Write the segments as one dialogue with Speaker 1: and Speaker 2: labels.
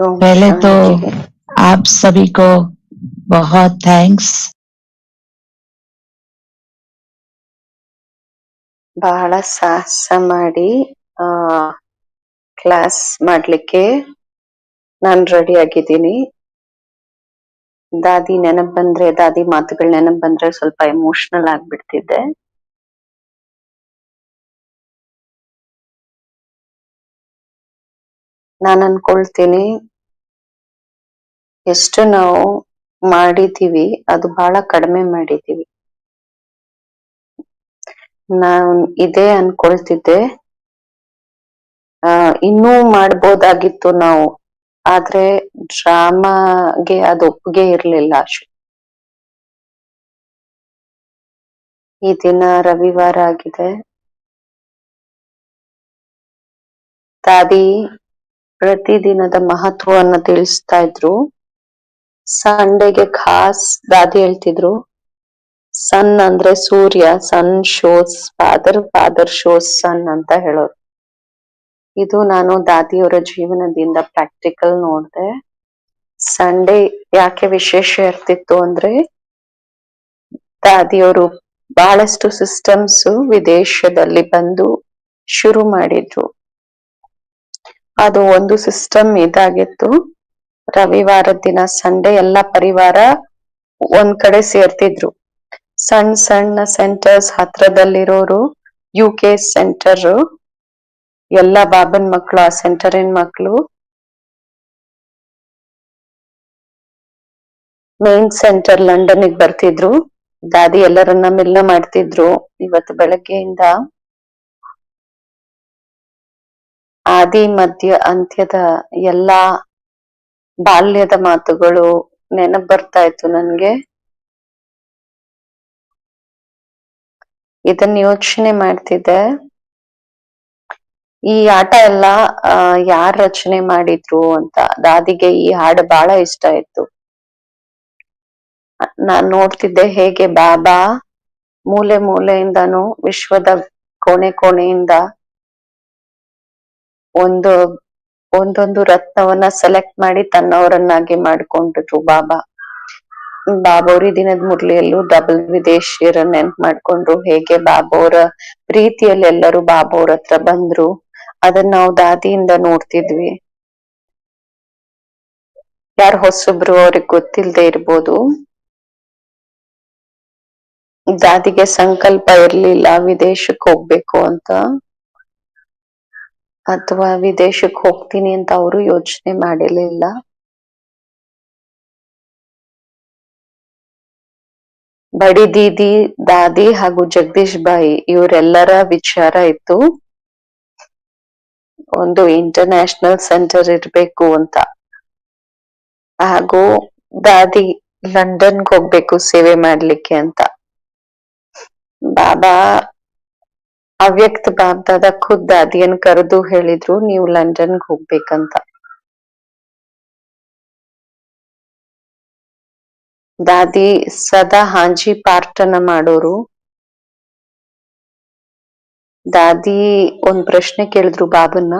Speaker 1: ओम
Speaker 2: पहले तो
Speaker 1: शांति।
Speaker 2: आप सभी को बहुत थैंक्स।
Speaker 1: ಬಹಳ ಸಾಹಸ ಮಾಡಿ ಆ ಕ್ಲಾಸ್ ಮಾಡ್ಲಿಕ್ಕೆ ನಾನು ರೆಡಿ ಆಗಿದ್ದೀನಿ. ದಾದಿ ನೆನಪು ಬಂದ್ರೆ, ದಾದಿ ಮಾತುಗಳು ನೆನಪು ಬಂದ್ರೆ ಸ್ವಲ್ಪ ಎಮೋಷನಲ್ ಆಗ್ಬಿಡ್ತಿದ್ದೆ. ನಾನು ಅನ್ಕೊಳ್ತೀನಿ, ಎಷ್ಟು ನಾವು ಮಾಡಿದೀವಿ ಅದು ಬಹಳ ಕಡಿಮೆ ಮಾಡಿದೀವಿ. ನಾನ್ ಇದೇ ಅನ್ಕೊಳ್ತಿದ್ದೆ, ಇನ್ನೂ ಮಾಡ್ಬೋದಾಗಿತ್ತು ನಾವು, ಆದ್ರೆ ಡ್ರಾಮಾಗೆ ಅದು ಒಪ್ಪಿಗೆ ಇರ್ಲಿಲ್ಲ ಅಷ್ಟು. ಈ ದಿನ ರವಿವಾರ ಆಗಿದೆ. ದಾದಿ ಪ್ರತಿದಿನದ ಮಹತ್ವವನ್ನ ತಿಳಿಸ್ತಾ ಇದ್ರು. ಸಂಡೆಗೆ ಖಾಸ್ ದಾದಿ ಹೇಳ್ತಿದ್ರು, ಸನ್ ಅಂದ್ರೆ ಸೂರ್ಯ, ಸನ್ ಶೋಸ್ ಫಾದರ್, ಫಾದರ್ ಶೋಸ್ ಸನ್ ಅಂತ ಹೇಳೋರು. ಇದು ನಾನು ದಾದಿಯವರ ಜೀವನದಿಂದ ಪ್ರಾಕ್ಟಿಕಲ್ ನೋಡ್ದೆ. ಸಂಡೇ ಯಾಕೆ ವಿಶೇಷ ಇರ್ತಿತ್ತು ಅಂದ್ರೆ, ದಾದಿಯವರು ಬಹಳಷ್ಟು ಸಿಸ್ಟಮ್ಸ್ ವಿದೇಶದಲ್ಲಿ ಬಂದು ಶುರು ಮಾಡಿದ್ರು. ಅದು ಒಂದು ಸಿಸ್ಟಮ್ ಇದಾಗಿತ್ತು. ರವಿವಾರದ ದಿನ ಸಂಡೇ ಎಲ್ಲ ಪರಿವಾರ ಒಂದ್ ಕಡೆ ಸೇರ್ತಿದ್ರು. ಸಣ್ಣ ಸಣ್ಣ ಸೆಂಟರ್ಸ್ ಹತ್ರದಲ್ಲಿರೋರು, UK ಸೆಂಟರ್, ಎಲ್ಲ ಬಾಬನ್ ಮಕ್ಕಳು ಆ ಸೆಂಟರಿನ ಮಕ್ಕಳು ಮೇನ್ ಸೆಂಟರ್ ಲಂಡನ್ಗೆ ಬರ್ತಿದ್ರು. ದಾದಿ ಎಲ್ಲರನ್ನ ಮಿಲನ ಮಾಡ್ತಿದ್ರು. ಇವತ್ತು ಬೆಳಗ್ಗೆಯಿಂದ ಆದಿ ಮಧ್ಯ ಅಂತ್ಯದ ಎಲ್ಲಾ ಬಾಲ್ಯದ ಮಾತುಗಳು ನೆನಪು ಬರ್ತಾ ಇತ್ತು ನನ್ಗೆ. ಇದನ್ನ ಯೋಚನೆ ಮಾಡ್ತಿದ್ದೆ, ಈ ಆಟ ಎಲ್ಲ ಯಾರ್ ರಚನೆ ಮಾಡಿದ್ರು ಅಂತ. ದಾದಿಗೆ ಈ ಹಾಡು ಬಹಳ ಇಷ್ಟ ಇತ್ತು. ನಾನ್ ನೋಡ್ತಿದ್ದೆ ಹೇಗೆ ಬಾಬಾ ಮೂಲೆ ಮೂಲೆಯಿಂದಾನು, ವಿಶ್ವದ ಕೋಣೆ ಕೋಣೆಯಿಂದ ಒಂದೊಂದು ರತ್ನವನ್ನ ಸೆಲೆಕ್ಟ್ ಮಾಡಿ ತನ್ನವರನ್ನಾಗಿ ಮಾಡ್ಕೊಂಡಿದ್ರು ಬಾಬಾ. ಬಾಬೋರಿ ದಿನದ ಮುರ್ಳಿಯಲ್ಲೂ ಡಬಲ್ ವಿದೇಶಿಯರ ನೆನ್ಪು ಮಾಡ್ಕೊಂಡ್ರು. ಹೇಗೆ ಬಾಬೋರ ಪ್ರೀತಿಯಲ್ಲಿ ಎಲ್ಲರೂ ಬಾಬೋರ್ ಹತ್ರ ಬಂದ್ರು, ಅದನ್ನ ನಾವು ದಾದಿಯಿಂದ ನೋಡ್ತಿದ್ವಿ. ಯಾರು ಹೊಸಬ್ರು ಅವ್ರಿಗೆ ಗೊತ್ತಿಲ್ದೆ ಇರ್ಬೋದು, ದಾದಿಗೆ ಸಂಕಲ್ಪ ಇರ್ಲಿಲ್ಲ ವಿದೇಶಕ್ಕೆ ಹೋಗ್ಬೇಕು ಅಂತ, ಅಥವಾ ವಿದೇಶಕ್ಕೆ ಹೋಗ್ತೀನಿ ಅಂತ ಅವರು ಯೋಚನೆ ಮಾಡಿರ್ಲಿಲ್ಲ. ಬಡಿ ದೀದಿ, ದಾದಿ ಹಾಗೂ ಜಗದೀಶ್ ಬಾಯಿ ಇವರೆಲ್ಲರ ವಿಚಾರ ಇತ್ತು ಒಂದು ಇಂಟರ್ನ್ಯಾಷನಲ್ ಸೆಂಟರ್ ಇರ್ಬೇಕು ಅಂತ. ಹಾಗೂ ದಾದಿ ಲಂಡನ್ಗೆ ಹೋಗ್ಬೇಕು ಸೇವೆ ಮಾಡ್ಲಿಕ್ಕೆ ಅಂತ. ಬಾಬಾ ಅವ್ಯಕ್ತ ಬಾಬ್ದಾದ ಖುದ್ ದಾದಿಯನ್ ಕರೆದು ಹೇಳಿದ್ರು, ನೀವು ಲಂಡನ್ಗೆ ಹೋಗ್ಬೇಕಂತ. ದಾದಿ ಸದಾ ಹಾಂಜಿ ಪಾರ್ಥನ ಮಾಡೋರು. ದಾದಿ ಒಂದ್ ಪ್ರಶ್ನೆ ಕೇಳಿದ್ರು ಬಾಬನ್ನ,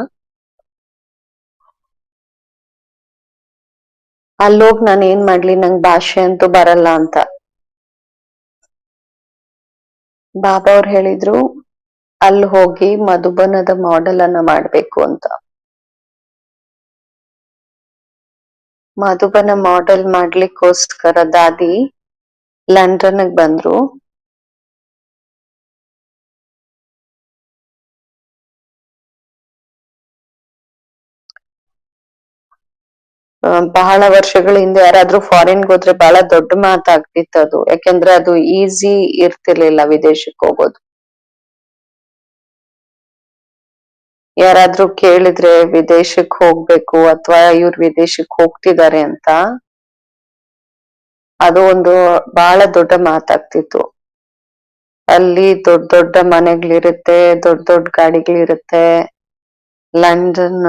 Speaker 1: ಅಲ್ಲೋಗ್ ನಾನು ಏನ್ ಮಾಡ್ಲಿ, ನಂಗ್ ಭಾಷೆ ಅಂತೂ ಬರಲ್ಲ ಅಂತ. ಬಾಬಾ ಅವ್ರು ಹೇಳಿದ್ರು, ಅಲ್ಲಿ ಹೋಗಿ ಮಧುಬನದ ಮಾಡೆಲ್ ಅನ್ನ ಮಾಡ್ಬೇಕು ಅಂತ. ಮಧುಬನ ಮಾಡೆಲ್ ಮಾಡ್ಲಿಕ್ಕೋಸ್ಕರ ದಾದಿ ಲಂಡನ್ಗೆ ಬಂದ್ರು. ಬಹಳ ವರ್ಷಗಳ ಹಿಂದೆ ಯಾರಾದ್ರೂ ಫಾರಿನ್ಗೆ ಹೋದ್ರೆ ಬಹಳ ದೊಡ್ಡ ಮಾತಾಗ್ತಿತ್ತು ಅದು. ಯಾಕೆಂದ್ರೆ ಅದು ಈಸಿ ಇರ್ತಿರ್ಲಿಲ್ಲ ವಿದೇಶಕ್ಕೆ ಹೋಗೋದು. ಯಾರಾದ್ರೂ ಕೇಳಿದ್ರೆ ವಿದೇಶಕ್ಕೆ ಹೋಗ್ಬೇಕು ಅಥವಾ ಇವ್ರು ವಿದೇಶಕ್ಕೆ ಹೋಗ್ತಿದ್ದಾರೆ ಅಂತ, ಅದು ಒಂದು ಬಹಳ ದೊಡ್ಡ ಮಾತಾಗ್ತಿತ್ತು. ಅಲ್ಲಿ ದೊಡ್ಡ ದೊಡ್ಡ ಮನೆಗಳಿರುತ್ತೆ, ದೊಡ್ಡ ದೊಡ್ಡ ಗಾಡಿಗಳಿರುತ್ತೆ. ಲಂಡನ್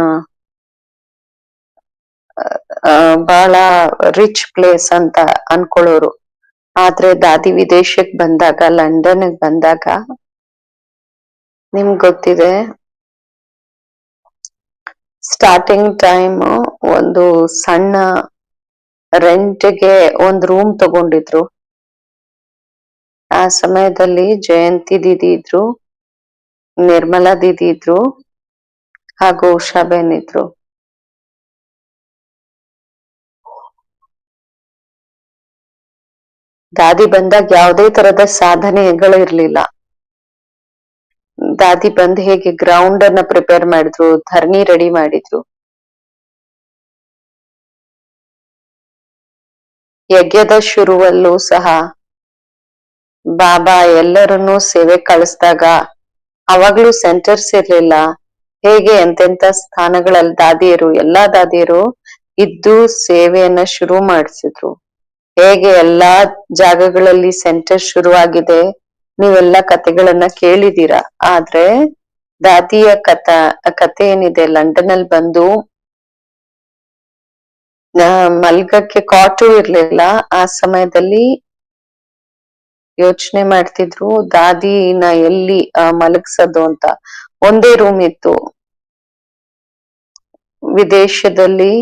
Speaker 1: ಬಹಳ ರಿಚ್ ಪ್ಲೇಸ್ ಅಂತ ಅನ್ಕೊಳ್ಳೋರು. ಆದ್ರೆ ದಾದಿ ವಿದೇಶಕ್ಕೆ ಬಂದಾಗ, ಲಂಡನ್ಗೆ ಬಂದಾಗ, ನಿಮ್ಗ್ ಗೊತ್ತಿದೆ ಸ್ಟಾರ್ಟಿಂಗ್ ಟೈಮ್ ಒಂದು ಸಣ್ಣ ರೆಂಟ್ಗೆ ಒಂದು ರೂಮ್ ತಗೊಂಡಿದ್ರು. ಆ ಸಮಯದಲ್ಲಿ ಜಯಂತಿ ದೀದಿ ಇದ್ರು, ನಿರ್ಮಲಾ ದೀದಿ ಇದ್ರು, ಹಾಗೂ ಉಷಾಬೇನ್ ಇದ್ರು. ದಾದಿ ಬಂದಾಗ ಯಾವುದೇ ತರದ ಸಾಧನೆಗಳು ಇರ್ಲಿಲ್ಲ. ದಾದಿ ಬಂದ್ ಹೇಗೆ ಗ್ರೌಂಡ್ ಅನ್ನ ಪ್ರಿಪೇರ್ ಮಾಡಿದ್ರು, ಧರಣಿ ರೆಡಿ ಮಾಡಿದ್ರು, ಯಜ್ಞದ ಶುರುವಲ್ಲೂ ಸಹ ಬಾಬಾ ಎಲ್ಲರನ್ನೂ ಸೇವೆ ಕಳಿಸ್ದಾಗ ಅವಾಗ್ಲೂ ಸೆಂಟರ್ಸ್ ಇರ್ಲಿಲ್ಲ. ಹೇಗೆ ಎಂತೆಂತ ಸ್ಥಾನಗಳಲ್ಲಿ ದಾದಿಯರು, ಎಲ್ಲಾ ದಾದಿಯರು ಇದ್ದು ಸೇವೆಯನ್ನ ಶುರು ಮಾಡಿಸಿದ್ರು. ಹೇಗೆ ಎಲ್ಲಾ ಜಾಗಗಳಲ್ಲಿ ಸೆಂಟರ್ ಶುರುವಾಗಿದೆ, ನೀವೆಲ್ಲ ಕತೆಗಳನ್ನ ಕೇಳಿದೀರಾ. ಆದ್ರೆ ದಾದಿಯ ಕತೆ ಏನಿದೆ, ಲಂಡನ್ ಅಲ್ಲಿ ಬಂದು ಮಲ್ಗಕ್ಕೆ ಕಾಟು ಇರ್ಲಿಲ್ಲ. ಆ ಸಮಯದಲ್ಲಿ ಯೋಚನೆ ಮಾಡ್ತಿದ್ರು ದಾದಿನ ಎಲ್ಲಿ ಮಲಗ್ಸೋದು ಅಂತ. ಒಂದೇ ರೂಮ್ ಇತ್ತು. ವಿದೇಶದಲ್ಲಿ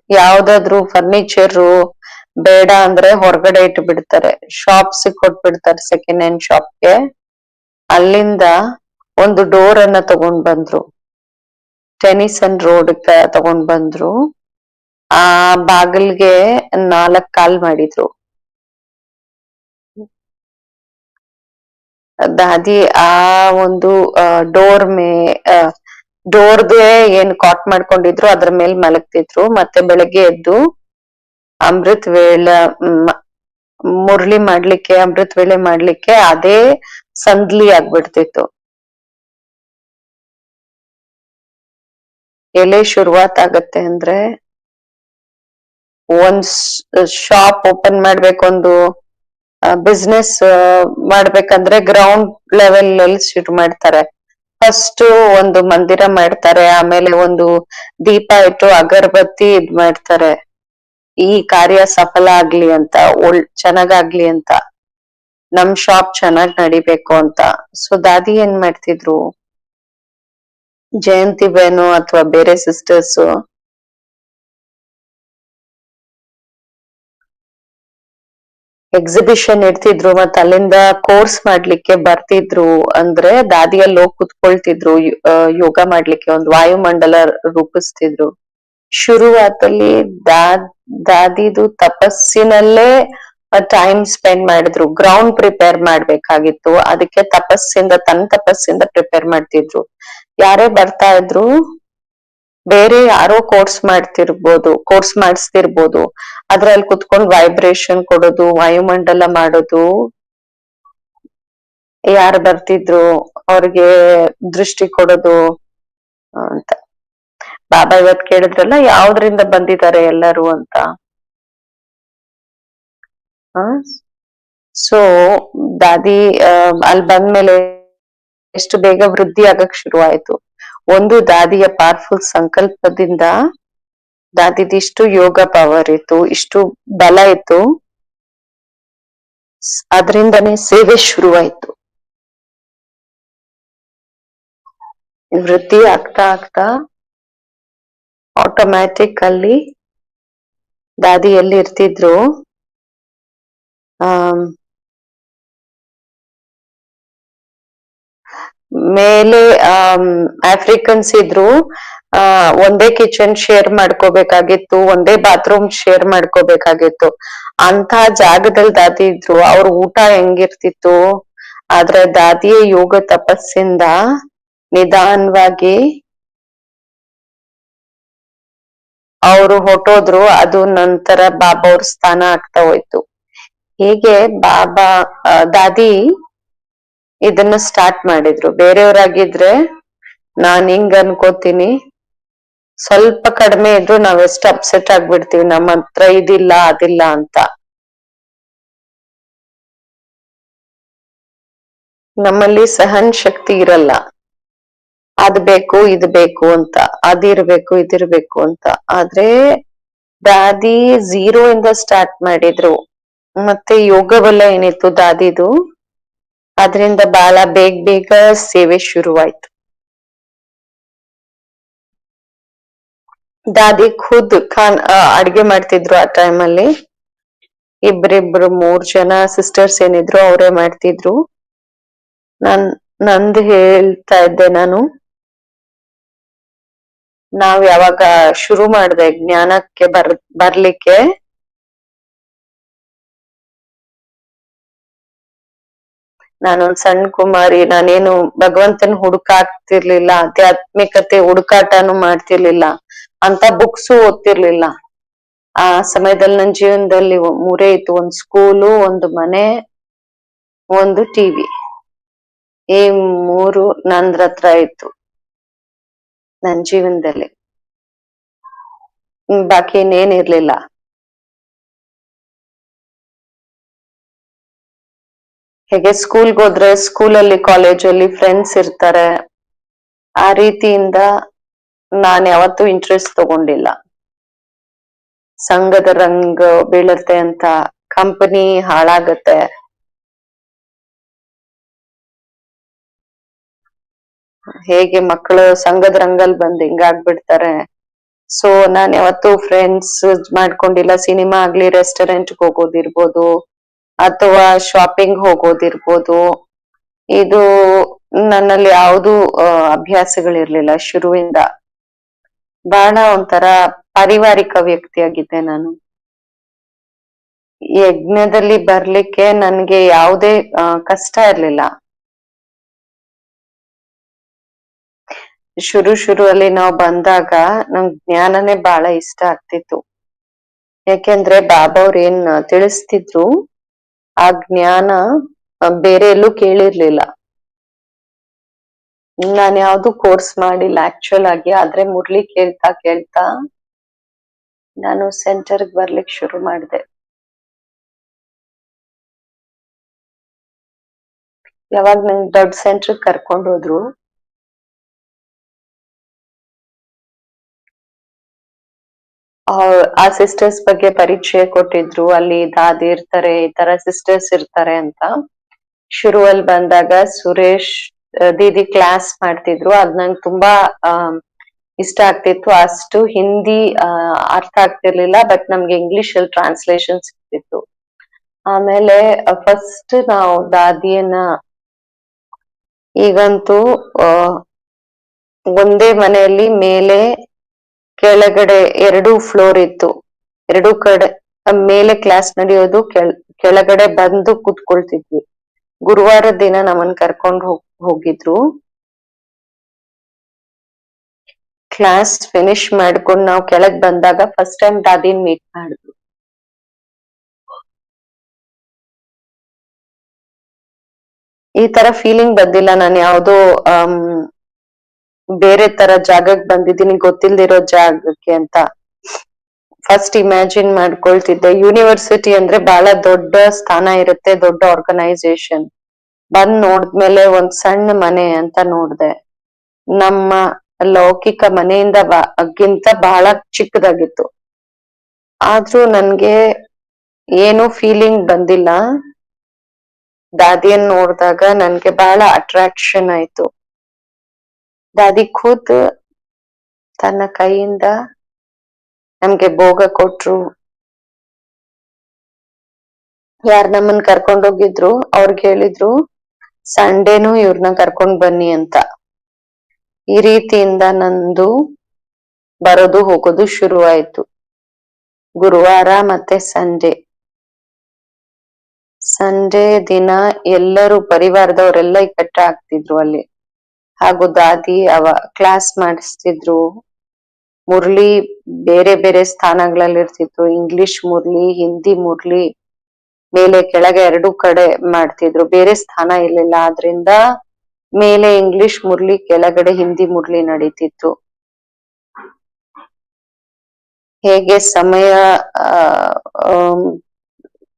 Speaker 1: ಯಾವ್ದಾದ್ರು ಫರ್ನಿಚರ್ ಬೇಡ ಅಂದ್ರೆ ಹೊರಗಡೆ ಇಟ್ಟು ಬಿಡ್ತಾರೆ, ಶಾಪ್ಸ್ ಕೊಟ್ಬಿಡ್ತಾರೆ, ಸೆಕೆಂಡ್ ಹ್ಯಾಂಡ್ ಶಾಪ್ಗೆ. ಅಲ್ಲಿಂದ ಒಂದು ಡೋರ್ ಅನ್ನ ತಗೊಂಡ್ ಬಂದ್ರು, ಟೆನಿಸನ್ ರೋಡ್ ತಗೊಂಡ್ ಬಂದ್ರು. ಆ ಬಾಗಿಲ್ಗೆ 4 ಕಾಲ್ ಮಾಡಿದ್ರು. ದಾದಿ ಆ ಒಂದು ಡೋರ್ಗೆ ಏನ್ ಕಾಟ್ ಮಾಡ್ಕೊಂಡಿದ್ರು ಅದ್ರ ಮೇಲೆ ಮಲಗ್ತಿದ್ರು. ಮತ್ತೆ ಬೆಳಗ್ಗೆ ಎದ್ದು ಅಮೃತ್ ವೇಳೆ ಮುರ್ಳಿ ಮಾಡ್ಲಿಕ್ಕೆ, ಅಮೃತ್ ವೇಳೆ ಮಾಡ್ಲಿಕ್ಕೆ ಅದೇ ಸಂದ್ಲಿ ಆಗ್ಬಿಡ್ತಿತ್ತು. ಎಲೆ ಶುರುವಾತ್ ಆಗತ್ತೆ ಅಂದ್ರೆ ಒಂದ್ ಶಾಪ್ ಓಪನ್ ಮಾಡ್ಬೇಕು, ಒಂದು ಬಿಸ್ನೆಸ್ ಮಾಡ್ಬೇಕಂದ್ರೆ ಗ್ರೌಂಡ್ ಲೆವೆಲ್ ಅಲ್ಲಿ ಶುರು ಮಾಡ್ತಾರೆ. ಫಸ್ಟ್ ಒಂದು ಮಂದಿರ ಮಾಡ್ತಾರೆ, ಆಮೇಲೆ ಒಂದು ದೀಪ ಇಟ್ಟು ಅಗರಬತ್ತಿ ಇದ್ ಮಾಡ್ತಾರೆ, ಈ ಕಾರ್ಯ ಸಫಲ ಆಗ್ಲಿ ಅಂತ, ಚೆನ್ನಾಗಾಗ್ಲಿ ಅಂತ, ನಮ್ ಶಾಪ್ ಚೆನ್ನಾಗ್ ನಡಿಬೇಕು ಅಂತ. ಸೊ ದಾದಿ ಏನ್ ಮಾಡ್ತಿದ್ರು, ಜಯಂತಿ ಬೇನು ಅಥವಾ ಬೇರೆ ಸಿಸ್ಟರ್ಸ್ ಎಕ್ಸಿಬಿಷನ್ ಇಡ್ತಿದ್ರು, ಮತ್ತ ಅಲ್ಲಿಂದ ಕೋರ್ಸ್ ಮಾಡ್ಲಿಕ್ಕೆ ಬರ್ತಿದ್ರು. ಅಂದ್ರೆ ದಾದಿಯಲ್ಲಿ ಹೋಗಿ ಕುತ್ಕೊಳ್ತಿದ್ರು, ಯೋಗ ಮಾಡ್ಲಿಕ್ಕೆ ಒಂದು ವಾಯುಮಂಡಲ ರೂಪಿಸ್ತಿದ್ರು. ಶುರುವಾತಲ್ಲಿ ದಾದಿದು ತಪಸ್ಸಿನಲ್ಲೇ ಟೈಮ್ ಸ್ಪೆಂಡ್ ಮಾಡಿದ್ರು. ಗ್ರೌಂಡ್ ಪ್ರಿಪೇರ್ ಮಾಡ್ಬೇಕಾಗಿತ್ತು, ಅದಕ್ಕೆ ತನ್ನ ತಪಸ್ಸಿಂದ ಪ್ರಿಪೇರ್ ಮಾಡ್ತಿದ್ರು. ಯಾರೇ ಬರ್ತಾ ಇದ್ರು, ಬೇರೆ ಯಾರೋ ಕೋರ್ಸ್ ಮಾಡಿಸ್ತಿರ್ಬೋದು, ಅದ್ರಲ್ಲಿ ಕುತ್ಕೊಂಡು ವೈಬ್ರೇಷನ್ ಕೊಡೋದು, ವಾಯುಮಂಡಲ ಮಾಡೋದು. ಯಾರು ಬರ್ತಿದ್ರು ಅವ್ರಿಗೆ ದೃಷ್ಟಿ ಕೊಡೋದು ಅಂತ. ಬಾಬಾ ಇವತ್ ಕೇಳಿದ್ರಲ್ಲ ಯಾವ್ದ್ರಿಂದ ಬಂದಿದ್ದಾರೆ ಎಲ್ಲರೂ ಅಂತ. ಸೊ ದಾದಿ ಅಲ್ಲಿ ಬಂದ್ಮೇಲೆ ಎಷ್ಟು ಬೇಗ ವೃದ್ಧಿ ಆಗಕ್ ಶುರು ಆಯ್ತು. ಒಂದು ದಾದಿಯ ಪವರ್ಫುಲ್ ಸಂಕಲ್ಪದಿಂದ ದಾದಿದ್ ಇಷ್ಟು ಯೋಗ ಪವರ್ ಇತ್ತು, ಇಷ್ಟು ಬಲ ಇತ್ತು, ಅದರಿಂದನೇ ಸೇವೆ ಶುರುವಾಯ್ತು. ವೃದ್ಧಿ ಆಗ್ತಾ ಆಗ್ತಾ ಆಟೋಮ್ಯಾಟಿಕ್ ಅಲ್ಲಿ ದಾದಿ ಎಲ್ಲಿ ಇರ್ತಿದ್ರು, ಮೇಲೆ ಆಫ್ರಿಕನ್ಸ್ ಇದ್ರು, ಒಂದೇ ಕಿಚನ್ ಶೇರ್ ಮಾಡ್ಕೋಬೇಕಾಗಿತ್ತು, ಒಂದೇ ಬಾತ್ರೂಮ್ ಶೇರ್ ಮಾಡ್ಕೋಬೇಕಾಗಿತ್ತು. ಅಂತ ಜಾಗದಲ್ಲಿ ದಾದಿ ಇದ್ರು. ಅವ್ರ ಊಟ ಹೆಂಗಿರ್ತಿತ್ತು, ಆದ್ರೆ ದಾದಿಯ ಯೋಗ ತಪಸ್ಸಿಂದ ನಿಧಾನವಾಗಿ ಅವರು ಹೊಟ್ಟೋದ್ರು. ಅದು ನಂತರ ಬಾಬಾ ಅವ್ರ ಸ್ಥಾನ ಆಗ್ತಾ ಹೋಯ್ತು. ಹೀಗೆ ಬಾಬಾ ದಾದಿ ಇದನ್ನ ಸ್ಟಾರ್ಟ್ ಮಾಡಿದ್ರು. ಬೇರೆಯವ್ರಾಗಿದ್ರೆ ನಾನ್ ಹಿಂಗ್ ಅನ್ಕೋತೀನಿ, ಸ್ವಲ್ಪ ಕಡಿಮೆ ಇದ್ರು ನಾವ್ ಎಷ್ಟು ಅಪ್ಸೆಟ್ ಆಗ್ಬಿಡ್ತೀವಿ, ನಮ್ಮ ಹತ್ರ ಇದಿಲ್ಲ ಅದಿಲ್ಲ ಅಂತ. ನಮ್ಮಲ್ಲಿ ಸಹನ್ ಶಕ್ತಿ ಇರಲ್ಲ, ಅದ್ ಬೇಕು ಇದ್ ಬೇಕು ಅಂತ, ಅದಿರ್ಬೇಕು ಇದಿರ್ಬೇಕು ಅಂತ. ಆದ್ರೆ ದಾದಿ 0 ಇಂದ ಸ್ಟಾರ್ಟ್ ಮಾಡಿದ್ರು. ಮತ್ತೆ ಯೋಗ ಬಲ ಏನಿತ್ತು ದಾದಿದು, ಅದ್ರಿಂದ ಬಹಳ ಬೇಗ ಸೇವೆ ಶುರುವಾಯ್ತು. ದಾದಿ ಖುದ್ ಅಡ್ಗೆ ಮಾಡ್ತಿದ್ರು ಆ ಟೈಮಲ್ಲಿ. ಇಬ್ರಿಬ್ರು 3 ಜನ ಸಿಸ್ಟರ್ಸ್ ಏನಿದ್ರು ಅವರೇ ಮಾಡ್ತಿದ್ರು. ನಾನ್ ನಂದು ಹೇಳ್ತಾ ಇದ್ದೆ ನಾನು. ನಾವ್ ಯಾವಾಗ ಶುರು ಮಾಡ್ದೆ ಜ್ಞಾನಕ್ಕೆ ಬರ್ಲಿಕ್ಕೆ, ನಾನೊಂದ್ ಸಣ್ಣ ಕುಮಾರಿ, ನಾನೇನು ಭಗವಂತನ ಹುಡುಕಾಡ್ತಿರ್ಲಿಲ್ಲ, ಆಧ್ಯಾತ್ಮಿಕತೆ ಹುಡುಕಾಟನು ಮಾಡ್ತಿರ್ಲಿಲ್ಲ, ಅಂತ ಬುಕ್ಸು ಓದ್ತಿರ್ಲಿಲ್ಲ. ಆ ಸಮಯದಲ್ಲಿ ನನ್ನ ಜೀವನದಲ್ಲಿ 3 ಇತ್ತು, ಒಂದ್ ಸ್ಕೂಲು, ಒಂದು ಮನೆ, ಒಂದು ಟಿವಿ. ಈ 3 ನಂದ್ರತ್ರ ಇತ್ತು ನನ್ ಜೀವನದಲ್ಲಿ. ಬಾಕಿ ಇನ್ನೇನಿರ್ಲಿಲ್ಲ. ಹೇಗೆ ಸ್ಕೂಲ್ಗೆ ಹೋದ್ರೆ ಸ್ಕೂಲಲ್ಲಿ ಕಾಲೇಜಲ್ಲಿ ಫ್ರೆಂಡ್ಸ್ ಇರ್ತಾರೆ, ಆ ರೀತಿಯಿಂದ ನಾನ್ ಯಾವತ್ತೂ ಇಂಟ್ರೆಸ್ಟ್ ತಗೊಂಡಿಲ್ಲ. ಸಂಘದ ರಂಗ ಬೀಳುತ್ತೆ ಅಂತ, ಕಂಪನಿ ಹಾಳಾಗತ್ತೆ, ಹೇಗೆ ಮಕ್ಕಳು ಸಂಘದ ರಂಗಲ್ ಬಂದ್ ಹಿಂಗಾಗ್ಬಿಡ್ತಾರೆ. ಸೊ ನಾನ್ ಯಾವತ್ತೂ ಫ್ರೆಂಡ್ಸ್ ಮಾಡ್ಕೊಂಡಿಲ್ಲ. ಸಿನಿಮಾ ಆಗ್ಲಿ, ರೆಸ್ಟೋರೆಂಟ್ ಹೋಗೋದಿರ್ಬೋದು, ಅಥವಾ ಶಾಪಿಂಗ್ ಹೋಗೋದಿರ್ಬೋದು, ಇದು ನನ್ನಲ್ಲಿ ಯಾವ್ದು ಅಭ್ಯಾಸಗಳಿರ್ಲಿಲ್ಲ ಶುರುವಿಂದ. ಬಹಳ ಒಂಥರ ಪಾರಿವಾರಿಕ ವ್ಯಕ್ತಿಯಾಗಿದ್ದೆ ನಾನು. ಯಜ್ಞದಲ್ಲಿ ಬರ್ಲಿಕ್ಕೆ ನನ್ಗೆ ಯಾವುದೇ ಕಷ್ಟ ಇರ್ಲಿಲ್ಲ. ಶುರುವಲ್ಲಿ ನಾವ್ ಬಂದಾಗ ನಂಗ್ ಜ್ಞಾನನೇ ಬಹಳ ಇಷ್ಟ ಆಗ್ತಿತ್ತು. ಯಾಕೆಂದ್ರೆ ಬಾಬಾ ಅವ್ರ ಏನ್ ತಿಳಿಸ್ತಿದ್ರು ಆ ಜ್ಞಾನ ಬೇರೆ ಎಲ್ಲೂ ಕೇಳಿರ್ಲಿಲ್ಲ. ನಾನ್ ಯಾವ್ದು ಕೋರ್ಸ್ ಮಾಡಿಲ್ಲ ಆಕ್ಚುಲ್ ಆಗಿ, ಆದ್ರೆ ಮುರಳಿ ಕೇಳ್ತಾ ಕೇಳ್ತಾ ನಾನು ಸೆಂಟರ್ಗ್ ಬರ್ಲಿಕ್ ಶುರು ಮಾಡ್ದೆ. ಯಾವಾಗ ನಂಗ್ ದೊಡ್ಡ ಸೆಂಟರ್ ಕರ್ಕೊಂಡ್ ಹೋದ್ರು, ಆ ಸಿಸ್ಟರ್ಸ್ ಬಗ್ಗೆ ಪರಿಚಯ ಕೊಟ್ಟಿದ್ರು. ಅಲ್ಲಿ ದಾದಿ ಇರ್ತಾರೆ, ಈ ತರ ಸಿಸ್ಟರ್ಸ್ ಇರ್ತಾರೆ ಅಂತ. ಶುರುವಲ್ಲಿ ಬಂದಾಗ ಸುರೇಶ್ ದೀದಿ ಕ್ಲಾಸ್ ಮಾಡ್ತಿದ್ರು, ಅದ್ ನಂಗೆ ತುಂಬಾ ಇಷ್ಟ ಆಗ್ತಿತ್ತು. ಅಷ್ಟು ಹಿಂದಿ ಅರ್ಥ ಆಗ್ತಿರ್ಲಿಲ್ಲ, ಬಟ್ ನಮ್ಗೆ ಇಂಗ್ಲಿಷ್ ಅಲ್ಲಿ ಟ್ರಾನ್ಸ್ಲೇಷನ್ ಸಿಗ್ತಿತ್ತು. ಆಮೇಲೆ ಫಸ್ಟ್ ನಾವು ದಾದಿಯನ್ನ, ಈಗಂತೂ ಒಂದೇ ಮನೆಯಲ್ಲಿ ಮೇಲೆ ಕೆಳಗಡೆ 2 ಫ್ಲೋರ್ ಇತ್ತು. 2 ಕಡೆ ಮೇಲೆ ಕ್ಲಾಸ್ ನಡೆಯೋದು, ಕೆಳಗಡೆ ಬಂದು ಕುತ್ಕೊಳ್ತಿದ್ವಿ. ಗುರುವಾರ ದಿನ ನಮ್ಮನ್ ಕರ್ಕೊಂಡು ಹೋಗಿದ್ರು. ಕ್ಲಾಸ್ ಫಿನಿಶ್ ಮಾಡ್ಕೊಂಡು ನಾವು ಕೆಳಗ್ ಬಂದಾಗ ಫಸ್ಟ್ ಟೈಮ್ ದಾದಿನ್ ಮೀಟ್ ಮಾಡಿದ್ರು. ಈ ತರ ಫೀಲಿಂಗ್ ಬಂದಿಲ್ಲ. ನಾನು ಯಾವ್ದೋ ಬೇರೆ ತರ ಜಾಗಕ್ಕೆ ಬಂದಿದ್ದೀನಿ, ಗೊತ್ತಿಲ್ದಿರೋ ಜಾಗಕ್ಕೆ ಅಂತ ಫಸ್ಟ್ ಇಮ್ಯಾಜಿನ್ ಮಾಡ್ಕೊಳ್ತಿದ್ದೆ. ಯೂನಿವರ್ಸಿಟಿ ಅಂದ್ರೆ ಬಹಳ ದೊಡ್ಡ ಸ್ಥಾನ ಇರುತ್ತೆ, ದೊಡ್ಡ ಆರ್ಗನೈಸೇಷನ್. ಬಂದ್ ನೋಡಿದ್ಮೇಲೆ ಒಂದ್ ಸಣ್ಣ ಮನೆ ಅಂತ ನೋಡ್ದೆ. ನಮ್ಮ ಲೌಕಿಕ ಮನೆಯಿಂದ ಗಿಂತ ಬಹಳ ಚಿಕ್ಕದಾಗಿತ್ತು. ಆದ್ರೂ ನನ್ಗೆ ಏನು ಫೀಲಿಂಗ್ ಬಂದಿಲ್ಲ. ದಾದಿಯನ್ ನೋಡಿದಾಗ ನನ್ಗೆ ಬಹಳ ಅಟ್ರಾಕ್ಷನ್ ಆಯ್ತು. ದಾದಿ ಖುದ್ ತನ್ನ ಕೈಯಿಂದ ನಮ್ಗೆ ಭೋಗ ಕೊಟ್ರು. ಯಾರ್ ನಮ್ಮನ್ ಕರ್ಕೊಂಡೋಗಿದ್ರು ಅವ್ರಿಗೆ ಹೇಳಿದ್ರು ಸಂಡೇನು ಇವ್ರನ್ನ ಕರ್ಕೊಂಡ್ ಬನ್ನಿ ಅಂತ. ಈ ರೀತಿಯಿಂದ ನಂದು ಬರೋದು ಹೋಗೋದು ಶುರು ಆಯ್ತು. ಗುರುವಾರ ಮತ್ತೆ ಸಂಡೇ ದಿನ ಎಲ್ಲರೂ ಪರಿವಾರದವರೆಲ್ಲ ಇಕಟ್ಟ ಆಗ್ತಿದ್ರು ಅಲ್ಲಿ. ಹಾಗೂ ದಾದಿ ಕ್ಲಾಸ್ ಮಾಡಿಸ್ತಿದ್ರು. ಮುರಳಿ ಬೇರೆ ಬೇರೆ ಸ್ಥಾನಗಳಲ್ಲಿ ಇರ್ತಿದ್ರು. ಇಂಗ್ಲಿಷ್ ಮುರಳಿ, ಹಿಂದಿ ಮುರಳಿ, ಮೇಲೆ ಕೆಳಗೆ 2 ಕಡೆ ಮಾಡ್ತಿದ್ರು. ಬೇರೆ ಸ್ಥಾನ ಇರ್ಲಿಲ್ಲ, ಆದ್ರಿಂದ ಮೇಲೆ ಇಂಗ್ಲಿಷ್ ಮುರಳಿ, ಕೆಳಗಡೆ ಹಿಂದಿ ಮುರಳಿ ನಡೀತಿತ್ತು. ಹೇಗೆ ಸಮಯ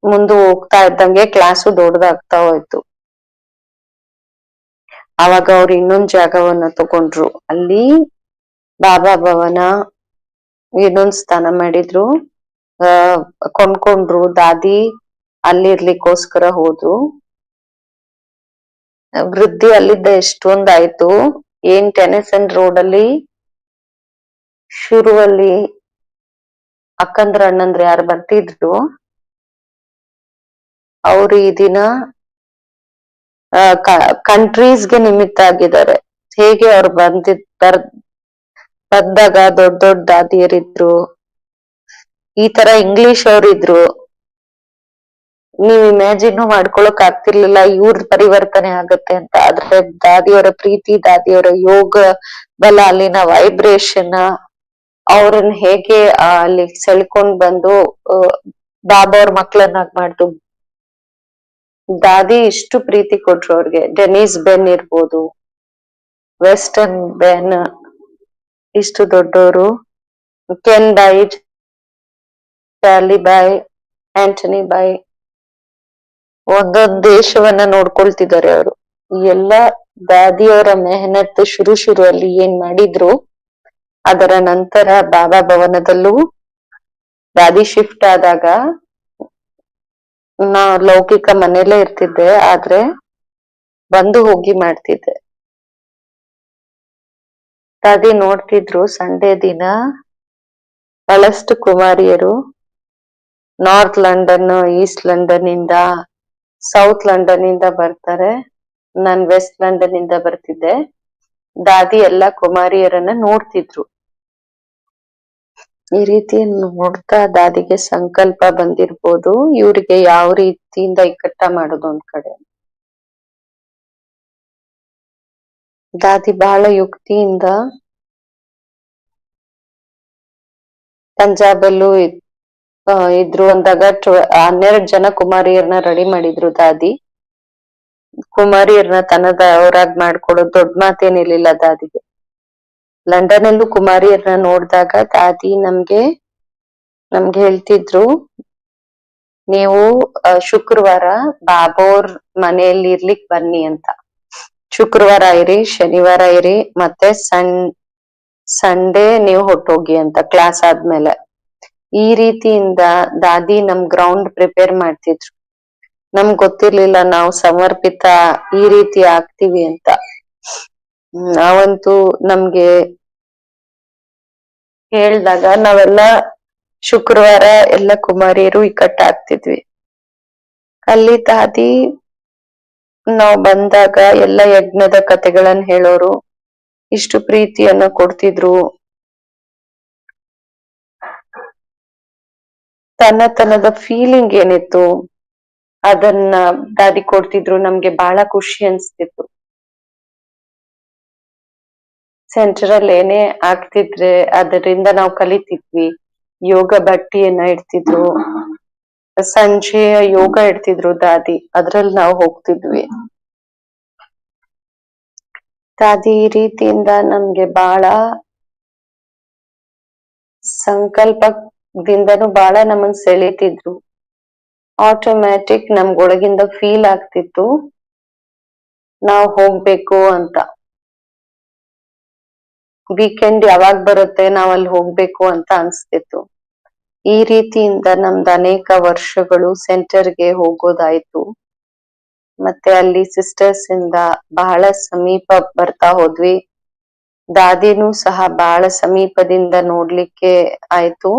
Speaker 1: ಮುಂದೆ ಹೋಗ್ತಾ ಇದ್ದಂಗೆ ಕ್ಲಾಸು ದೊಡ್ಡದಾಗ್ತಾ ಹೋಯ್ತು. ಆವಾಗ ಅವ್ರು ಇನ್ನೊಂದ್ ಜಾಗವನ್ನ ತಗೊಂಡ್ರು. ಅಲ್ಲಿ ಬಾಬಾ ಭವನ ಇನ್ನೊಂದ್ ಸ್ಥಾನ ಮಾಡಿದ್ರು. ಕೊಂಡ್ಕೊಂಡ್ರು. ದಾದಿ ಅಲ್ಲಿರ್ಲಿಕ್ಕೋಸ್ಕರ ಹೋದ್ರು. ವೃದ್ಧಿ ಅಲ್ಲಿದ್ದ ಎಷ್ಟೊಂದಾಯ್ತು. ಏನ್ ಟೆನಿಸನ್ ರೋಡ್ ಅಲ್ಲಿ ಶುರುವಲ್ಲಿ ಅಕ್ಕಂದ್ರ ಅಣ್ಣಂದ್ರ ಯಾರು ಬರ್ತಿದ್ರು ಅವ್ರು ಈ ದಿನ ಕಂಟ್ರೀಸ್ಗೆ ನಿಮಿತ್ತ ಆಗಿದ್ದಾರೆ. ಹೇಗೆ ಅವ್ರು ಬಂದಾಗ ದೊಡ್ಡ ದೊಡ್ಡ ದಾದಿಯರಿದ್ರು, ಈ ತರ ಇಂಗ್ಲಿಷ್ ಅವ್ರಿದ್ರು. ನೀವ್ ಇಮ್ಯಾಜಿನ್ ಮಾಡ್ಕೊಳಕ್ ಆಗ್ತಿರ್ಲಿಲ್ಲ ಇವ್ರ ಪರಿವರ್ತನೆ ಆಗತ್ತೆ ಅಂತ. ಆದ್ರೆ ದಾದಿಯವರ ಪ್ರೀತಿ, ದಾದಿಯವರ ಯೋಗ ಬಲ, ಅಲ್ಲಿನ ವೈಬ್ರೇಷನ್ ಅವ್ರನ್ನ ಹೇಗೆ ಅಲ್ಲಿ ಸೆಳ್ಕೊಂಡ್ ಬಂದು ಬಾಬಾ ಅವ್ರ ಮಕ್ಳನ್ನಾಗ್ ಮಾಡ್ತು. ದಾದಿ ಇಷ್ಟು ಪ್ರೀತಿ ಕೊಟ್ರು ಅವ್ರಿಗೆ. ಡೆನಿಸ್ ಬೆನ್ ಇರ್ಬೋದು, ವೆಸ್ಟರ್ನ್ ಬೆನ್, ಇಷ್ಟು ದೊಡ್ಡವರು, ಕೆನ್ ಬಾಯ್, ಚಾರ್ಲಿ ಬಾಯ್, ಆಂಟನಿ ಬಾಯ್, ಒಂದೊಂದ್ ದೇಶವನ್ನ ನೋಡ್ಕೊಳ್ತಿದ್ದಾರೆ ಅವರು. ಎಲ್ಲ ದಾದಿಯವರ ಮೆಹನತ್ ಶುರುವಲ್ಲಿ ಏನ್ ಮಾಡಿದ್ರು, ಅದರ ನಂತರ ಬಾಬಾ ಭವನದಲ್ಲೂ ದಾದಿ ಶಿಫ್ಟ್ ಆದಾಗ ನಾ ಲೌಕಿಕ ಮನೆಯಲ್ಲೇ ಇರ್ತಿದ್ದೆ, ಆದ್ರೆ ಬಂದು ಹೋಗಿ ಮಾಡ್ತಿದ್ದೆ. ದಾದಿ ನೋಡ್ತಿದ್ರು ಸಂಡೇ ದಿನ ಬಹಳಷ್ಟು ಕುಮಾರಿಯರು ನಾರ್ತ್ ಲಂಡನ್, ಈಸ್ಟ್ ಲಂಡನ್ ಇಂದ, ಸೌತ್ ಲಂಡನ್ ಇಂದ ಬರ್ತಾರೆ. ನಾನ್ ವೆಸ್ಟ್ ಲಂಡನ್ ಇಂದ ಬರ್ತಿದ್ದೆ. ದಾದಿ ಎಲ್ಲಾ ಕುಮಾರಿಯರನ್ನ ನೋಡ್ತಿದ್ರು. ಈ ರೀತಿ ನೋಡ್ತಾ ದಾದಿಗೆ ಸಂಕಲ್ಪ ಬಂದಿರ್ಬೋದು, ಇವ್ರಿಗೆ ಯಾವ ರೀತಿಯಿಂದ ಇಕ್ಕಟ್ಟ ಮಾಡೋದು ಒಂದ್ ಕಡೆ. ದಾದಿ ಬಹಳ ಯುಕ್ತಿಯಿಂದ ಪಂಜಾಬಲ್ಲೂ ಇದ್ರು ಅಂದಾಗ 12 ಜನ ಕುಮಾರಿಯರನ್ನ ರೆಡಿ ಮಾಡಿದ್ರು ದಾದಿ. ಕುಮಾರಿಯರನ್ನ ತನ್ನದವರಾಗ್ ಮಾಡ್ಕೊಡೋದು ದೊಡ್ಡ ಮಾತೇನಿರ್ಲಿಲ್ಲ ದಾದಿಗೆ. ಲಂಡನ್ ಅಲ್ಲೂ ಕುಮಾರಿಯರನ್ನ ನೋಡಿದಾಗ ದಾದಿ ನಮ್ಗೆ ಹೇಳ್ತಿದ್ರು, ನೀವು ಶುಕ್ರವಾರ ಬಾಬೋರ್ ಮನೆಯಲ್ಲಿ ಇರ್ಲಿಕ್ ಬನ್ನಿ ಅಂತ. ಶುಕ್ರವಾರ ಇರಿ, ಶನಿವಾರ ಇರಿ, ಮತ್ತೆ ಸಂಡೇ ನೀವು ಹೊಟ್ಟೋಗಿ ಅಂತ, ಕ್ಲಾಸ್ ಆದ್ಮೇಲೆ. ಈ ರೀತಿಯಿಂದ ದಾದಿ ನಮ್ ಗ್ರೌಂಡ್ ಪ್ರಿಪೇರ್ ಮಾಡ್ತಿದ್ರು. ನಮ್ಗ್ ಗೊತ್ತಿರ್ಲಿಲ್ಲ ನಾವು ಸಮರ್ಪಿತ ಈ ರೀತಿ ಆಗ್ತೀವಿ ಅಂತ. ನಾವಂತೂ ನಮ್ಗೆ ಹೇಳ್ದಾಗ ನಾವೆಲ್ಲ ಶುಕ್ರವಾರ ಎಲ್ಲ ಕುಮಾರಿಯರು ಇಕ್ಕಟ್ಟಾಗ್ತಿದ್ವಿ. ಅಲ್ಲಿ ದಾದಿ ನಾವ್ ಬಂದಾಗ ಎಲ್ಲ ಯಜ್ಞದ ಕಥೆಗಳನ್ನ ಹೇಳೋರು, ಇಷ್ಟು ಪ್ರೀತಿಯನ್ನ ಕೊಡ್ತಿದ್ರು. ತನ್ನದ ಫೀಲಿಂಗ್ ಏನಿತ್ತು ಅದನ್ನ ದಾದಿ ಕೊಡ್ತಿದ್ರು. ನಮ್ಗೆ ಬಹಳ ಖುಷಿ ಅನ್ಸ್ತಿತ್ತು. ಸೆಂಟರ್ ಏನೇ ಆಗ್ತಿದ್ರೆ ಅದರಿಂದ ನಾವು ಕಲಿತಿದ್ವಿ. ಯೋಗ ಬಟ್ಟಿಯನ್ನ ಇಡ್ತಿದ್ರು, ಸಂಜೆ ಯೋಗ ಇಡ್ತಿದ್ರು ದಾದಿ, ಅದ್ರಲ್ಲಿ ನಾವು ಹೋಗ್ತಿದ್ವಿ. ದಾದಿ ಈ ರೀತಿಯಿಂದ ನಮ್ಗೆ ಬಹಳ ಸಂಕಲ್ಪದಿಂದನೂ ಬಹಳ ನಮ್ಮನ್ ಸೆಳೀತಿದ್ರು. ಆಟೋಮ್ಯಾಟಿಕ್ ನಮ್ಗೊಳಗಿಂದ ಫೀಲ್ ಆಗ್ತಿತ್ತು ನಾವ್ ಹೋಗ್ಬೇಕು ಅಂತ. ವೀಕೆಂಡ್ ಯಾವಾಗ ಬರುತ್ತೆ ನಾವ್ ಅಲ್ಲಿ ಹೋಗ್ಬೇಕು ಅಂತ ಅನ್ಸ್ತಿತ್ತು. ಈ ರೀತಿಯಿಂದ ನಮ್ದು ಅನೇಕ ವರ್ಷಗಳು ಸೆಂಟರ್ಗೆ ಹೋಗೋದಾಯ್ತು. ಮತ್ತೆ ಅಲ್ಲಿ ಸಿಸ್ಟರ್ಸ್ ಇಂದ ಬಹಳ ಸಮೀಪ ಬರ್ತಾ ಹೋದ್ವಿ. ದಾದಿನೂ ಸಹ ಬಹಳ ಸಮೀಪದಿಂದ ನೋಡ್ಲಿಕ್ಕೆ ಆಯ್ತು.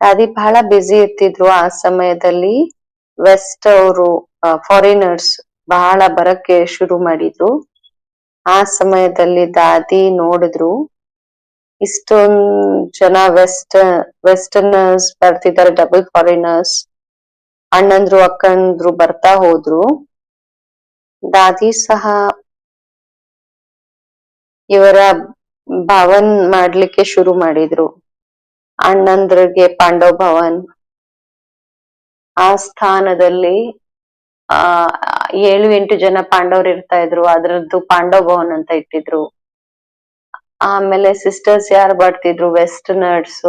Speaker 1: ದಾದಿ ಬಹಳ ಬ್ಯುಸಿ ಇರ್ತಿದ್ರು ಆ ಸಮಯದಲ್ಲಿ. ವೆಸ್ಟ್ ಅವರು ಫಾರಿನರ್ಸ್ ಬಹಳ ಬರಕ್ಕೆ ಶುರು ಮಾಡಿದ್ರು. ಆ ಸಮಯದಲ್ಲಿ ದಾದಿ ನೋಡಿದ್ರು ಇಷ್ಟೊಂದ್ ಜನ ವೆಸ್ಟರ್ನರ್ಸ್ ಬರ್ತಿದ್ದಾರೆ, ಡಬಲ್ ಫಾರಿನರ್ಸ್, ಅಣ್ಣಂದ್ರು ಅಕ್ಕಂದ್ರು ಬರ್ತಾ ಹೋದ್ರು. ದಾದಿ ಸಹ ಇವರ ಭವನ್ ಮಾಡ್ಲಿಕ್ಕೆ ಶುರು ಮಾಡಿದ್ರು. ಅಣ್ಣಂದ್ರಿಗೆ ಪಾಂಡವ್ ಭವನ್, ಆ ಸ್ಥಾನದಲ್ಲಿ 7-8 ಜನ ಪಾಂಡವ್ರು ಇರ್ತಾ ಇದ್ರು, ಅದ್ರದ್ದು ಪಾಂಡವ್ ಭವನ್ ಅಂತ ಇಟ್ಟಿದ್ರು. ಆಮೇಲೆ ಸಿಸ್ಟರ್ಸ್ ಯಾರು ಬರ್ತಿದ್ರು ವೆಸ್ಟರ್ನರ್ಸ್,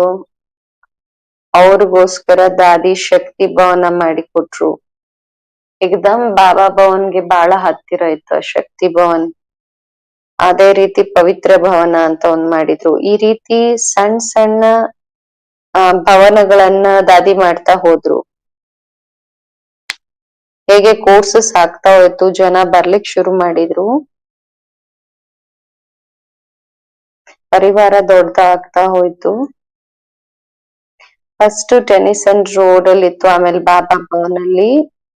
Speaker 1: ಅವ್ರಿಗೋಸ್ಕರ ದಾದಿ ಶಕ್ತಿ ಭವನ ಮಾಡಿಕೊಟ್ರು. ಏಕದಮ್ ಬಾಬಾ ಭವನ್ಗೆ ಬಹಳ ಹತ್ತಿರ ಇತ್ತು ಶಕ್ತಿ ಭವನ್. ಅದೇ ರೀತಿ ಪವಿತ್ರ ಭವನ ಅಂತ ಒಂದ್ ಮಾಡಿದ್ರು. ಈ ರೀತಿ ಸಣ್ಣ ಸಣ್ಣ ಭವನಗಳನ್ನ ದಾದಿ ಮಾಡ್ತಾ ಹೋದ್ರು. ಹೇಗೆ ಕೋರ್ಸಸ್ ಆಗ್ತಾ ಹೋಯ್ತು, ಜನ ಬರ್ಲಿಕ್ ಶುರು ಮಾಡಿದ್ರು. ಪರಿವಾರ ದೊಡ್ಡದಾಗ್ತಾ ಹೋಯ್ತು. ಫಸ್ಟ್ ಟೆನಿಸನ್ ರೋಡ್ ಅಲ್ಲಿ ಇತ್ತು, ಆಮೇಲೆ ಬಾಬಾ ಭವನ್ ಅಲ್ಲಿ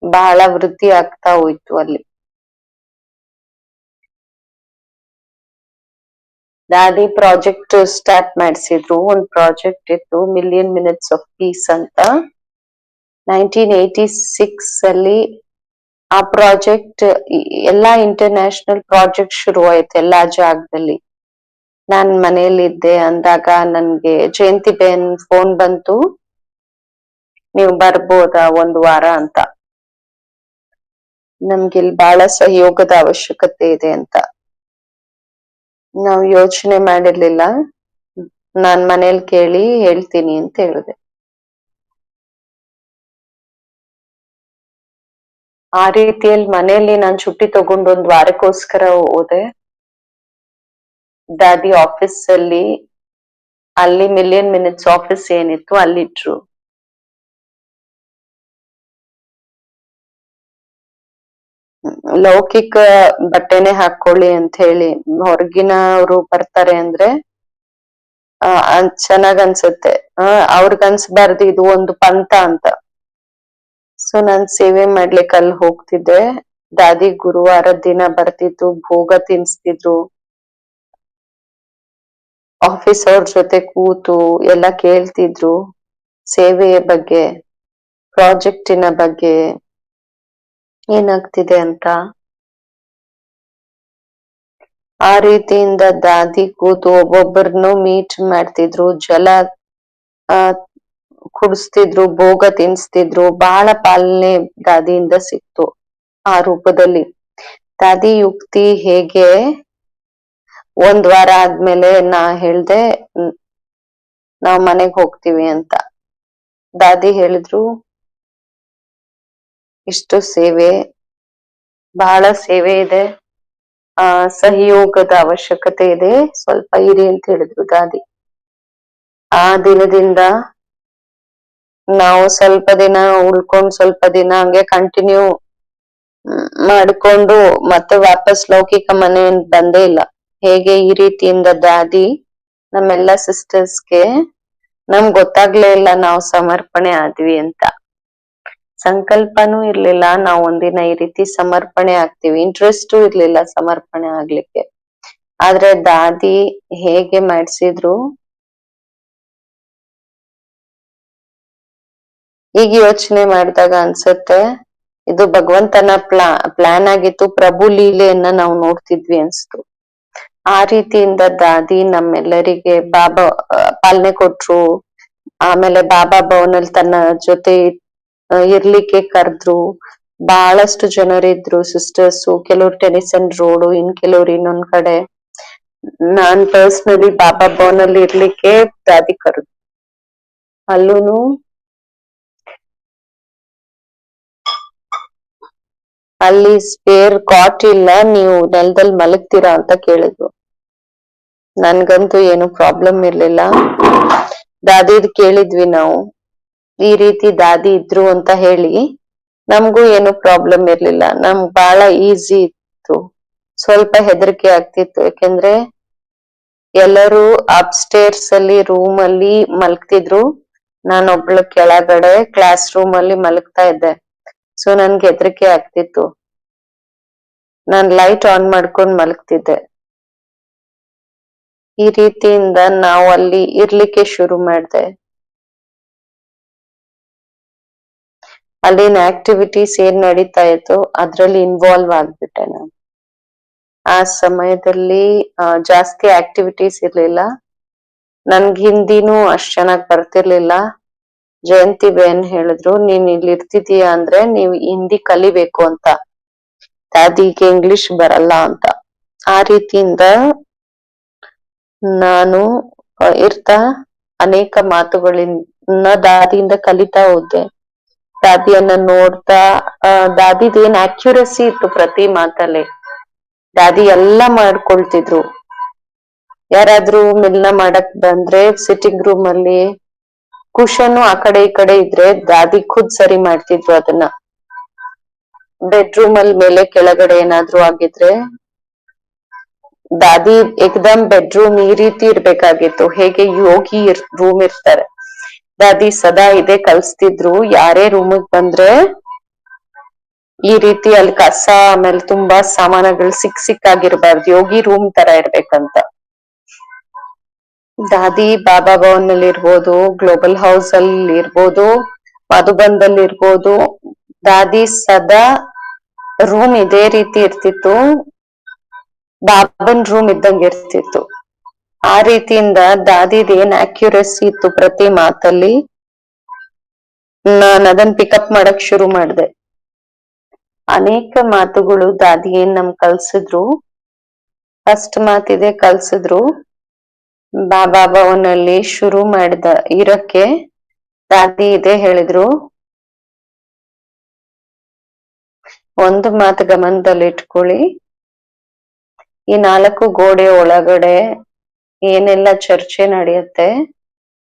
Speaker 1: ಬಹಳ ವೃದ್ಧಿ ಆಗ್ತಾ ಹೋಯ್ತು ಅಲ್ಲಿ. ದಾದಿ ಪ್ರಾಜೆಕ್ಟ್ ಸ್ಟಾರ್ಟ್ ಮಾಡಿಸಿದ್ರು. ಒಂದ್ ಪ್ರಾಜೆಕ್ಟ್ ಇತ್ತು, ಮಿಲಿಯನ್ ಮಿನಿಟ್ಸ್ ಆಫ್ ಪೀಸ್ ಅಂತ. 1986 ಅಲ್ಲಿ ಆ ಪ್ರಾಜೆಕ್ಟ್ ಎಲ್ಲಾ ಇಂಟರ್ನ್ಯಾಷನಲ್ ಪ್ರಾಜೆಕ್ಟ್ ಶುರು ಆಯ್ತು ಎಲ್ಲಾ ಜಾಗದಲ್ಲಿ. ನಾನ್ ಮನೇಲಿದ್ದೆ ಅಂದಾಗ ನನ್ಗೆ ಜಯಂತಿ ಬೆನ್ ಫೋನ್ ಬಂತು, ನೀವು ಬರ್ಬೋದಾ ಒಂದು ವಾರ ಅಂತ. ನಮ್ಗೆ ಇಲ್ಲಿ ಬಹಳ ಸಹಯೋಗದ ಅವಶ್ಯಕತೆ ಇದೆ ಅಂತ. ನಾವು ಯೋಚನೆ ಮಾಡಿರ್ಲಿಲ್ಲ. ನಾನ್ ಮನೇಲಿ ಕೇಳಿ ಹೇಳ್ತೀನಿ ಅಂತ ಹೇಳಿದೆ. ಆ ರೀತಿಯಲ್ಲಿ ಮನೆಯಲ್ಲಿ ನಾನ್ छुट्टी ತಗೊಂಡು ಒಂದ್ ವಾರಕ್ಕೋಸ್ಕರ ಹೋದೆ. ದಾದಿ ಆಫೀಸ್ ಅಲ್ಲಿ ಮಿಲಿಯನ್ ಮಿನಿಟ್ಸ್ ಆಫೀಸ್ ಏನಿತ್ತು ಅಲ್ಲಿಟ್ರು. ಲೌಕಿಕ ಬಟ್ಟೆನೆ ಹಾಕೊಳ್ಳಿ ಅಂತ ಹೇಳಿ, ಹೊರಗಿನವ್ರು ಬರ್ತಾರೆ ಅಂದ್ರೆ ಚೆನ್ನಾಗ್ ಅನ್ಸುತ್ತೆ. ಅವ್ರಿಗ್ ಅನ್ಸ್ಬಾರ್ದು ಇದು ಒಂದು ಪಂಥ ಅಂತ. ಸೊ ನಾನ್ ಸೇವೆ ಮಾಡ್ಲಿಕ್ಕೆ ಅಲ್ಲಿ ಹೋಗ್ತಿದ್ದೆ. ದಾದಿ ಗುರುವಾರದ ದಿನ ಬರ್ತಿದ್ರು, ಭೋಗ ತಿನ್ಸ್ತಿದ್ರು. ಆಫೀಸ್ ಅವ್ರ ಜೊತೆ ಕೂತು ಎಲ್ಲ ಕೇಳ್ತಿದ್ರು, ಸೇವೆಯ ಬಗ್ಗೆ, ಪ್ರಾಜೆಕ್ಟಿನ ಬಗ್ಗೆ ಏನಾಗ್ತಿದೆ ಅಂತ. ಆ ರೀತಿಯಿಂದ ದಾದಿ ಕೂತು ಒಬ್ಬೊಬ್ಬರನ್ನು ಮೀಟ್ ಮಾಡ್ತಿದ್ರು, ಜಲ ಕುಡಿಸ್ತಿದ್ರು, ಭೋಗ ತಿನ್ಸ್ತಿದ್ರು. ಬಹಳ ಪಾಲನೆ ದಾದಿಯಿಂದ ಸಿಕ್ತು ಆ ರೂಪದಲ್ಲಿ. ದಾದಿ ಯುಕ್ತಿ ಹೇಗೆ, ಒಂದ್ ವಾರ ಆದ್ಮೇಲೆ ನಾ ಹೇಳ್ದೆ ನಾವ್ ಮನೆಗ್ ಹೋಗ್ತೀವಿ ಅಂತ. ದಾದಿ ಹೇಳಿದ್ರು, ಇಷ್ಟು ಸೇವೆ, ಬಹಳ ಸೇವೆ ಇದೆ, ಸಹಯೋಗದ ಅವಶ್ಯಕತೆ ಇದೆ, ಸ್ವಲ್ಪ ಇರಿ ಅಂತ ಹೇಳಿದ್ರು ದಾದಿ. ಆ ದಿನದಿಂದ ನಾವು ಸ್ವಲ್ಪ ದಿನ ಉಳ್ಕೊಂಡು ಸ್ವಲ್ಪ ದಿನ ಹಂಗೆ ಕಂಟಿನ್ಯೂ ಮಾಡ್ಕೊಂಡು ಮತ್ತೆ ವಾಪಸ್ ಲೌಕಿಕ ಮನೆ ಬಂದೇ ಇಲ್ಲ. ಹೇಗೆ ಈ ರೀತಿಯಿಂದ ದಾದಿ ನಮ್ಮೆಲ್ಲ ಸಿಸ್ಟರ್ಸ್ಗೆ ನಮ್ಗ್ ಗೊತ್ತಾಗ್ಲೇ ಇಲ್ಲ ನಾವು ಸಮರ್ಪಣೆ ಆದ್ವಿ ಅಂತ. ಸಂಕಲ್ಪನೂ ಇರ್ಲಿಲ್ಲ ನಾವ್ ಒಂದಿನ ಈ ರೀತಿ ಸಮರ್ಪಣೆ ಆಗ್ತೀವಿ, ಇಂಟ್ರೆಸ್ಟು ಇರ್ಲಿಲ್ಲ ಸಮರ್ಪಣೆ ಆಗ್ಲಿಕ್ಕೆ. ಆದ್ರೆ ದಾದಿ ಹೇಗೆ ಮಾಡ್ಸಿದ್ರು, ಈಗ ಯೋಚನೆ ಮಾಡಿದಾಗ ಅನ್ಸುತ್ತೆ ಇದು ಭಗವಂತನ ಪ್ಲಾನ್ ಆಗಿತ್ತು, ಪ್ರಭು ಲೀಲೆಯನ್ನ ನಾವು ನೋಡ್ತಿದ್ವಿ ಅನ್ಸ್ತು. ಆ ರೀತಿಯಿಂದ ದಾದಿ ನಮ್ಮೆಲ್ಲರಿಗೆ ಬಾಬಾ ಪಾಲನೆ ಕೊಟ್ರು. ಆಮೇಲೆ ಬಾಬಾ ಭವನಲ್ಲಿ ತನ್ನ ಜೊತೆ ಇರ್ಲಿಕ್ಕೆ ಕರೆದ್ರು. ಬಹಳಷ್ಟು ಜನರಿದ್ರು ಸಿಸ್ಟರ್ಸು, ಕೆಲವ್ರು ಟೆನಿಸನ್ ರೋಡು, ಕೆಲವ್ರು ಇನ್ನೊಂದ್ ಕಡೆ. ನಾನ್ ಪರ್ಸನಲಿ ಬಾಬಾ ಭವನಲ್ಲಿ ಇರ್ಲಿಕ್ಕೆ ದಾದಿ ಕರೆದ್ರು. ಅಲ್ಲೂನು ಅಲ್ಲಿ ಸ್ಪೇರ್ ಕಾಟ್ ಇಲ್ಲ, ನೀವು ನೆಲದಲ್ಲಿ ಮಲಗ್ತೀರಾ ಅಂತ ಕೇಳಿದ್ರು. ನನ್ಗಂತೂ ಏನು ಪ್ರಾಬ್ಲಮ್ ಇರ್ಲಿಲ್ಲ. ದಾದಿದ್ ಕೇಳಿದ್ವಿ ನಾವು, ಈ ರೀತಿ ದಾದಿ ಇದ್ರು ಅಂತ ಹೇಳಿ. ನಮ್ಗೂ ಏನು ಪ್ರಾಬ್ಲಮ್ ಇರ್ಲಿಲ್ಲ, ನಮ್ಗ್ ಬಹಳ ಈಸಿ ಇತ್ತು. ಸ್ವಲ್ಪ ಹೆದರಿಕೆ ಆಗ್ತಿತ್ತು, ಯಾಕೆಂದ್ರೆ ಎಲ್ಲರೂ ಅಪ್ಸ್ಟೇರ್ಸ್ ಅಲ್ಲಿ ರೂಮ್ ಅಲ್ಲಿ ಮಲಗ್ತಿದ್ರು, ನಾನೊಬ್ಳು ಕೆಳಗಡೆ ಕ್ಲಾಸ್ ರೂಮ್ ಅಲ್ಲಿ ಮಲಗ್ತಾ ಇದ್ದೆ. ಸೊ ನನ್ಗೆ ಹೆದರಿಕೆ ಆಗ್ತಿತ್ತು. ನಾನ್ ಲೈಟ್ ಆನ್ ಮಾಡ್ಕೊಂಡ್ ಮಲಗ್ತಿದ್ದೆ. ಈ ರೀತಿಯಿಂದ ನಾವು ಅಲ್ಲಿ ಇರ್ಲಿಕ್ಕೆ ಶುರು ಮಾಡ್ದೆ. ಅಲ್ಲಿನ ಆಕ್ಟಿವಿಟೀಸ್ ಏನ್ ನಡೀತಾ ಇತ್ತು ಅದ್ರಲ್ಲಿ ಇನ್ವಾಲ್ವ್ ಆಗ್ಬಿಟ್ಟೆ ನಾನು. ಆ ಸಮಯದಲ್ಲಿ ಜಾಸ್ತಿ ಆಕ್ಟಿವಿಟೀಸ್ ಇರ್ಲಿಲ್ಲ. ನನ್ಗ್ ಹಿಂದಿನೂ ಅಷ್ಟ್ ಚೆನ್ನಾಗ್ ಬರ್ತಿರ್ಲಿಲ್ಲ. ಜಯಂತಿ ಬೇನ್ ಹೇಳಿದ್ರು, ನೀನ್ ಇಲ್ಲಿ ಇರ್ತಿದೀಯ ಅಂದ್ರೆ ನೀವ್ ಹಿಂದಿ ಕಲಿಬೇಕು ಅಂತ, ದಾದಿಗೆ ಇಂಗ್ಲಿಷ್ ಬರಲ್ಲ ಅಂತ. ಆ ರೀತಿಯಿಂದ ನಾನು ಇರ್ತಾ ಅನೇಕ ಮಾತುಗಳನ್ನ ದಾದಿಯಿಂದ ಕಲಿತಾ ಹೋದೆ. ದಾದಿಯನ್ನ ನೋಡ್ತಾ, ದಾದಿದ್ ಏನ್ ಅಕ್ಯುರಸಿ ಇತ್ತು ಪ್ರತಿ ಮಾತಲ್ಲಿ. ದಾದಿ ಎಲ್ಲಾ ಮಾಡ್ಕೊಳ್ತಿದ್ರು. ಯಾರಾದ್ರೂ ಮಿಲ್ನ ಮಾಡಕ್ ಬಂದ್ರೆ ಸಿಟ್ಟಿಂಗ್ ರೂಮ್ ಅಲ್ಲಿ ಕುಶನ್ ಆ ಕಡೆ ಈ ಕಡೆ ಇದ್ರೆ ದಾದಿ ಖುದ್ ಸರಿ ಮಾಡ್ತಿದ್ರು ಅದನ್ನ. ಬೆಡ್ರೂಮ್ ಅಲ್ಲಿ ಮೇಲೆ ಕೆಳಗಡೆ ಏನಾದ್ರೂ ಆಗಿದ್ರೆ ದಾದಿ ಏಕದಮ್ ಬೆಡ್ರೂಮ್ ಈ ರೀತಿ ಇರ್ಬೇಕಾಗಿತ್ತು, ಹೇಗೆ ಯೋಗಿ ರೂಮ್ ಇರ್ತಾರೆ. ದಾದಿ ಸದಾ ಇದೇ ಕಲ್ಸ್ತಿದ್ರು, ಯಾರೇ ರೂಮಿಗೆ ಬಂದ್ರೆ ಈ ರೀತಿ ಅಲ್ಲಿ ಕಸ ಆಮೇಲೆ ತುಂಬಾ ಸಾಮಾನುಗಳು ಸಿಕ್ಕಾಗಿರ್ಬಾರ್ದು, ಯೋಗಿ ರೂಮ್ ತರ ಇರ್ಬೇಕಂತ. ದಾದಿ ಬಾಬಾ ಭವನ್ ಅಲ್ಲಿ ಇರ್ಬೋದು, ಗ್ಲೋಬಲ್ ಹೌಸ್ ಅಲ್ಲಿ ಇರ್ಬೋದು, ಮಧುಬನ್ದಲ್ಲಿ ಇರ್ಬೋದು, ದಾದಿ ಸದಾ ರೂಮ್ ಇದೇ ರೀತಿ ಇರ್ತಿತ್ತು, ಬಾಬನ್ ರೂಮ್ ಇದ್ದಂಗೆ ಇರ್ತಿತ್ತು. ಆ ರೀತಿಯಿಂದ ದಾದಿದ್ ಏನ್ ಅಕ್ಯುರಸಿ ಇತ್ತು ಪ್ರತಿ ಮಾತಲ್ಲಿ, ನಾನ್ ಅದನ್ನ ಪಿಕಪ್ ಮಾಡಕ್ ಶುರು ಮಾಡ್ದೆ. ಅನೇಕ ಮಾತುಗಳು ದಾದಿ ಏನ್ ನಮ್ ಕಲ್ಸಿದ್ರು. ಫಸ್ಟ್ ಮಾತಿದೆ ಕಲ್ಸಿದ್ರು, ಬಾಬಾ ಭವನಲ್ಲಿ ಶುರು ಮಾಡಿದ ಇರಕ್ಕೆ ದಾದಿ ಇದೇ ಹೇಳಿದ್ರು. ಒಂದು ಮಾತು ಗಮನದಲ್ಲಿ ಇಟ್ಕೊಳ್ಳಿ, ಈ 4 ಗೋಡೆ ಒಳಗಡೆ ಏನೆಲ್ಲ ಚರ್ಚೆ ನಡೆಯುತ್ತೆ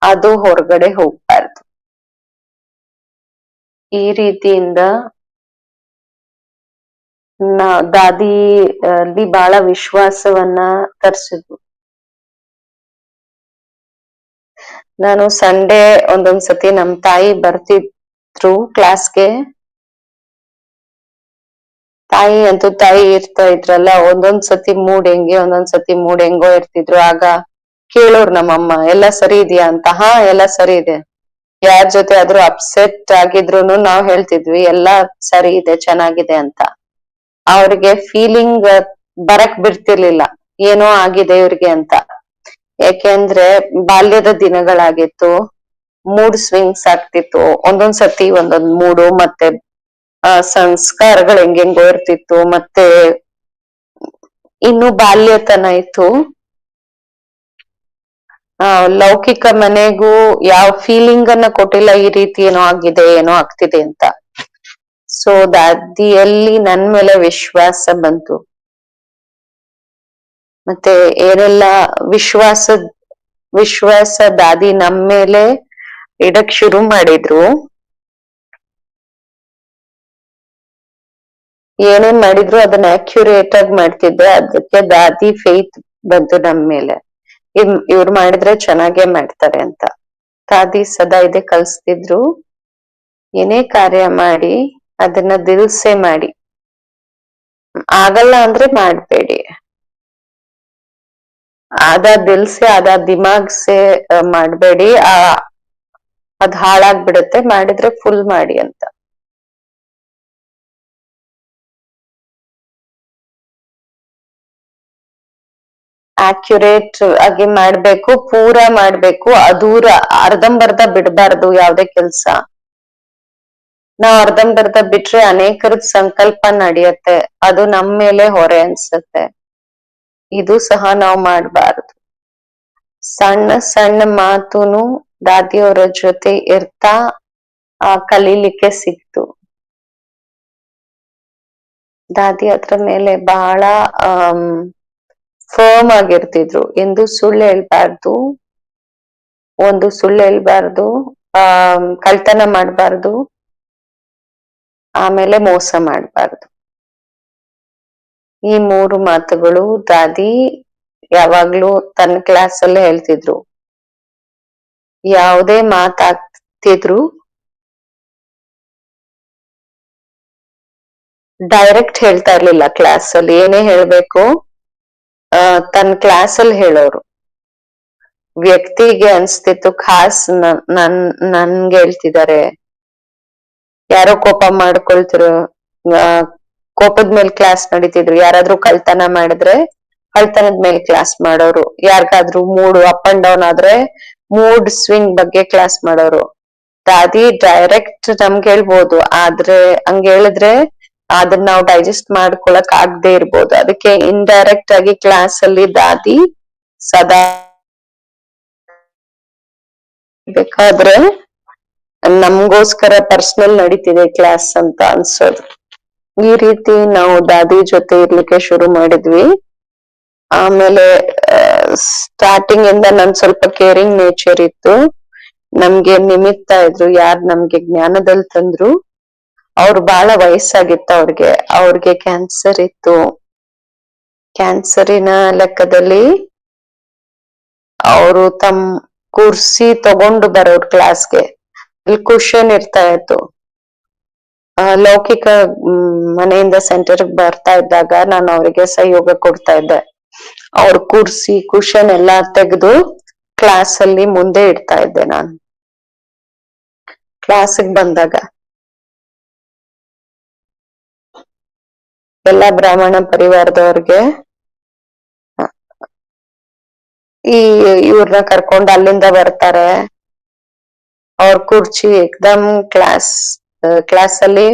Speaker 1: ಅದು ಹೊರಗಡೆ ಹೋಗ್ಬಾರ್ದು. ಈ ರೀತಿಯಿಂದ ದಾದಿ ಅಲ್ಲಿ ಬಹಳ ವಿಶ್ವಾಸವನ್ನ ತರಿಸಿದ್ರು. ನಾನು ಸಂಡೇ ಒಂದೊಂದ್ಸತಿ ನಮ್ ತಾಯಿ ಬರ್ತಿದ್ರು ಕ್ಲಾಸ್ಗೆ. ತಾಯಿ ಅಂತೂ ತಾಯಿ ಇರ್ತಾ ಇದ್ರಲ್ಲ, ಒಂದೊಂದ್ಸತಿ ಮೂಡ್ ಹೆಂಗೋ ಇರ್ತಿದ್ರು. ಆಗ ಕೇಳೋರ್ ನಮ್ಮಮ್ಮ, ಎಲ್ಲ ಸರಿ ಇದೆಯಾ ಅಂತ. ಹಾ ಎಲ್ಲ ಸರಿ ಇದೆ. ಯಾರ್ ಜೊತೆ ಆದ್ರೂ ಅಪ್ಸೆಟ್ ಆಗಿದ್ರುನು ನಾವ್ ಹೇಳ್ತಿದ್ವಿ ಎಲ್ಲಾ ಸರಿ ಇದೆ, ಚೆನ್ನಾಗಿದೆ ಅಂತ. ಅವ್ರಿಗೆ ಫೀಲಿಂಗ್ ಬರಕ್ ಬಿಡ್ತಿರ್ಲಿಲ್ಲ, ಏನೋ ಆಗಿದೆ ಇವ್ರಿಗೆ ಅಂತ. ಯಾಕೆಂದ್ರೆ ಬಾಲ್ಯದ ದಿನಗಳಾಗಿತ್ತು, ಮೂಡ್ ಸ್ವಿಂಗ್ಸ್ ಆಗ್ತಿತ್ತು, ಒಂದೊಂದ್ಸತಿ ಒಂದೊಂದ್ ಮೂಡು, ಮತ್ತೆ ಸಂಸ್ಕಾರಗಳು ಹೆಂಗೆಂಗೋ ಇರ್ತಿತ್ತು, ಮತ್ತೆ ಇನ್ನು ಬಾಲ್ಯತನ ಇತ್ತು. ಲೌಕಿಕ ಮನೆಗೂ ಯಾವ ಫೀಲಿಂಗ್ ಅನ್ನ ಕೊಟ್ಟಿಲ್ಲ, ಈ ರೀತಿ ಏನೋ ಆಗಿದೆ ಏನೋ ಆಗ್ತಿದೆ ಅಂತ. ಸೊ ದಾದಿಯಲ್ಲಿ ನನ್ ಮೇಲೆ ವಿಶ್ವಾಸ ಬಂತು. ಮತ್ತೆ ಏನೆಲ್ಲ ವಿಶ್ವಾಸ ದಾದಿ ನಮ್ ಮೇಲೆ ಇಡಕ್ ಶುರು ಮಾಡಿದ್ರು. ಏನೇನ್ ಮಾಡಿದ್ರು ಅದನ್ನ ಅಕ್ಯುರೇಟ್ ಆಗಿ ಮಾಡ್ತಿದ್ದೆ, ಅದಕ್ಕೆ ದಾದಿ ಫೇತ್ ಬಂತು ನಮ್ ಮೇಲೆ. ಇವ್ರು ಮಾಡಿದ್ರೆ ಚೆನ್ನಾಗೇ ಮಾಡ್ತಾರೆ ಅಂತ. ದಾದಿ ಸದಾ ಇದೇ ಕಲ್ಸ್ತಿದ್ರು, ಏನೇ ಕಾರ್ಯ ಮಾಡಿ ಅದನ್ನ ದಿಲ್ಸೆ ಮಾಡಿ, ಆಗಲ್ಲ ಅಂದ್ರೆ ಮಾಡ್ಬೇಡಿ. ಆದಾ ದಿಲ್ಸೆ ಆದಾ ದಿಮಾಗ್ ಸೆ ಮಾಡ್ಬೇಡಿ, ಅದ್ ಹಾಳಾಗ್ಬಿಡುತ್ತೆ, ಮಾಡಿದ್ರೆ ಫುಲ್ ಮಾಡಿ ಅಂತ. ಆಕ್ಯುರೇಟ್ ಆಗಿ ಮಾಡ್ಬೇಕು, ಪೂರಾ ಮಾಡ್ಬೇಕು, ಅದೂರ ಅರ್ಧಂಬರ್ಧ ಬಿಡ್ಬಾರ್ದು ಯಾವ್ದೇ ಕೆಲ್ಸ. ನಾವ್ ಅರ್ಧಂಬರ್ಧ ಬಿಟ್ರೆ ಅನೇಕರದ ಸಂಕಲ್ಪ ನಡೆಯುತ್ತೆ, ಅದು ನಮ್ ಮೇಲೆ ಹೊರೆ ಅನ್ಸುತ್ತೆ. ಇದು ಸಹ ನಾವ್ ಮಾಡ್ಬಾರ್ದು. ಸಣ್ಣ ಸಣ್ಣ ಮಾತುನು ದಾದಿಯವರ ಜೊತೆ ಇರ್ತಾ ಕಲೀಲಿಕ್ಕೆ ಸಿಕ್ತು. ದಾದಿ ಅದ್ರ ಮೇಲೆ ಬಹಳ ಫರ್ಮ್ ಆಗಿರ್ತಿದ್ರು. ಎಂದು ಸುಳ್ಳು ಹೇಳ್ಬಾರ್ದು, ಕಳ್ತನ ಮಾಡ್ಬಾರ್ದು, ಆಮೇಲೆ ಮೋಸ ಮಾಡ್ಬಾರ್ದು. ಈ 3 ಮಾತುಗಳು ದಾದಿ ಯಾವಾಗ್ಲೂ ತನ್ನ ಕ್ಲಾಸ್ ಅಲ್ಲೇ ಹೇಳ್ತಿದ್ರು. ಯಾವುದೇ ಮಾತಾಡ್ತಿದ್ರು ಡೈರೆಕ್ಟ್ ಹೇಳ್ತಾ ಇರ್ಲಿಲ್ಲ. ಕ್ಲಾಸ್ ಅಲ್ಲಿ ಏನೇ ಹೇಳ್ಬೇಕು ತನ್ನ ಕ್ಲಾಸ್ ಅಲ್ಲಿ ಹೇಳೋರು. ವ್ಯಕ್ತಿಗೆ ಅನ್ಸ್ತಿತ್ತು ಖಾಸ್ ನನ್ಗೆ ಹೇಳ್ತಿದ್ದಾರೆ, ಯಾರೋ ಕೋಪ ಮಾಡ್ಕೊಳ್ತಿರು, ಕೋಪದ ಮೇಲೆ ಕ್ಲಾಸ್ ನಡೀತಿದ್ರು. ಯಾರಾದ್ರೂ ಕಳ್ತನ ಮಾಡಿದ್ರೆ ಕಳ್ತನದ ಮೇಲೆ ಕ್ಲಾಸ್ ಮಾಡೋರು, ಯಾರಿಗಾದ್ರೂ ಮೂಡ್ ಅಪ್ ಅಂಡ್ ಡೌನ್ ಆದ್ರೆ ಮೂಡ್ ಸ್ವಿಂಗ್ ಬಗ್ಗೆ ಕ್ಲಾಸ್ ಮಾಡೋರು. ದಾದಿ ಡೈರೆಕ್ಟ್ ನಮ್ಗೆ ಹೇಳ್ಬೋದು, ಆದ್ರೆ ಹಂಗ ಹೇಳಿದ್ರೆ ಅದನ್ನ ನಾವು ಡೈಜೆಸ್ಟ್ ಮಾಡ್ಕೊಳಕ್ ಆಗದೆ ಇರ್ಬೋದು. ಅದಕ್ಕೆ ಇಂಡೈರೆಕ್ಟ್ ಆಗಿ ಕ್ಲಾಸ್ ಅಲ್ಲಿ ದಾದಿ ಸದಾ ಬೇಕಾದ್ರೆ ನಮ್ಗೋಸ್ಕರ ಪರ್ಸನಲ್ ನಡೀತಿದೆ ಕ್ಲಾಸ್ ಅಂತ ಅನ್ಸೋದು. ಈ ರೀತಿ ನಾವು ದಾದಿ ಜೊತೆ ಇರ್ಲಿಕ್ಕೆ ಶುರು ಮಾಡಿದ್ವಿ. ಆಮೇಲೆ ಸ್ಟಾರ್ಟಿಂಗ್ ಇಂದ ನನ್ ಸ್ವಲ್ಪ ಕೇರಿಂಗ್ ನೇಚರ್ ಇತ್ತು. ನಮ್ಗೆ ನಿಮಿತ್ತಾ ಇದ್ರು, ಯಾರ್ ನಮ್ಗೆ ಜ್ಞಾನದಲ್ಲಿ ತಂದ್ರು ಅವ್ರು ಬಹಳ ವಯಸ್ಸಾಗಿತ್ತು. ಅವ್ರಿಗೆ ಕ್ಯಾನ್ಸರ್ ಇತ್ತು. ಕ್ಯಾನ್ಸರಿನ ಲೆಕ್ಕದಲ್ಲಿ ಅವರು ತಮ್ಮ ಕುರ್ಸಿ ತಗೊಂಡು ಬರೋರು ಕ್ಲಾಸ್ಗೆ, ಇಲ್ಲಿ ಕುಶನ್ ಇರ್ತಾ ಇತ್ತು. ಲೌಕಿಕ ಮನೆಯಿಂದ ಸೆಂಟರ್ ಬರ್ತಾ ಇದ್ದಾಗ ನಾನು ಅವರಿಗೆ ಸಹಯೋಗ ಕೊಡ್ತಾ ಇದ್ದೆ. ಅವ್ರ ಕುರ್ಸಿ ಕುಶನ್ ಎಲ್ಲಾ ತೆಗೆದು ಕ್ಲಾಸ್ ಅಲ್ಲಿ ಮುಂದೆ ಇಡ್ತಾ ಇದ್ದೆ ನಾನು ಕ್ಲಾಸಿಗೆ ಬಂದಾಗ. ಎಲ್ಲಾ ಬ್ರಾಹ್ಮಣ ಪರಿವಾರದವ್ರಿಗೆ ಇವ್ರನ್ನ ಕರ್ಕೊಂಡು ಅಲ್ಲಿಂದ ಬರ್ತಾರೆ. ಅವ್ರ ಕುರ್ಚಿ ಏಕ್ದಮ್ ಕ್ಲಾಸ್ ಅಲ್ಲಿ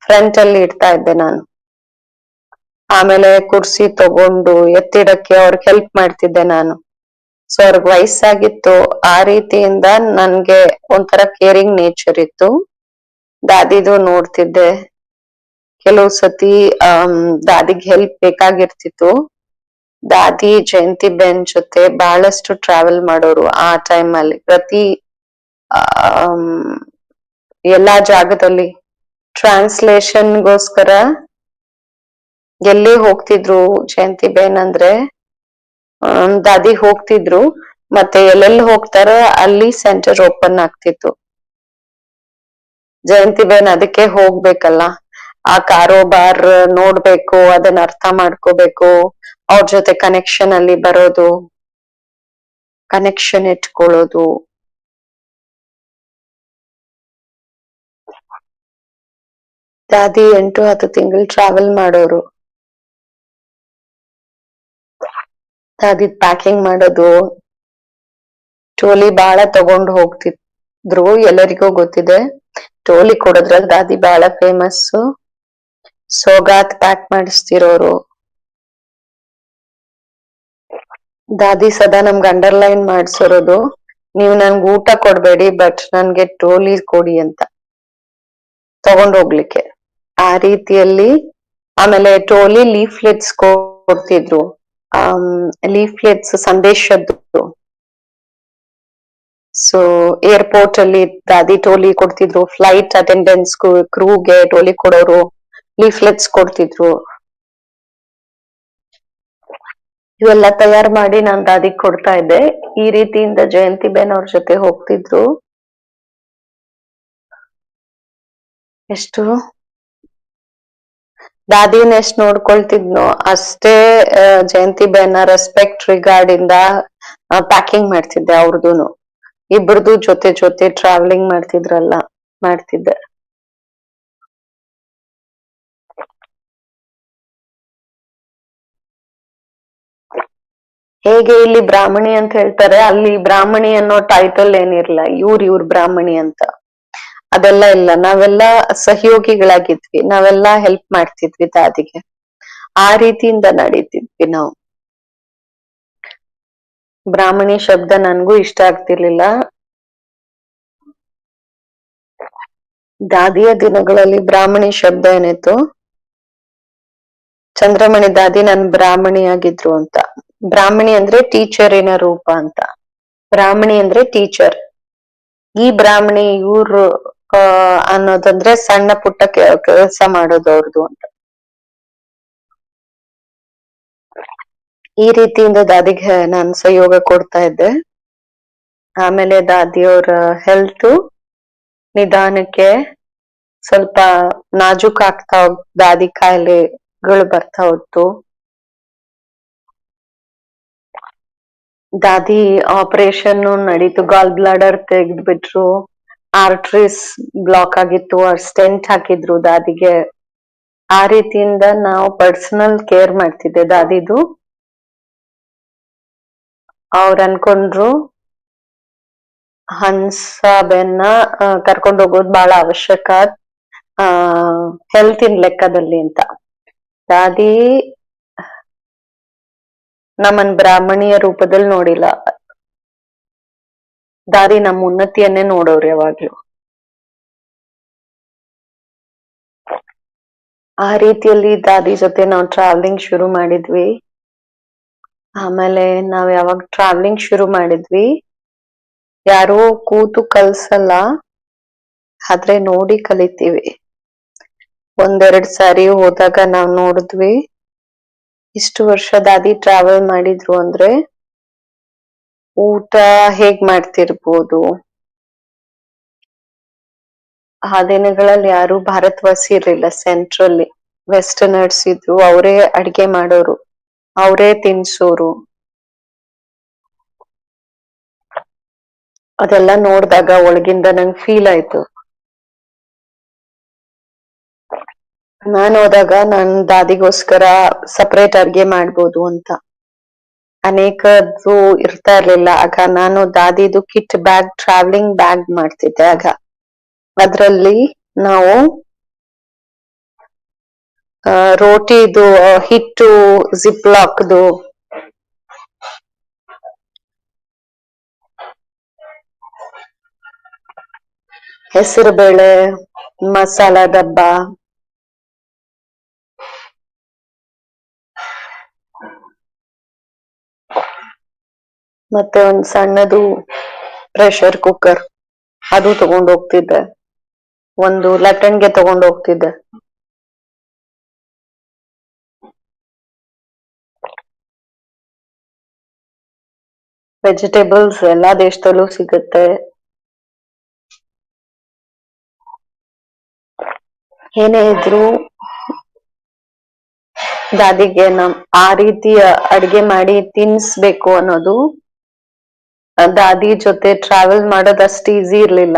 Speaker 1: ಫ್ರಂಟ್ ಅಲ್ಲಿ ಇಡ್ತಾ ಇದ್ದೆ ನಾನು. ಆಮೇಲೆ ಕುರ್ಸಿ ತಗೊಂಡು ಎತ್ತಿಡಕ್ಕೆ ಅವ್ರಿಗೆ ಹೆಲ್ಪ್ ಮಾಡ್ತಿದ್ದೆ ನಾನು. ಸೊ ಅವ್ರಿಗೆ ವಯಸ್ಸಾಗಿತ್ತು, ಆ ರೀತಿಯಿಂದ ನನ್ಗೆ ಒಂಥರ ಕೇರಿಂಗ್ ನೇಚರ್ ಇತ್ತು. ದಾದಿದು ನೋಡ್ತಿದ್ದೆ. ಕೆಲವು ಸತಿ ದಾದಿಗ್ ಹೆಲ್ಪ್ ಬೇಕಾಗಿರ್ತಿತ್ತು. ದಾದಿ ಜಯಂತಿ ಬೆನ್ ಜೊತೆ ಬಹಳಷ್ಟು ಟ್ರಾವೆಲ್ ಮಾಡೋರು ಆ ಟೈಮ್ ಅಲ್ಲಿ. ಪ್ರತಿ ಎಲ್ಲಾ ಜಾಗದಲ್ಲಿ ಟ್ರಾನ್ಸ್ಲೇಷನ್ಗೋಸ್ಕರ ಎಲ್ಲಿ ಹೋಗ್ತಿದ್ರು ಜಯಂತಿ ಬೆನ್ ಅಂದ್ರೆ ದಾದಿ ಹೋಗ್ತಿದ್ರು. ಮತ್ತೆ ಎಲ್ಲೆಲ್ಲಿ ಹೋಗ್ತಾರ ಅಲ್ಲಿ ಸೆಂಟರ್ ಓಪನ್ ಆಗ್ತಿತ್ತು. ಜಯಂತಿ ಬೆನ್ ಅದಕ್ಕೆ ಹೋಗ್ಬೇಕಲ್ಲ, ಆ ಕಾರೋಬಾರ್ ನೋಡ್ಬೇಕು, ಅದನ್ನ ಅರ್ಥ ಮಾಡ್ಕೋಬೇಕು, ಅವ್ರ ಜೊತೆ ಕನೆಕ್ಷನ್ ಅಲ್ಲಿ ಬರೋದು, ಕನೆಕ್ಷನ್ ಇಟ್ಕೊಳ್ಳೋದು. ದಾದಿ 8-10 ತಿಂಗಳು ಟ್ರಾವೆಲ್ ಮಾಡೋರು. ದಾದಿ ಪ್ಯಾಕಿಂಗ್ ಮಾಡೋದು, ಟೋಲಿ ಬಾಳ ತಗೊಂಡು ಹೋಗ್ತಿದ್ರು. ಎಲ್ಲರಿಗೂ ಗೊತ್ತಿದೆ, ಟೋಲಿ ಕೊಡೋದ್ರಲ್ಲಿ ದಾದಿ ಬಾಳ ಫೇಮಸ್. ಸೋಗಾತ್ ಪ್ಯಾಕ್ ಮಾಡಿಸ್ತಿರೋರು. ದಾದಿ ಸದಾ ನಮ್ಗೆ ಅಂಡರ್ಲೈನ್ ಮಾಡ್ಸಿರೋದು, ನೀವು ನನ್ಗೆ ಊಟ ಕೊಡ್ಬೇಡಿ, ಬಟ್ ನನ್ಗೆ ಟೋಲಿ ಕೊಡಿ ಅಂತ ತಗೊಂಡ್ ಹೋಗ್ಲಿಕ್ಕೆ. ಆ ರೀತಿಯಲ್ಲಿ ಆಮೇಲೆ ಟೋಲಿ ಲೀಫ್ಲೆಟ್ಸ್ ಕೊಡ್ತಿದ್ರು. ಲೀಫ್ಲೆಟ್ಸ್ ಸಂದೇಶದ್ದು. ಸೊ ಏರ್ಪೋರ್ಟ್ ಅಲ್ಲಿ ದಾದಿ ಟೋಲಿ ಕೊಡ್ತಿದ್ರು. ಫ್ಲೈಟ್ ಅಟೆಂಡೆನ್ಸ್ ಕ್ರೂಗೆ ಟೋಲಿ ಕೊಡೋರು, ಲೀಫ್ಲೆಟ್ಸ್ ಕೊಡ್ತಿದ್ರು. ಇವೆಲ್ಲ ತಯಾರು ಮಾಡಿ ನಾನ್ ದಾದಿಗ್ ಕೊಡ್ತಾ ಇದ್ದೆ. ಈ ರೀತಿಯಿಂದ ಜಯಂತಿ ಬೆನ್ ಅವ್ರ ಜೊತೆ ಹೋಗ್ತಿದ್ರು. ಎಷ್ಟು ದಾದಿನ ಎಷ್ಟ್ ನೋಡ್ಕೊಳ್ತಿದ್ನೋ ಅಷ್ಟೇ ಜಯಂತಿ ಬೆನ್ನ ರೆಸ್ಪೆಕ್ಟ್ ರಿಗಾರ್ಡ್ ಇಂದ ಪ್ಯಾಕಿಂಗ್ ಮಾಡ್ತಿದ್ದೆ ಅವ್ರದೂನು. ಇಬ್ರದು ಜೊತೆ ಜೊತೆ ಟ್ರಾವೆಲಿಂಗ್ ಮಾಡ್ತಿದ್ದೆ. ಹೇಗೆ ಇಲ್ಲಿ ಬ್ರಾಹ್ಮಣಿ ಅಂತ ಹೇಳ್ತಾರೆ, ಅಲ್ಲಿ ಬ್ರಾಹ್ಮಣಿ ಅನ್ನೋ ಟೈಟಲ್ ಏನಿರ್ಲ, ಇವ್ರ ಬ್ರಾಹ್ಮಣಿ ಅಂತ ಅದೆಲ್ಲ ಇಲ್ಲ. ನಾವೆಲ್ಲ ಸಹಯೋಗಿಗಳಾಗಿದ್ವಿ, ನಾವೆಲ್ಲ ಹೆಲ್ಪ್ ಮಾಡ್ತಿದ್ವಿ ದಾದಿಗೆ. ಆ ರೀತಿಯಿಂದ ನಡೀತಿದ್ವಿ ನಾವು. ಬ್ರಾಹ್ಮಣಿ ಶಬ್ದ ನನ್ಗೂ ಇಷ್ಟ ಆಗ್ತಿರ್ಲಿಲ್ಲ. ದಾದಿಯ ದಿನಗಳಲ್ಲಿ ಬ್ರಾಹ್ಮಣಿ ಶಬ್ದ ಏನಿತ್ತು, ಚಂದ್ರಮಣಿ ದಾದಿ ನನ್ ಬ್ರಾಹ್ಮಣಿ ಆಗಿದ್ರು ಅಂತ. ಬ್ರಾಹ್ಮಣಿ ಅಂದ್ರೆ ಟೀಚರಿನ ರೂಪ ಅಂತ. ಬ್ರಾಹ್ಮಣಿ ಅಂದ್ರೆ ಟೀಚರ್. ಈ ಬ್ರಾಹ್ಮಣಿ ಇವ್ರು ಅನ್ನೋದಂದ್ರೆ ಸಣ್ಣ ಪುಟ್ಟ ಕೆಲಸ ಮಾಡೋದು ಅವ್ರದ್ದು ಅಂತ. ಈ ರೀತಿಯಿಂದ ದಾದಿಗೆ ನಾನು ಸಹಯೋಗ ಕೊಡ್ತಾ ಇದ್ದೆ. ಆಮೇಲೆ ದಾದಿಯವ್ರ ಹೆಲ್ತ್ ನಿಧಾನಕ್ಕೆ ಸ್ವಲ್ಪ ನಾಜೂಕ್ ಆಗ್ತಾ ದಾದಿ ಕಾಯಿಲೆಗಳು ಬರ್ತಾ ಹೋಯ್ತು. ದಾದಿ ಆಪರೇಷನ್ ನಡೀತು, ಗಾಲ್ ಬ್ಲಾಡರ್ ತೆಗೆದ್ಬಿಟ್ರು, ಆರ್ಟ್ರೀಸ್ ಬ್ಲಾಕ್ ಆಗಿತ್ತು, ಸ್ಟೆಂಟ್ ಹಾಕಿದ್ರು ದಾದಿಗೆ. ಆ ರೀತಿಯಿಂದ ನಾವು ಪರ್ಸನಲ್ ಕೇರ್ ಮಾಡ್ತಿದ್ದೆ ದಾದಿದು. ಅವ್ರ ಅನ್ಕೊಂಡ್ರು ಹನ್ಸ ಬೆನ್ನ ಕರ್ಕೊಂಡು ಹೋಗೋದು ಬಹಳ ಅವಶ್ಯಕ ಹೆಲ್ತ್ ಇನ್ ಲೆಕ್ಕದಲ್ಲಿ ಅಂತ. ದಾದಿ ನಮ್ಮನ್ ಬ್ರಾಹ್ಮಣಿಯ ರೂಪದಲ್ಲಿ ನೋಡಿಲ್ಲ, ದಾದಿ ನಮ್ಮ ಉನ್ನತಿಯನ್ನೇ ನೋಡೋರು ಯಾವಾಗ್ಲೂ. ಆ ರೀತಿಯಲ್ಲಿ ದಾದಿ ಜೊತೆ ನಾವು ಟ್ರಾವೆಲಿಂಗ್ ಶುರು ಮಾಡಿದ್ವಿ. ಆಮೇಲೆ ನಾವ್ ಯಾವಾಗ ಟ್ರಾವೆಲಿಂಗ್ ಶುರು ಮಾಡಿದ್ವಿ, ಯಾರೋ ಕೂತು ಕಲ್ಸಲ್ಲ, ಆದ್ರೆ ನೋಡಿ ಕಲಿತೀವಿ. ಒಂದೆರಡ್ ಸಾರಿ ಹೋದಾಗ ನಾವ್ ನೋಡಿದ್ವಿ ಇಷ್ಟು ವರ್ಷ ದಾದಿ ಟ್ರಾವೆಲ್ ಮಾಡಿದ್ರು ಅಂದ್ರೆ ಊಟ ಹೇಗ್ ಮಾಡ್ತಿರ್ಬೋದು. ಆ ದಿನಗಳಲ್ಲಿ ಯಾರು ಭಾರತವಾಸಿ ಇರ್ಲಿಲ್ಲ, ಸೆಂಟ್ರಲ್ಲಿ ವೆಸ್ಟರ್ನರ್ಸ್ ಇದ್ರು, ಅವರೇ ಅಡ್ಗೆ ಮಾಡೋರು, ಅವರೇ ತಿನ್ಸೋರು. ಅದೆಲ್ಲ ನೋಡ್ದಾಗ ಒಳಗಿಂದ ನಂಗ್ ಫೀಲ್ ಆಯ್ತು. ನಾನ್ ಹೋದಾಗ ನಾನ್ ದಾದಿಗೋಸ್ಕರ ಸಪರೇಟ್ ಅಡ್ಗೆ ಮಾಡ್ಬೋದು ಅಂತ. ಅನೇಕದ್ದು ಇರ್ತಾ ಇರ್ಲಿಲ್ಲ ಆಗ. ನಾನು ದಾದಿದು ಕಿಟ್ ಬ್ಯಾಗ್, ಟ್ರಾವೆಲಿಂಗ್ ಬ್ಯಾಗ್ ಮಾಡ್ತಿದ್ದೆ ಆಗ. ಅದ್ರಲ್ಲಿ ನಾವು ರೋಟಿದು ಹಿಟ್ಟು ಜಿಪ್ ಲಾಕ್ದು, ಹೆಸರು ಬೇಳೆ, ಮಸಾಲಾ ಡಬ್ಬ, ಮತ್ತೆ ಒಂದ್ ಸಣ್ಣದು ಪ್ರೆಷರ್ ಕುಕ್ಕರ್ ಅದು ತಗೊಂಡ್ ಹೋಗ್ತಿದ್ದೆ. ಒಂದು ಲಟ್ಟಣ್ಗೆ ತಗೊಂಡ್ ಹೋಗ್ತಿದ್ದೆ. ವೆಜಿಟೇಬಲ್ಸ್ ಎಲ್ಲಾ ದೇಶದಲ್ಲೂ ಸಿಗುತ್ತೆ. ಏನೇ ಇದ್ರು ದಾದಿಗೆ ಆ ರೀತಿ ಅಡ್ಗೆ ಮಾಡಿ ತಿನ್ಸ್ಬೇಕು ಅನ್ನೋದು, ದಾದಿ ಜೊತೆ ಟ್ರಾವೆಲ್ ಮಾಡೋದ್ ಅಷ್ಟ್ ಈಸಿ ಇರ್ಲಿಲ್ಲ.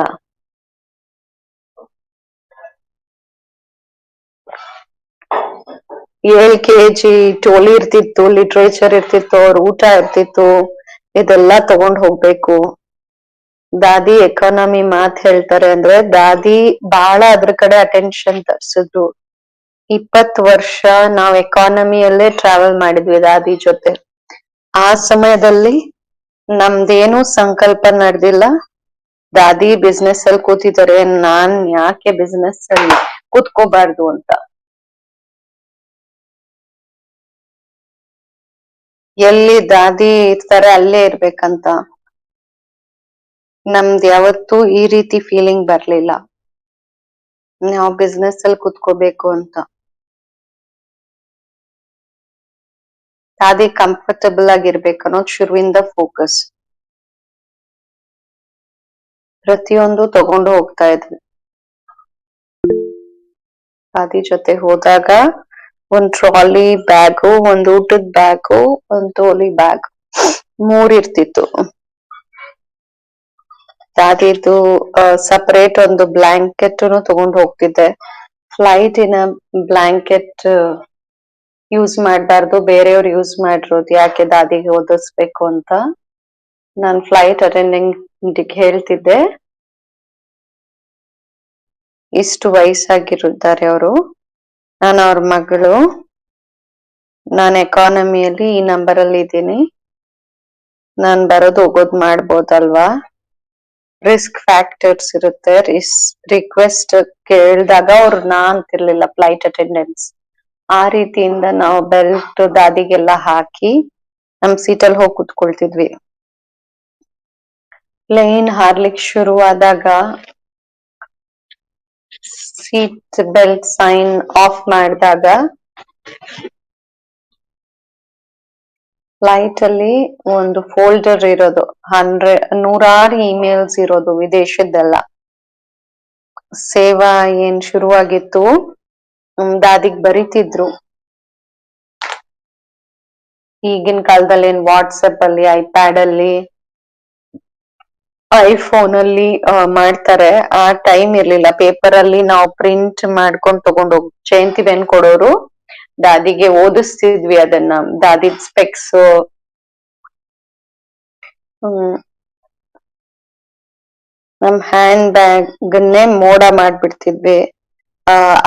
Speaker 1: ಏಳ್ ಕೆಜಿ ಟೋಲಿ ಇರ್ತಿತ್ತು, ಲಿಟ್ರೇಚರ್ ಇರ್ತಿತ್ತು, ಅವ್ರ ಊಟ ಇರ್ತಿತ್ತು, ಇದೆಲ್ಲಾ ತಗೊಂಡ್ ಹೋಗ್ಬೇಕು. ದಾದಿ ಎಕಾನಮಿ ಮಾತ್ ಹೇಳ್ತಾರೆ ಅಂದ್ರೆ ದಾದಿ ಬಾಳ ಅದ್ರ ಕಡೆ ಅಟೆನ್ಷನ್ ತರ್ಸಿದ್ರು. 20 ವರ್ಷ ನಾವ್ ಎಕಾನಮಿಯಲ್ಲೇ ಟ್ರಾವೆಲ್ ಮಾಡಿದ್ವಿ ದಾದಿ ಜೊತೆ. ಆ ಸಮಯದಲ್ಲಿ ನಮ್ದೇನು ಸಂಕಲ್ಪ ನಡೆದಿಲ್ಲ. ದಾದಿ ಬಿಸ್ನೆಸ್ ಅಲ್ಲಿ ಕೂತಿದ್ದಾರೆ, ನಾನ್ ಯಾಕೆ ಬಿಸ್ನೆಸ್ ಅಲ್ಲಿ ಕೂತ್ಕೋಬಾರ್ದು ಅಂತ. ಎಲ್ಲಿ ದಾದಿ ಇರ್ತಾರೆ ಅಲ್ಲೇ ಇರ್ಬೇಕಂತ. ನಮ್ದ್ ಯಾವತ್ತೂ ಈ ರೀತಿ ಫೀಲಿಂಗ್ ಬರ್ಲಿಲ್ಲ, ನಾವ್ ಬಿಸ್ನೆಸ್ ಅಲ್ಲಿ ಕುತ್ಕೋಬೇಕು ಅಂತ. ದಾದಿ ಕಂಫರ್ಟಬಲ್ ಆಗಿರ್ಬೇಕು ಅನ್ನೋದು ಶುರುವಿಂದ ಫೋಕಸ್. ಪ್ರತಿಯೊಂದು ತಗೊಂಡು ಹೋಗ್ತಾ ಇದ್ವಿ. ದಾದಿ ಜೊತೆ ಹೋದಾಗ ಒಂದ್ ಟ್ರಾಲಿ ಬ್ಯಾಗು, ಒಂದ್ ಊಟದ ಬ್ಯಾಗು, ಒಂದ್ ಟ್ರಾಲಿ ಬ್ಯಾಗ್, 3 ಇರ್ತಿತ್ತು. ದಾದಿದು ಸಪರೇಟ್ ಒಂದು ಬ್ಲಾಂಕೆಟ್ ತಗೊಂಡ್ ಹೋಗ್ತಿದ್ದೆ. ಫ್ಲೈಟಿನ ಬ್ಲಾಂಕೆಟ್ ಯೂಸ್ ಮಾಡ್ಬಾರ್ದು, ಬೇರೆಯವ್ರು ಯೂಸ್ ಮಾಡಿರೋದು ಯಾಕೆ ದಾದಿಗೆ ಓದಿಸ್ಬೇಕು ಅಂತ ನಾನ್ ಫ್ಲೈಟ್ ಅಟೆಂಡೆಂಟ್ ಹೇಳ್ತಿದ್ದೆ. ಇಷ್ಟು ವಯಸ್ಸಾಗಿರುತ್ತಾರೆ ಅವರು, ನಾನು ಅವ್ರ ಮಗಳು, ನಾನ್ ಎಕಾನಮಿಯಲ್ಲಿ ಈ ನಂಬರ್ ಅಲ್ಲಿ ಇದ್ದೀನಿ, ನಾನ್ ಬರೋದು ಹೋಗೋದ್ ಮಾಡ್ಬೋದಲ್ವಾ. ರಿಸ್ಕ್ ಫ್ಯಾಕ್ಟರ್ಸ್ ಇರುತ್ತೆ. ರಿಕ್ವೆಸ್ಟ್ ಕೇಳಿದಾಗ ಅವ್ರು ನಾ ಅಂತಿರ್ಲಿಲ್ಲ ಫ್ಲೈಟ್ ಅಟೆಂಡೆಂಟ್ಸ್. ಆ ರೀತಿಯಿಂದ ನಾವು ಬೆಲ್ಟ್ ದಾದಿಗೆಲ್ಲ ಹಾಕಿ ನಮ್ ಸೀಟಲ್ಲಿ ಹೋಗಿ ಕುತ್ಕೊಳ್ತಿದ್ವಿ. ಪ್ಲೇನ್ ಹಾರ್ಲಿಕ್ ಶುರುವಾದಾಗ ಸೀಟ್ ಬೆಲ್ಟ್ ಸೈನ್ ಆಫ್ ಮಾಡಿದಾಗ ಫ್ಲೈಟ್ ಅಲ್ಲಿ ಒಂದು ಫೋಲ್ಡರ್ ಇರೋದು, 100 ಇಮೇಲ್ಸ್ ಇರೋದು ವಿದೇಶದ್ದೆಲ್ಲ. ಸೇವಾ ಏನ್ ಶುರುವಾಗಿತ್ತು, ದಾದಿಗ್ ಬರೀತಿದ್ರು. ಈಗಿನ ಕಾಲದಲ್ಲಿ ಏನ್ ವಾಟ್ಸಪ್ ಅಲ್ಲಿ, ಐಪ್ಯಾಡ್ ಅಲ್ಲಿ, ಐಫೋನ್ ಅಲ್ಲಿ ಮಾಡ್ತಾರೆ. ಆ ಟೈಮ್ ಇರ್ಲಿಲ್ಲ. ಪೇಪರ್ ಅಲ್ಲಿ ನಾವು ಪ್ರಿಂಟ್ ಮಾಡ್ಕೊಂಡ್ ತಗೊಂಡೋಗ್ ಜಯಂತಿ ಬೆನ್ ಕೊಡೋರು, ದಾದಿಗೆ ಓದಿಸ್ತಿದ್ವಿ ಅದನ್ನ. ದಾದಿ ಸ್ಪೆಕ್ಸ್, ನಮ್ ಹ್ಯಾಂಡ್ ಬ್ಯಾಗ್ನೇ ಮೋಡ ಮಾಡ್ಬಿಡ್ತಿದ್ವಿ.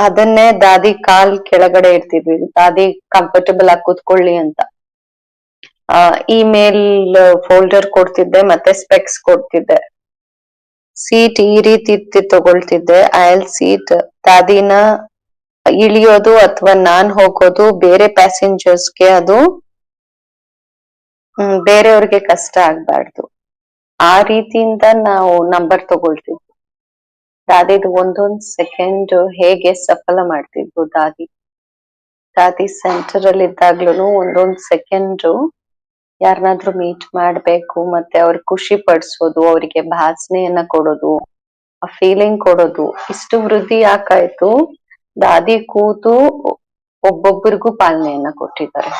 Speaker 1: ಅದನ್ನೇ ದಾದಿ ಕಾಲ್ ಕೆಳಗಡೆ ಇಡ್ತಿದ್ವಿ, ದಾದಿ ಕಂಫರ್ಟಬಲ್ ಆಗಿ ಕೂತ್ಕೊಳ್ಳಿ ಅಂತ. ಇಮೇಲ್ ಫೋಲ್ಡರ್ ಕೊಡ್ತಿದ್ದೆ, ಮತ್ತೆ ಸ್ಪೆಕ್ಸ್ ಕೊಡ್ತಿದ್ದೆ. ಸೀಟ್ ಈ ರೀತಿ ತಗೊಳ್ತಿದ್ದೆ, ಐಲ್ ಸೀಟ್. ದಾದಿನ ಇಳಿಯೋದು ಅಥವಾ ನಾನ್ ಹೋಗೋದು ಬೇರೆ ಪ್ಯಾಸೆಂಜರ್ಸ್ಗೆ ಅದು ಬೇರೆಯವ್ರಿಗೆ ಕಷ್ಟ ಆಗ್ಬಾರ್ದು, ಆ ರೀತಿಯಿಂದ ನಾವು ನಂಬರ್ ತಗೊಳ್ತಿದ್ವಿ. ದಾದಿದು ಒಂದೊಂದ್ ಸೆಕೆಂಡ್ ಹೇಗೆ ಸಫಲ ಮಾಡ್ತಿದ್ವು ದಾದಿ. ದಾದಿ ಸೆಂಟರ್ ಅಲ್ಲಿ ಇದ್ದಾಗ್ಲೂ ಒಂದೊಂದ್ ಸೆಕೆಂಡ್ ಯಾರನ್ನಾದ್ರೂ ಮೀಟ್ ಮಾಡ್ಬೇಕು, ಮತ್ತೆ ಅವ್ರಿಗೆ ಖುಷಿ ಪಡಿಸೋದು, ಅವರಿಗೆ ಭಾಸನೆಯನ್ನ ಕೊಡೋದು, ಆ ಫೀಲಿಂಗ್ ಕೊಡೋದು, ಇಷ್ಟು ವೃದ್ಧಿ ಯಾಕಾಯ್ತು? ದಾದಿ ಕೂತು ಒಬ್ಬೊಬ್ಬರಿಗೂ ಪಾಲನೆಯನ್ನ ಕೊಟ್ಟಿದ್ದಾರೆ.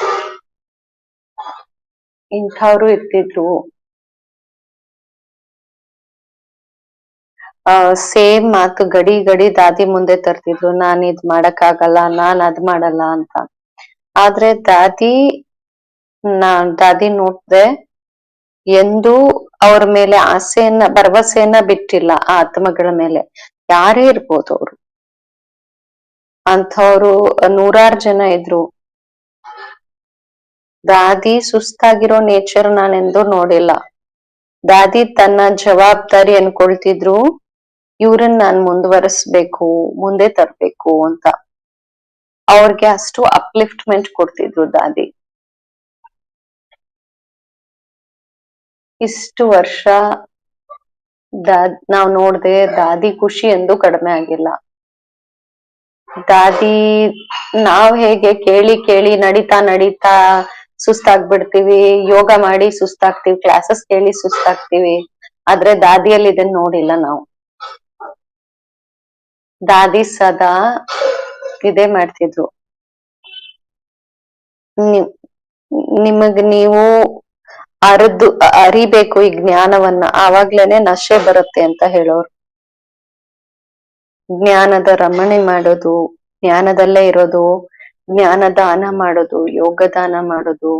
Speaker 1: ಇಂಥವ್ರು ಇರ್ತಿದ್ರು. ಸೇಮ್ ಮಾತು ಗಡಿ ಗಡಿ ದಾದಿ ಮುಂದೆ ತರ್ತಿದ್ರು, ನಾನ್ ಇದ್ ಮಾಡಕ್ ನಾನ್ ಅದ್ ಮಾಡಲ್ಲ ಅಂತ. ಆದ್ರೆ ದಾದಿ ನೋಡ್ದೆ ಎಂದೂ ಅವ್ರ ಮೇಲೆ ಆಸೆಯನ್ನ ಭರವಸೆಯನ್ನ ಬಿಟ್ಟಿಲ್ಲ, ಆ ಆತ್ಮಗಳ ಮೇಲೆ. ಯಾರೇ ಇರ್ಬೋದು ಅವ್ರು. ಅಂಥವ್ರು ನೂರಾರು ಜನ ಇದ್ರು. ದಾದಿ ಸುಸ್ತಾಗಿರೋ ನೇಚರ್ ನಾನೆಂದೂ ನೋಡಿಲ್ಲ. ದಾದಿ ತನ್ನ ಜವಾಬ್ದಾರಿ ಅನ್ಕೊಳ್ತಿದ್ರು, ಇವ್ರನ್ನ ನಾನ್ ಮುಂದುವರಿಸ್ಬೇಕು, ಮುಂದೆ ತರ್ಬೇಕು ಅಂತ. ಅವ್ರಿಗೆ ಅಷ್ಟು ಅಪ್ಲಿಫ್ಟ್ಮೆಂಟ್ ಕೊಡ್ತಿದ್ರು ದಾದಿ. ಇಷ್ಟು ವರ್ಷ ನಾವ್ ನೋಡ್ದೆ ದಾದಿ ಖುಷಿ ಎಂದೂ ಕಡಿಮೆ ಆಗಿಲ್ಲ. ದಾದಿ ನಾವ್ ಹೇಗೆ ಕೇಳಿ ಕೇಳಿ ನಡೀತಾ ನಡೀತಾ ಸುಸ್ತಾಗ್ಬಿಡ್ತೀವಿ, ಯೋಗ ಮಾಡಿ ಸುಸ್ತಾಗ್ತಿವಿ, ಕ್ಲಾಸಸ್ ಕೇಳಿ ಸುಸ್ತಾಗ್ತಿವಿ. ಆದ್ರೆ ದಾದಿಯಲ್ಲಿ ಇದನ್ನ ನೋಡಿಲ್ಲ ನಾವು. ದಾದಿ ಸದಾ ಇದೇ ಮಾಡ್ತಿದ್ರು. ನಿಮಗ್ ನೀವು ಅರಿಬೇಕು ಈ ಜ್ಞಾನವನ್ನ, ಆವಾಗ್ಲೇನೆ ನಶೆ ಬರುತ್ತೆ ಅಂತ ಹೇಳೋರು. ಜ್ಞಾನದ ರಮಣೆ ಮಾಡೋದು, ಜ್ಞಾನದಲ್ಲೇ ಇರೋದು, ಜ್ಞಾನ ದಾನ ಮಾಡೋದು, ಯೋಗ ದಾನ ಮಾಡೋದು.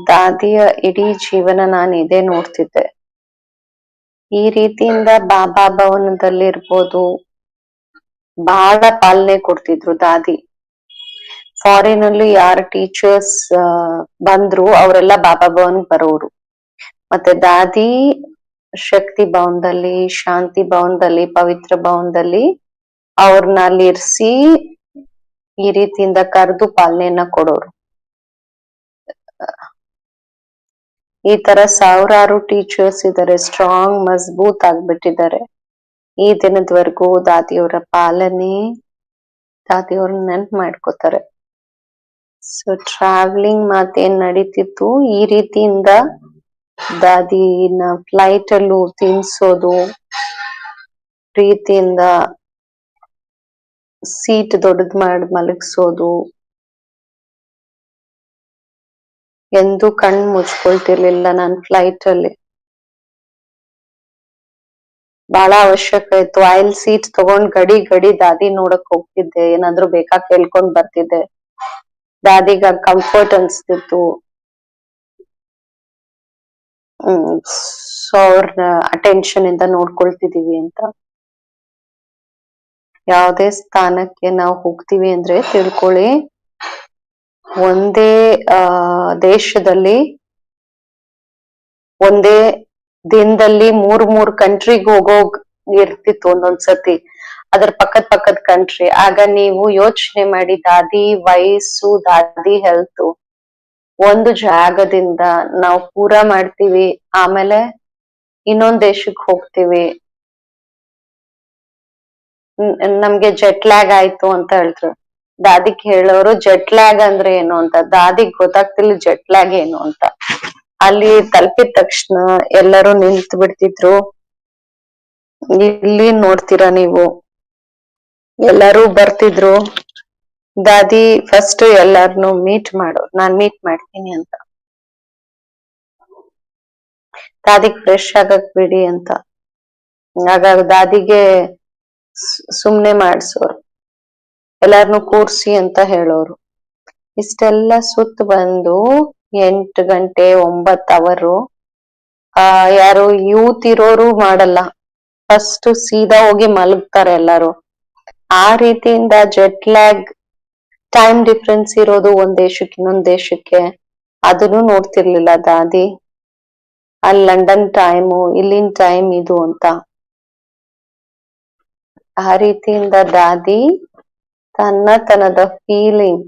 Speaker 1: ದಾದಿಯ ಇಡೀ ಜೀವನ ನಾನು ಇದೇ ನೋಡ್ತಿದ್ದೆ. ಈ ರೀತಿಯಿಂದ ಬಾಬಾ ಭವನದಲ್ಲಿರ್ಬೋದು ಬಹಳ ಪಾಲನೆ ಕೊಡ್ತಿದ್ರು ದಾದಿ. ಫಾರಿನ್ ಅಲ್ಲಿ ಯಾರು ಟೀಚರ್ಸ್ ಬಂದ್ರು ಅವರೆಲ್ಲ ಬಾಬಾ ಭವನ್ ಬರೋರು. ಮತ್ತೆ ದಾದಿ ಶಕ್ತಿ ಭವನದಲ್ಲಿ, ಶಾಂತಿ ಭವನದಲ್ಲಿ, ಪವಿತ್ರ ಭವನದಲ್ಲಿ ಅವ್ರನ್ನ ಅಲ್ಲಿ ಇರ್ಸಿ ಈ ರೀತಿಯಿಂದ ಕರೆದು ಪಾಲನೆಯನ್ನ ಕೊಡೋರು. ಈ ತರ ಸಾವಿರಾರು ಟೀಚರ್ಸ್ ಇದಾರೆ, ಸ್ಟ್ರಾಂಗ್ ಮಜಬೂತ್ ಆಗ್ಬಿಟ್ಟಿದ್ದಾರೆ. ಈ ದಿನದವರೆಗೂ ದಾದಿಯವರ ಪಾಲನೆ, ದಾದಿಯವ್ರನ್ನ ನೆನ್ಪು ಮಾಡ್ಕೋತಾರೆ. ಸೊ ಟ್ರಾವೆಲಿಂಗ್ ಮಾತೇನ್ ನಡೀತಿತ್ತು, ಈ ರೀತಿಯಿಂದ ದಾದಿನ ಫ್ಲೈಟ್ ಅಲ್ಲೂ ತಿನ್ಸೋದು, ಪ್ರೀತಿಯಿಂದ ಸೀಟ್ ದೊಡ್ಡದ್ ಮಾಡಿ ಮಲಗಿಸೋದು, ಎಂದೂ ಕಣ್ ಮುಚ್ಕೊಳ್ತಿರ್ಲಿಲ್ಲ ನಾನ್ ಫ್ಲೈಟ್ ಅಲ್ಲಿ. ಬಹಳ ಅವಶ್ಯಕ ಇತ್ತು. ಆಯಿಲ್ ಸೀಟ್ ತಗೊಂಡ್ ಗಡಿ ಗಡಿ ದಾದಿ ನೋಡಕ್ ಹೋಗ್ತಿದ್ದೆ, ಏನಾದ್ರು ಬೇಕಾ ಕೇಳ್ಕೊಂಡ್ ಬರ್ತಿದ್ದೆ. ದಾದಿಗ ಕಂಫರ್ಟ್ ಅನ್ಸ್ತಿತ್ತು. ಸೊ ಅವ್ರನ್ನ ಅಟೆನ್ಷನ್ ಇಂದ ನೋಡ್ಕೊಳ್ತಿದೀವಿ ಅಂತ. ಯಾವ್ದೇ ಸ್ಥಾನಕ್ಕೆ ನಾವು ಹೋಗ್ತೀವಿ ಅಂದ್ರೆ ತಿಳ್ಕೊಳ್ಳಿ, ಒಂದೇ ದೇಶದಲ್ಲಿ ಒಂದೇ ದಿನದಲ್ಲಿ ಮೂರ್ ಕಂಟ್ರಿಗೆ ಹೋಗೋಗ್ ಇರ್ತಿತ್ತು ಒಂದೊಂದ್ಸತಿ, ಅದ್ರ ಪಕ್ಕದ ಕಂಟ್ರಿ. ಆಗ ನೀವು ಯೋಚನೆ ಮಾಡಿ, ದಾದಿ ವಯಸ್ಸು, ದಾದಿ ಹೆಲ್ತ್, ಒಂದು ಜಾಗದಿಂದ ನಾವು ಪೂರ ಮಾಡ್ತೀವಿ, ಆಮೇಲೆ ಇನ್ನೊಂದ್ ದೇಶಕ್ಕೆ ಹೋಗ್ತೀವಿ. ನಮ್ಗೆ ಜೆಟ್ ಲ್ಯಾಗ್ ಆಯ್ತು ಅಂತ ಹೇಳಿದ್ರು. ದಾದಿಗ್ ಹೇಳೋರು ಜೆಟ್ ಲ್ಯಾಗ್ ಅಂದ್ರೆ ಏನು ಅಂತ. ದಾದಿಗ್ ಗೊತ್ತಾಗ್ತಿಲ್ಲ ಜೆಟ್ ಲ್ಯಾಗ್ ಏನು ಅಂತ. ಅಲ್ಲಿ ತಲುಪಿದ ತಕ್ಷಣ ಎಲ್ಲರೂ ನಿಂತು ಬಿಡ್ತಿದ್ರು. ಇಲ್ಲಿ ನೋಡ್ತೀರಾ ನೀವು, ಎಲ್ಲರೂ ಬರ್ತಿದ್ರು. ದಾದಿ ಫಸ್ಟ್ ಎಲ್ಲಾರ್ನು ಮೀಟ್ ಮಾಡು, ನಾನ್ ಮೀಟ್ ಮಾಡ್ತೀನಿ ಅಂತ. ದಾದಿಗ್ ಫ್ರೆಶ್ ಆಗಕ್ ಬಿಡಿ ಅಂತ. ಹಾಗಾಗಿ ದಾದಿಗೆ ಸುಮ್ನೆ ಮಾಡ್ಸೋರು, ಎಲ್ಲಾರ್ನು ಕೂರ್ಸಿ ಅಂತ ಹೇಳೋರು. ಇಷ್ಟೆಲ್ಲ ಸುತ್ತ ಬಂದು 8 ಗಂಟೆ 9 ಅವರು ಯಾರು ಯೂತ್ ಇರೋರು ಮಾಡಲ್ಲ, ಫಸ್ಟ್ ಸೀದಾ ಹೋಗಿ ಮಲಗ್ತಾರೆ ಎಲ್ಲಾರು. ಆ ರೀತಿಯಿಂದ ಜೆಟ್ ಲ್ಯಾಗ್, ಟೈಮ್ ಡಿಫ್ರೆನ್ಸ್ ಇರೋದು ಒಂದ್ ದೇಶಕ್ಕೆ ಇನ್ನೊಂದ್ ದೇಶಕ್ಕೆ, ಅದನ್ನು ನೋಡ್ತಿರ್ಲಿಲ್ಲ ದಾದಿ. ಅಲ್ಲಿ ಲಂಡನ್ ಟೈಮು, ಇಲ್ಲಿನ ಟೈಮ್ ಇದು ಅಂತ. ಆ ರೀತಿಯಿಂದ ದಾದಿ ತನ್ನದ ಫೀಲಿಂಗ್,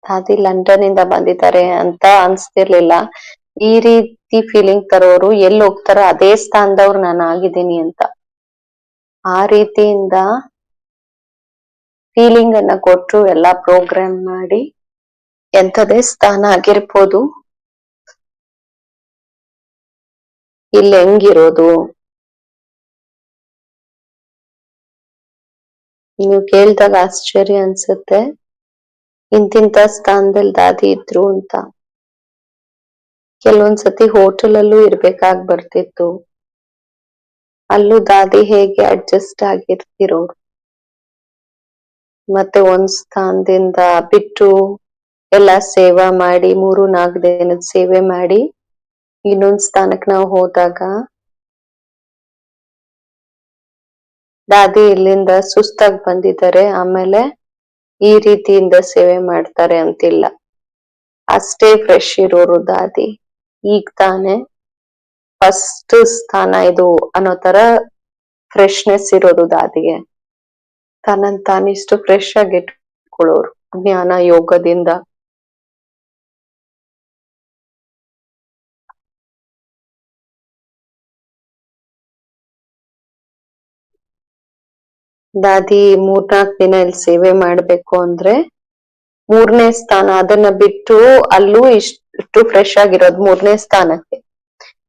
Speaker 1: ದಾದಿ ಲಂಡನ್ ಇಂದ ಬಂದಿದ್ದಾರೆ ಅಂತ ಅನ್ಸ್ತಿರ್ಲಿಲ್ಲ. ಈ ರೀತಿ ಫೀಲಿಂಗ್ ತರೋರು ಎಲ್ಲಿ ಹೋಗ್ತಾರೋ ಅದೇ ಸ್ಥಾನದವ್ರು ನಾನು ಆಗಿದ್ದೀನಿ ಅಂತ. ಆ ರೀತಿಯಿಂದ ಫೀಲಿಂಗ್ ಅನ್ನ ಕೊಟ್ರು ಎಲ್ಲಾ ಪ್ರೋಗ್ರಾಮ್ ಮಾಡಿ ಎಂಥದೇ ಸ್ಥಾನ ಆಗಿರ್ಬೋದು, ಇಲ್ಲಿ ಹೆಂಗಿರೋದು ನೀವು ಕೇಳ್ದಾಗ ಆಶ್ಚರ್ಯ ಅನ್ಸುತ್ತೆ. ಇಂತಿಂತ ಸ್ಥಾನದಲ್ಲಿ ದಾದಿ ಇದ್ರು ಅಂತ. ಕೆಲವೊಂದ್ಸತಿ ಹೋಟೆಲ್ ಅಲ್ಲೂ ಇರ್ಬೇಕಾಗ್ ಬರ್ತಿತ್ತು. ಅಲ್ಲೂ ದಾದಿ ಹೇಗೆ ಅಡ್ಜಸ್ಟ್ ಆಗಿರ್ತಿರೋರು. ಮತ್ತೆ ಒಂದ್ ಸ್ಥಾನದಿಂದ ಬಿಟ್ಟು ಎಲ್ಲಾ ಸೇವಾ ಮಾಡಿ 3-4 ದಿನದ ಸೇವೆ ಮಾಡಿ ಇನ್ನೊಂದ್ ಸ್ಥಾನಕ್ ನಾವು ಹೋದಾಗ ದಾದಿ ಇಲ್ಲಿಂದ ಸುಸ್ತಾಗಿ ಬಂದಿದ್ದಾರೆ, ಆಮೇಲೆ ಈ ರೀತಿಯಿಂದ ಸೇವೆ ಮಾಡ್ತಾರೆ ಅಂತಿಲ್ಲ. ಅಷ್ಟೇ ಫ್ರೆಶ್ ಇರೋರು ದಾದಿ. ಈಗ ತಾನೆ ಫಸ್ಟ್ ಸ್ಥಾನ ಇದು ಅನ್ನೋ ತರ ಫ್ರೆಶ್ನೆಸ್ ಇರೋದು ದಾದಿಗೆ. ತನ್ನನ್ ತಾನಿಷ್ಟು ಫ್ರೆಶ್ ಆಗಿ ಇಟ್ಕೊಳ್ಳೋರು ಜ್ಞಾನ ಯೋಗದಿಂದ. ದಾದಿ 3-4 ದಿನ ಇಲ್ಲಿ ಸೇವೆ ಮಾಡ್ಬೇಕು ಅಂದ್ರೆ 3ನೇ ಸ್ಥಾನ ಅದನ್ನ ಬಿಟ್ಟು ಅಲ್ಲೂ ಇಷ್ಟು ಫ್ರೆಶ್ ಆಗಿರೋದು 3ನೇ ಸ್ಥಾನಕ್ಕೆ.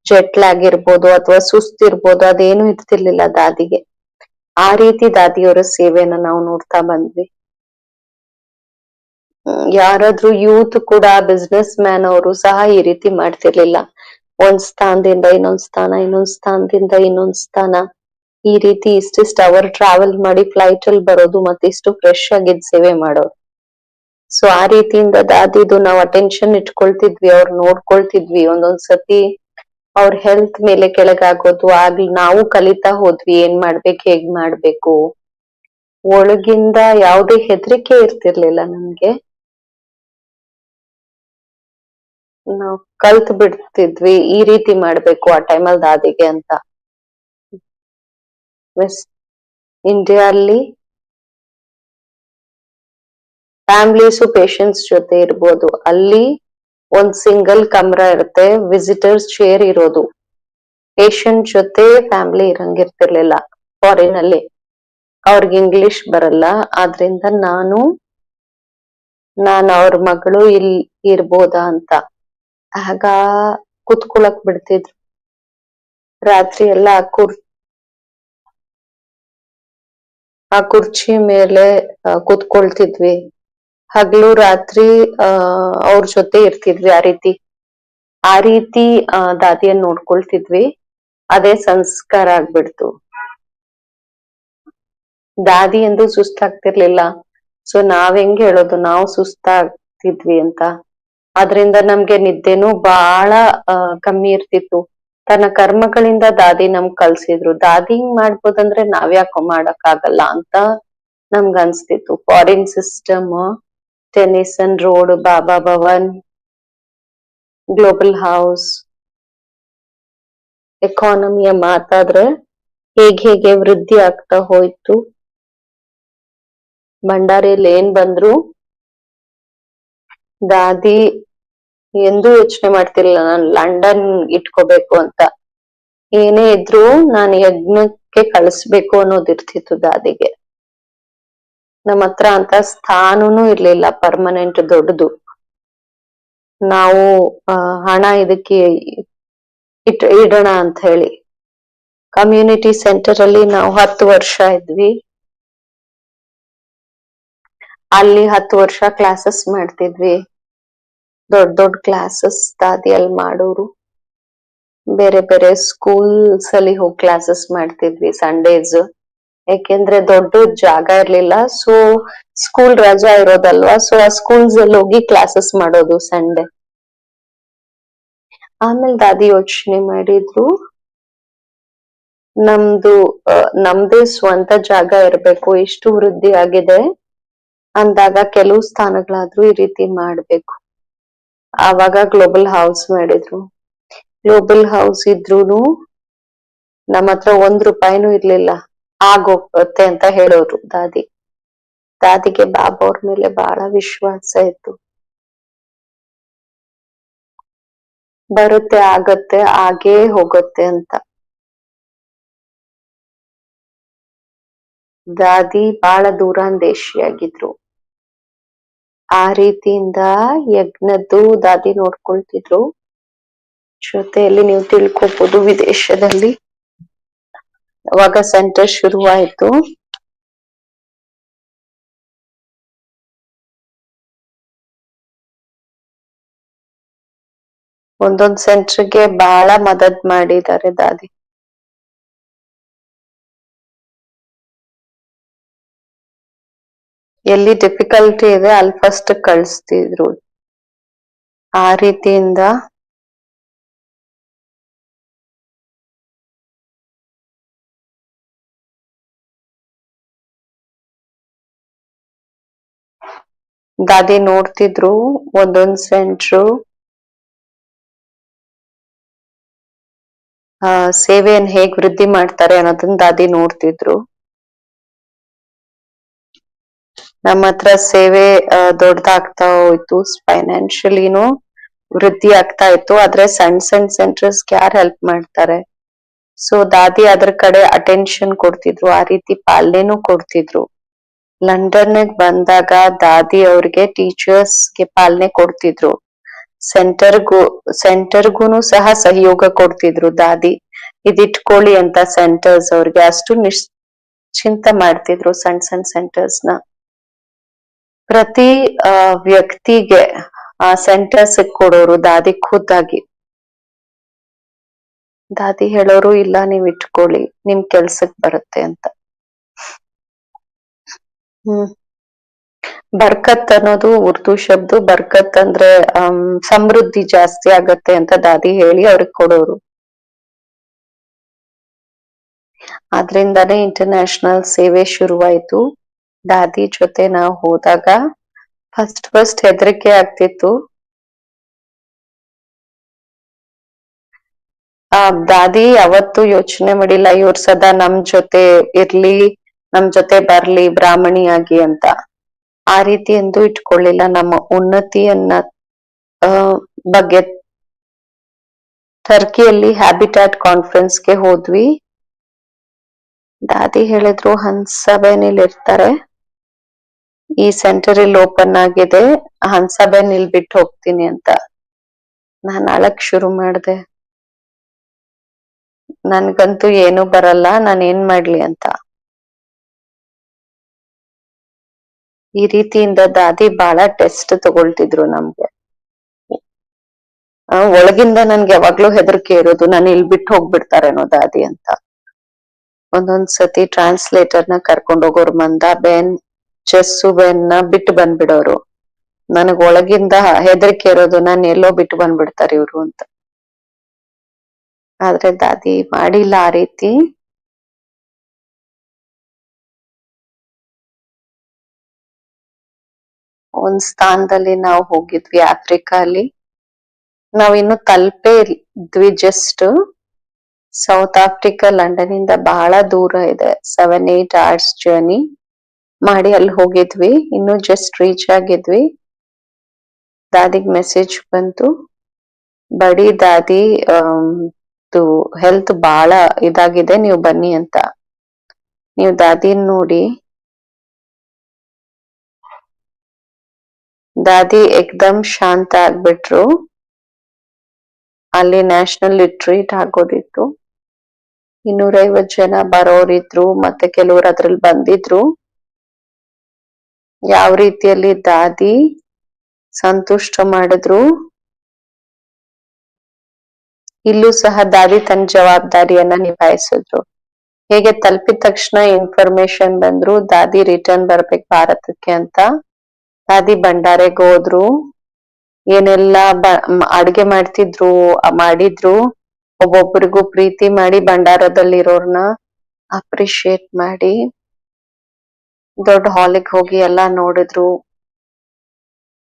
Speaker 1: ಜೆಟ್ ಲ್ಯಾಗ್ ಇರ್ಬೋದು ಅಥವಾ ಸುಸ್ತಿರ್ಬೋದು ಅದೇನು ಇರ್ತಿರ್ಲಿಲ್ಲ ದಾದಿಗೆ. ಆ ರೀತಿ ದಾದಿಯವರ ಸೇವೆನ ನಾವು ನೋಡ್ತಾ ಬಂದ್ವಿ. ಯಾರಾದ್ರೂ ಯೂತ್ ಕೂಡ ಬಿಸ್ನೆಸ್ ಮ್ಯಾನ್ ಅವರು ಸಹ ಈ ರೀತಿ ಮಾಡ್ತಿರ್ಲಿಲ್ಲ. ಒಂದ್ ಸ್ಥಾನದಿಂದ ಇನ್ನೊಂದ್ ಸ್ಥಾನ, ಇನ್ನೊಂದ್ ಸ್ಥಾನದಿಂದ ಇನ್ನೊಂದ್ ಸ್ಥಾನ, ಈ ರೀತಿ ಇಷ್ಟಿಷ್ಟು ಅವರ್ ಟ್ರಾವೆಲ್ ಮಾಡಿ ಫ್ಲೈಟ್ ಅಲ್ಲಿ ಬರೋದು ಮತ್ತೆ ಇಷ್ಟು ಫ್ರೆಶ್ ಆಗಿದ್ ಸೇವೆ ಮಾಡೋರು. ಸೊ ಆ ರೀತಿಯಿಂದ ದಾದಿದು ನಾವು ಅಟೆನ್ಷನ್ ಇಟ್ಕೊಳ್ತಿದ್ವಿ, ಅವ್ರು ನೋಡ್ಕೊಳ್ತಿದ್ವಿ. ಒಂದೊಂದ್ಸತಿ ಅವ್ರ ಹೆಲ್ತ್ ಮೇಲೆ ಕೆಳಗಾಗೋದು ಆಗ್ಲಿ ನಾವು ಕಲಿತಾ ಹೋದ್ವಿ ಏನ್ ಮಾಡ್ಬೇಕು ಹೇಗ್ ಮಾಡ್ಬೇಕು. ಒಳಗಿಂದ ಯಾವುದೇ ಹೆದರಿಕೆ ಇರ್ತಿರ್ಲಿಲ್ಲ ನಮ್ಗೆ. ನಾವ್ ಕಲ್ತ್ ಬಿಡ್ತಿದ್ವಿ ಈ ರೀತಿ ಮಾಡ್ಬೇಕು ಆ ಟೈಮಲ್ಲಿ ದಾದಿಗೆ ಅಂತ. ವೆಸ್ಟ್ ಇಂಡಿಯಾ ಅಲ್ಲಿ ಫ್ಯಾಮಿಲೀಸು ಪೇಷಂಟ್ಸ್ ಜೊತೆ ಇರ್ಬೋದು. ಅಲ್ಲಿ ಒಂದ್ ಸಿಂಗಲ್ ಕಮ್ರಾ ಇರುತ್ತೆ, ವಿಸಿಟರ್ಸ್ ಚೇರ್ ಇರೋದು. ಪೇಷಂಟ್ ಜೊತೆ ಫ್ಯಾಮಿಲಿ ಇರಂಗಿರ್ತಿರ್ಲಿಲ್ಲ ಫಾರಿನ್ ಅಲ್ಲಿ. ಅವ್ರಿಗೆ ಇಂಗ್ಲಿಷ್ ಬರಲ್ಲ, ಆದ್ರಿಂದ ನಾನು ಅವ್ರ ಮಗಳು ಇಲ್ಲಿ ಇರ್ಬೋದಾ ಅಂತ ಆಗ ಕುತ್ಕೊಳಕ್ ಬಿಡ್ತಿದ್ರು. ರಾತ್ರಿ ಎಲ್ಲ ಆ ಕುರ್ಚಿ ಮೇಲೆ ಕುತ್ಕೊಳ್ತಿದ್ವಿ. ಹಗ್ಲು ರಾತ್ರಿ ಅವ್ರ ಜೊತೆ ಇರ್ತಿದ್ವಿ. ಆ ರೀತಿ ದಾದಿಯನ್ನ ನೋಡ್ಕೊಳ್ತಿದ್ವಿ. ಅದೇ ಸಂಸ್ಕಾರ ಆಗ್ಬಿಡ್ತು. ದಾದಿ ಎಂದು ಸುಸ್ತಾಗ್ತಿರ್ಲಿಲ್ಲ. ಸೊ ನಾವ್ ಹೆಂಗ್ ಹೇಳೋದು ನಾವು ಸುಸ್ತಾಗ್ತಿದ್ವಿ ಅಂತ. ಅದ್ರಿಂದ ನಮ್ಗೆ ನಿದ್ದೆನೂ ಬಹಳ ಕಮ್ಮಿ ಇರ್ತಿತ್ತು. ತನ್ನ ಕರ್ಮಗಳಿಂದ ದಾದಿ ನಮ್ಗ್ ಕಲ್ಸಿದ್ರು. ದಾದಿ ಹಿಂಗ್ ಮಾಡ್ಬೋದಂದ್ರೆ ನಾವ್ಯಾಕೋ ಮಾಡಕ್ ಆಗಲ್ಲ ಅಂತ ನಮ್ಗ ಅನ್ಸ್ತಿತ್ತು. ಫಾರಿನ್ ಸಿಸ್ಟಮ್, ಟೆನಿಸನ್ ರೋಡ್, ಬಾಬಾ ಭವನ್, ಗ್ಲೋಬಲ್ ಹೌಸ್, ಎಕಾನಮಿಯ ಮಾತಾದ್ರೆ ಹೇಗೆ ವೃದ್ಧಿ ಆಗ್ತಾ ಹೋಯ್ತು. ಭಂಡಾರಿಯಲ್ಲಿ ಏನ್ ಬಂದ್ರು ದಾದಿ ಎಂದೂ ಯೋಚನೆ ಮಾಡ್ತಿರ್ಲಿಲ್ಲ ನಾನು ಲಂಡನ್ ಇಟ್ಕೋಬೇಕು ಅಂತ. ಏನೇ ಇದ್ರು ನಾನು ಯಜ್ಞಕ್ಕೆ ಕಳಿಸ್ಬೇಕು ಅನ್ನೋದಿರ್ತಿತ್ತು ದಾದಿಗೆ. ನಮ್ಮ ಹತ್ರ ಅಂತ ಸ್ಥಾನನೂ ಇರ್ಲಿಲ್ಲ ಪರ್ಮನೆಂಟ್ ದೊಡ್ಡದು. ನಾವು ಹಣ ಇದಕ್ಕೆ ಇಡೋಣ ಅಂತ ಹೇಳಿ ಕಮ್ಯುನಿಟಿ ಸೆಂಟರ್ ಅಲ್ಲಿ ನಾವು 10 ವರ್ಷ ಇದ್ವಿ. ಅಲ್ಲಿ 10 ವರ್ಷ ಕ್ಲಾಸಸ್ ಮಾಡ್ತಿದ್ವಿ. ದೊಡ್ಡ ಕ್ಲಾಸಸ್ ದಾದಿ ಅಲ್ಲಿ ಮಾಡೋರು. ಬೇರೆ ಬೇರೆ ಸ್ಕೂಲ್ಸ್ ಅಲ್ಲಿ ಹೋಗಿ ಕ್ಲಾಸಸ್ ಮಾಡ್ತಿದ್ವಿ ಸಂಡೇಸ್. ಯಾಕೆಂದ್ರೆ ದೊಡ್ಡ ಜಾಗ ಇರ್ಲಿಲ್ಲ. ಸೊ ಸ್ಕೂಲ್ ರಜಾ ಇರೋದಲ್ವಾ, ಸೊ ಆ ಸ್ಕೂಲ್ಸ್ ಅಲ್ಲಿ ಹೋಗಿ ಕ್ಲಾಸಸ್ ಮಾಡೋದು ಸಂಡೇ. ಆಮೇಲೆ ದಾದಿ ಯೋಚನೆ ಮಾಡಿದ್ರು ನಮ್ದೇ ಸ್ವಂತ ಜಾಗ ಇರ್ಬೇಕು, ಇಷ್ಟು ವೃದ್ಧಿ ಆಗಿದೆ ಅಂದಾಗ ಕೆಲವು ಸ್ಥಾನಗಳಾದ್ರೂ ಈ ರೀತಿ ಮಾಡ್ಬೇಕು. ಆವಾಗ ಗ್ಲೋಬಲ್ ಹೌಸ್ ಮಾಡಿದ್ರು. ಗ್ಲೋಬಲ್ ಹೌಸ್ ಇದ್ರೂನು ನಮ್ಮ ಹತ್ರ ₹1 ಇರ್ಲಿಲ್ಲ. ಆಗೋಗುತ್ತೆ ಅಂತ ಹೇಳೋರು ದಾದಿ. ದಾದಿಗೆ ಬಾಬಾ ಅವ್ರ ಮೇಲೆ ಬಹಳ ವಿಶ್ವಾಸ ಇತ್ತು. ಬರುತ್ತೆ, ಆಗತ್ತೆ, ಆಗೇ ಹೋಗುತ್ತೆ ಅಂತ. ದಾದಿ ಬಾಳ ದೂರಾಂದೇಶಿಯಾಗಿದ್ರು. ಆ ರೀತಿಯಿಂದ ಯಜ್ಞದ್ದು ದಾದಿ ನೋಡ್ಕೊಳ್ತಿದ್ರು. ಜೊತೆಯಲ್ಲಿ ನೀವು ತಿಳ್ಕೊಬಹುದು ವಿದೇಶದಲ್ಲಿ ಅವಾಗ ಸೆಂಟರ್ ಶುರುವಾಯ್ತು. ಒಂದೊಂದ್ ಸೆಂಟರ್ಗೆ ಬಹಳ ಮದದ್ ಮಾಡಿದ್ದಾರೆ ದಾದಿ. ಎಲ್ಲಿ ಡಿಫಿಕಲ್ಟಿ ಇದೆ ಅಲ್ಲಿ ಫಸ್ಟ್ ಕಳಿಸ್ತಿದ್ರು. ಆ ರೀತಿಯಿಂದ ದಾದಿ ನೋಡ್ತಿದ್ರು ಒಂದೊಂದ್ ಸೆಂಟ್ರು ಸೇವೆಯನ್ನ ಹೇಗ್ ವೃದ್ಧಿ ಮಾಡ್ತಾರೆ ಅನ್ನೋದನ್ನ ದಾದಿ ನೋಡ್ತಿದ್ರು. ನಮ್ಮ ಹತ್ರ ಸೇವೆ ದೊಡ್ಡದಾಗ್ತಾ ಹೋಯ್ತು, ಫೈನಾನ್ಷಿಯಲಿನೂ ವೃದ್ಧಿ ಆಗ್ತಾ ಇತ್ತು. ಆದ್ರೆ ಸಣ್ಣ ಸಣ್ಣ ಸೆಂಟರ್ಸ್ಗೆ ಯಾರು ಹೆಲ್ಪ್ ಮಾಡ್ತಾರೆ? ಸೊ ದಾದಿ ಅದ್ರ ಕಡೆ ಅಟೆನ್ಷನ್ ಕೊಡ್ತಿದ್ರು, ಆ ರೀತಿ ಪಾಲನೆನೂ ಕೊಡ್ತಿದ್ರು. ಲಂಡನ್ ಬಂದಾಗ ದಾದಿ ಅವ್ರಿಗೆ ಟೀಚರ್ಸ್ಗೆ ಪಾಲನೆ ಕೊಡ್ತಿದ್ರು. ಸೆಂಟರ್ಗೂನು ಸಹ ಸಹಯೋಗ ಕೊಡ್ತಿದ್ರು ದಾದಿ. ಇದಿಟ್ಕೊಳ್ಳಿ ಅಂತ ಸೆಂಟರ್ಸ್ ಅವ್ರಿಗೆ ಅಷ್ಟು ನಿಶ್ಚಿಂತ ಮಾಡ್ತಿದ್ರು ಸಣ್ಣ ಸಣ್ಣ ಸೆಂಟರ್ಸ್ ನ. ಪ್ರತಿ ವ್ಯಕ್ತಿಗೆ ಆ ಸೆಂಟರ್ಸ್ ಕೊಡೋರು ದಾದಿ ಖುದ್ದಾಗಿ. ದಾದಿ ಹೇಳೋರು ಇಲ್ಲ ನೀವ್ ಇಟ್ಕೊಳ್ಳಿ ನಿಮ್ ಕೆಲ್ಸಕ್ ಬರುತ್ತೆ ಅಂತ. ಬರ್ಕತ್ ಅನ್ನೋದು ಉರ್ದು ಶಬ್ದ. ಬರ್ಕತ್ ಅಂದ್ರೆ ಸಮೃದ್ಧಿ ಜಾಸ್ತಿ ಆಗತ್ತೆ ಅಂತ ದಾದಿ ಹೇಳಿ ಅವ್ರಿಗೆ ಕೊಡೋರು. ಆದ್ರಿಂದಾನೇ ಇಂಟರ್ನ್ಯಾಷನಲ್ ಸೇವೆ ಶುರುವಾಯ್ತು. ದಾದಿ ಜೊತೆ ನಾವು ಹೋದಾಗ ಫಸ್ಟ್ ಹೆದರಿಕೆ ಆಗ್ತಿತ್ತು. ದಾದಿ ಯಾವತ್ತು ಯೋಚನೆ ಮಾಡಿಲ್ಲ ಇವ್ರ ಸದಾ ನಮ್ ಜೊತೆ ಇರ್ಲಿ, ನಮ್ ಜೊತೆ ಬರ್ಲಿ ಬ್ರಾಹ್ಮಣಿಯಾಗಿ ಅಂತ. ಆ ರೀತಿ ಎಂದು ಇಟ್ಕೊಳ್ಳಿಲ್ಲ. ನಮ್ಮ ಉನ್ನತಿಯನ್ನ ಬಗ್ಗೆ ಟರ್ಕಿಯಲ್ಲಿ ಹ್ಯಾಬಿಟ್ಯಾಟ್ ಕಾನ್ಫರೆನ್ಸ್ಗೆ ಹೋದ್ವಿ. ದಾದಿ ಹೇಳಿದ್ರು ಹನ್ಸಭೆನಲ್ಲಿ ಇರ್ತಾರೆ, ಈ ಸೆಂಟರ್ ಇಲ್ಲಿ ಓಪನ್ ಆಗಿದೆ, ಹನ್ಸಭೆನಲ್ಲಿ ಬಿಟ್ಟು ಹೋಗ್ತೀನಿ ಅಂತ. ನಾನ್ ಅಳಕ್ ಶುರು ಮಾಡ್ದೆ. ನನ್ಗಂತೂ ಏನು ಬರಲ್ಲ, ನಾನ್ ಏನ್ ಮಾಡ್ಲಿ ಅಂತ. ಈ ರೀತಿಯಿಂದ ದಾದಿ ಬಹಳ ಟೆಸ್ಟ್ ತಗೊಳ್ತಿದ್ರು ನಮ್ಗೆ. ಒಳಗಿಂದ ನನ್ಗೆ ಯಾವಾಗ್ಲೂ ಹೆದರಿಕೆ ಇರೋದು, ನಾನು ಇಲ್ಲಿ ಬಿಟ್ಟು ಹೋಗ್ಬಿಡ್ತಾರೇನೋ ದಾದಿ ಅಂತ. ಒಂದೊಂದ್ ಸತಿ ಟ್ರಾನ್ಸ್ಲೇಟರ್ನ ಕರ್ಕೊಂಡ್ ಹೋಗೋರು, ಮಂದಾ ಬೇನ್ ಜಸ್ಸು ಬೇನ್ನ ಬಿಟ್ಟು ಬಂದ್ಬಿಡೋರು. ನನಗ್ ಒಳಗಿಂದ ಹೆದರಿಕೆ ಇರೋದು, ನಾನು ಎಲ್ಲೋ ಬಿಟ್ಟು ಬಂದ್ಬಿಡ್ತಾರೆ ಇವ್ರು ಅಂತ. ಆದ್ರೆ ದಾದಿ ಮಾಡಿಲ್ಲ ಆ ರೀತಿ. ಒಂದ್ ಸ್ಥಾನದಲ್ಲಿ ನಾವು ಹೋಗಿದ್ವಿ ಆಫ್ರಿಕಾ ಅಲ್ಲಿ. ನಾವ್ ಇನ್ನು ತಲುಪೇ ಇದ್ವಿ. ಜಸ್ಟ್ ಸೌತ್ ಆಫ್ರಿಕಾ ಲಂಡನ್ ಇಂದ ಬಹಳ ದೂರ ಇದೆ, 7-8 hours ಜರ್ನಿ ಮಾಡಿ ಅಲ್ಲಿ ಹೋಗಿದ್ವಿ. ಇನ್ನು ಜಸ್ಟ್ ರೀಚ್ ಆಗಿದ್ವಿ. ದಾದಿಗ್ ಮೆಸೇಜ್ ಬಂತು, ಬಡಿ ದಾದಿ ಹೆಲ್ತ್ ಬಹಳ ಇದಾಗಿದೆ, ನೀವು ಬನ್ನಿ ಅಂತ. ನೀವು ದಾದಿನ್ ನೋಡಿ, ದಾದಿ ಏಕ್ದಮ್ ಶಾಂತ ಆಗ್ಬಿಟ್ರು. ಅಲ್ಲಿ ನ್ಯಾಷನಲ್ ರಿಟ್ರೀಟ್ ಆಗೋದಿತ್ತು. 250 ಜನ ಬರೋರಿದ್ರು, ಮತ್ತೆ ಕೆಲವರು ಅದ್ರಲ್ಲಿ ಬಂದಿದ್ರು. ಯಾವ ರೀತಿಯಲ್ಲಿ ದಾದಿ ಸಂತುಷ್ಟ ಮಾಡಿದ್ರು. ಇಲ್ಲೂ ಸಹ ದಾದಿ ತನ್ನ ಜವಾಬ್ದಾರಿಯನ್ನ ನಿಭಾಯಿಸಿದ್ರು. ಹೇಗೆ ತಲುಪಿದ ತಕ್ಷಣ ಇನ್ಫಾರ್ಮೇಶನ್ ಬಂದ್ರು ದಾದಿ ರಿಟರ್ನ್ ಬರ್ಬೇಕು ಭಾರತಕ್ಕೆ ಅಂತ. ದಾದಿ ಭಂಡಾರೆಗೆ ಹೋದ್ರು. ಏನೆಲ್ಲಾ ಅಡ್ಗೆ ಮಾಡಿದ್ರು. ಒಬ್ಬೊಬ್ಬರಿಗೂ ಪ್ರೀತಿ ಮಾಡಿ ಭಂಡಾರದಲ್ಲಿರೋರ್ನ ಅಪ್ರಿಶಿಯೇಟ್ ಮಾಡಿ ದೊಡ್ಡ ಹಾಲಿಗೆ ಹೋಗಿ ಎಲ್ಲಾ ನೋಡಿದ್ರು.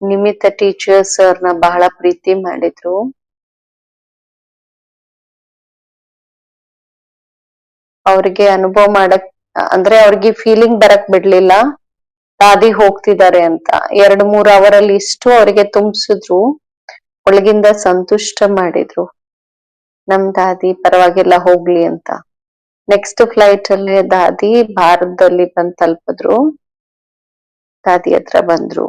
Speaker 1: ನಿಮಿತ್ತ ಟೀಚರ್ಸ್ ಅವ್ರನ್ನ ಬಹಳ ಪ್ರೀತಿ ಮಾಡಿದ್ರು. ಅವ್ರಿಗೆ ಅನುಭವ ಮಾಡಕ್ ಅಂದ್ರೆ ಅವ್ರಿಗೆ ಫೀಲಿಂಗ್ ಬರಕ್ ಬಿಡ್ಲಿಲ್ಲ ದಾದಿ ಹೋಗ್ತಿದ್ದಾರೆ ಅಂತ. 2-3 ಅವರಲ್ಲಿ ಇಷ್ಟು ಅವ್ರಿಗೆ ತುಂಬಿಸಿದ್ರು. ಒಳಗಿಂದ ಸಂತುಷ್ಟ ಮಾಡಿದ್ರು, ನಮ್ ದಾದಿ ಪರವಾಗಿಲ್ಲ ಹೋಗ್ಲಿ ಅಂತ. ನೆಕ್ಸ್ಟ್ ಫ್ಲೈಟ್ ಅಲ್ಲಿ ದಾದಿ ಭಾರತದಲ್ಲಿ ಬಂದ್ ತಲುಪಿದ್ರು. ದಾದಿ ಹತ್ರ ಬಂದ್ರು.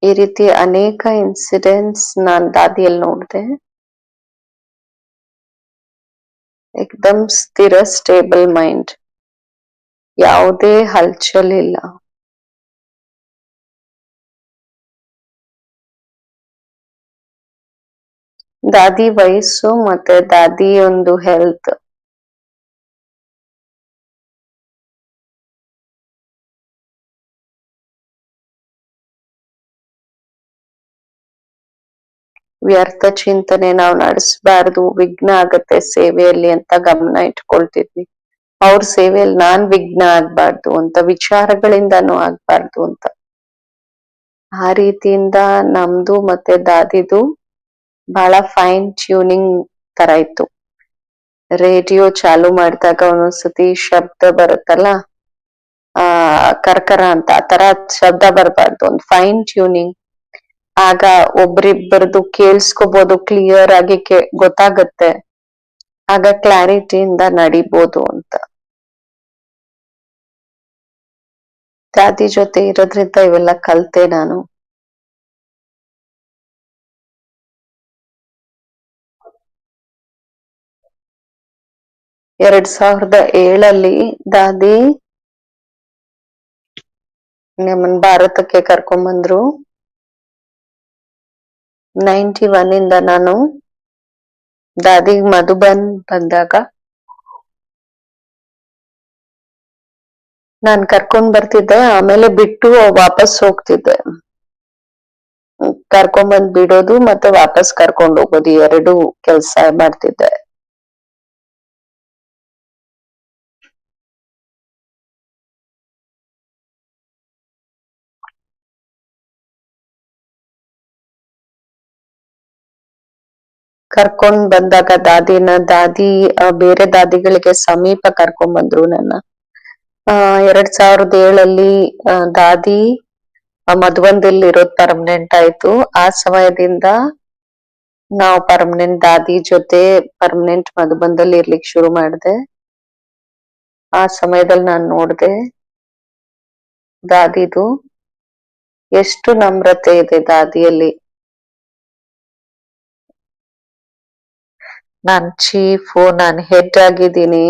Speaker 1: ಈ ರೀತಿ ಅನೇಕ ಇನ್ಸಿಡೆಂಟ್ಸ್ ನಾನ್ ದಾದಿಯಲ್ಲಿ ನೋಡ್ದೆ. ಏಕ್ದಮ್ ಸ್ಥಿರ ಸ್ಟೇಬಲ್ ಮೈಂಡ್, ಯಾವುದೇ ಹಲ್ಚಲ್ ಇಲ್ಲ. ದಾದಿ ವಯಸ್ಸು ಮತ್ತೆ ದಾದಿ ಒಂದು ಹೆಲ್ತ್ ವ್ಯರ್ಥ ಚಿಂತನೆ ನಾವು ನಡೆಸಬಾರ್ದು, ವಿಘ್ನ ಆಗತ್ತೆ ಸೇವೆಯಲ್ಲಿ ಅಂತ ಗಮನ ಇಟ್ಕೊಳ್ತಿದ್ವಿ. ಅವ್ರ ಸೇವೆಯಲ್ಲಿ ನಾನ್ ವಿಘ್ನ ಆಗ್ಬಾರ್ದು ಅಂತ, ವಿಚಾರಗಳಿಂದಾನು ಆಗ್ಬಾರ್ದು ಅಂತ. ಆ ರೀತಿಯಿಂದ ನಮ್ದು ಮತ್ತೆ ದಾದಿದು ಬಹಳ ಫೈನ್ ಟ್ಯೂನಿಂಗ್ ತರ ಇತ್ತು. ರೇಡಿಯೋ ಚಾಲು ಮಾಡಿದಾಗ ಒಂದೊಂದ್ಸತಿ ಶಬ್ದ ಬರುತ್ತಲ್ಲ, ಕರ್ಕರ ಅಂತ, ಆ ತರ ಶಬ್ದ ಬರ್ಬಾರ್ದು, ಒಂದು ಫೈನ್ ಟ್ಯೂನಿಂಗ್. ಆಗ ಒಬ್ರಿಬ್ಬರದು ಕೇಳಿಸ್ಕೋಬಹುದು, ಕ್ಲಿಯರ್ ಆಗಿ ಗೊತ್ತಾಗತ್ತೆ. ಆಗ ಕ್ಲಾರಿಟಿಯಿಂದ ನಡಿಬೋದು ಅಂತ. ದಾದಿ ಜೊತೆ ಇರೋದ್ರಿಂದ ಇವೆಲ್ಲ ಕಲ್ತೆ ನಾನು. ಎರಡ್ 2007 ದಾದಿ ನಮ್ಮನ್ ಭಾರತಕ್ಕೆ ಕರ್ಕೊಂಡ್ ಬಂದ್ರು. 91 ಇಂದ ನಾನು ದಾದಿಗ್ ಮಧುಬನ್ ಬಂದಾಗ ನಾನ್ ಕರ್ಕೊಂಡ್ ಬರ್ತಿದ್ದೆ, ಆಮೇಲೆ ಬಿಟ್ಟು ವಾಪಸ್ ಹೋಗ್ತಿದ್ದೆ. ಕರ್ಕೊಂಡ್ ಬಿಡೋದು ಮತ್ತೆ ವಾಪಸ್ ಕರ್ಕೊಂಡ್ ಹೋಗೋದು, ಎರಡು ಕೆಲ್ಸ ಮಾಡ್ತಿದ್ದೆ. ಕರ್ಕೊಂಡ್ ಬಂದಾಗ ದಾದಿ ಬೇರೆ ದಾದಿಗಳಿಗೆ ಸಮೀಪ ಕರ್ಕೊಂಡ್ ಬಂದ್ರು ನನ್ನ. 2007 ದಾದಿ ಮಧುಬನದಲ್ಲಿ ಇರೋದ್ ಪರ್ಮನೆಂಟ್ ಆಯ್ತು. ಆ ಸಮಯದಿಂದ ನಾವು ಪರ್ಮನೆಂಟ್ ದಾದಿ ಜೊತೆ ಪರ್ಮನೆಂಟ್ ಮಧುಬನದಲ್ಲಿ ಇರ್ಲಿಕ್ಕೆ ಶುರು ಮಾಡ್ದೆ. ಆ ಸಮಯದಲ್ಲಿ ನಾನ್ ನೋಡ್ದೆ ದಾದಿದು ಎಷ್ಟು ನಮ್ರತೆ ಇದೆ ದಾದಿಯಲ್ಲಿ. ನಾನ್ ಚೀಫು, ನಾನ್ ಹೆಡ್ ಆಗಿದ್ದೀನಿ,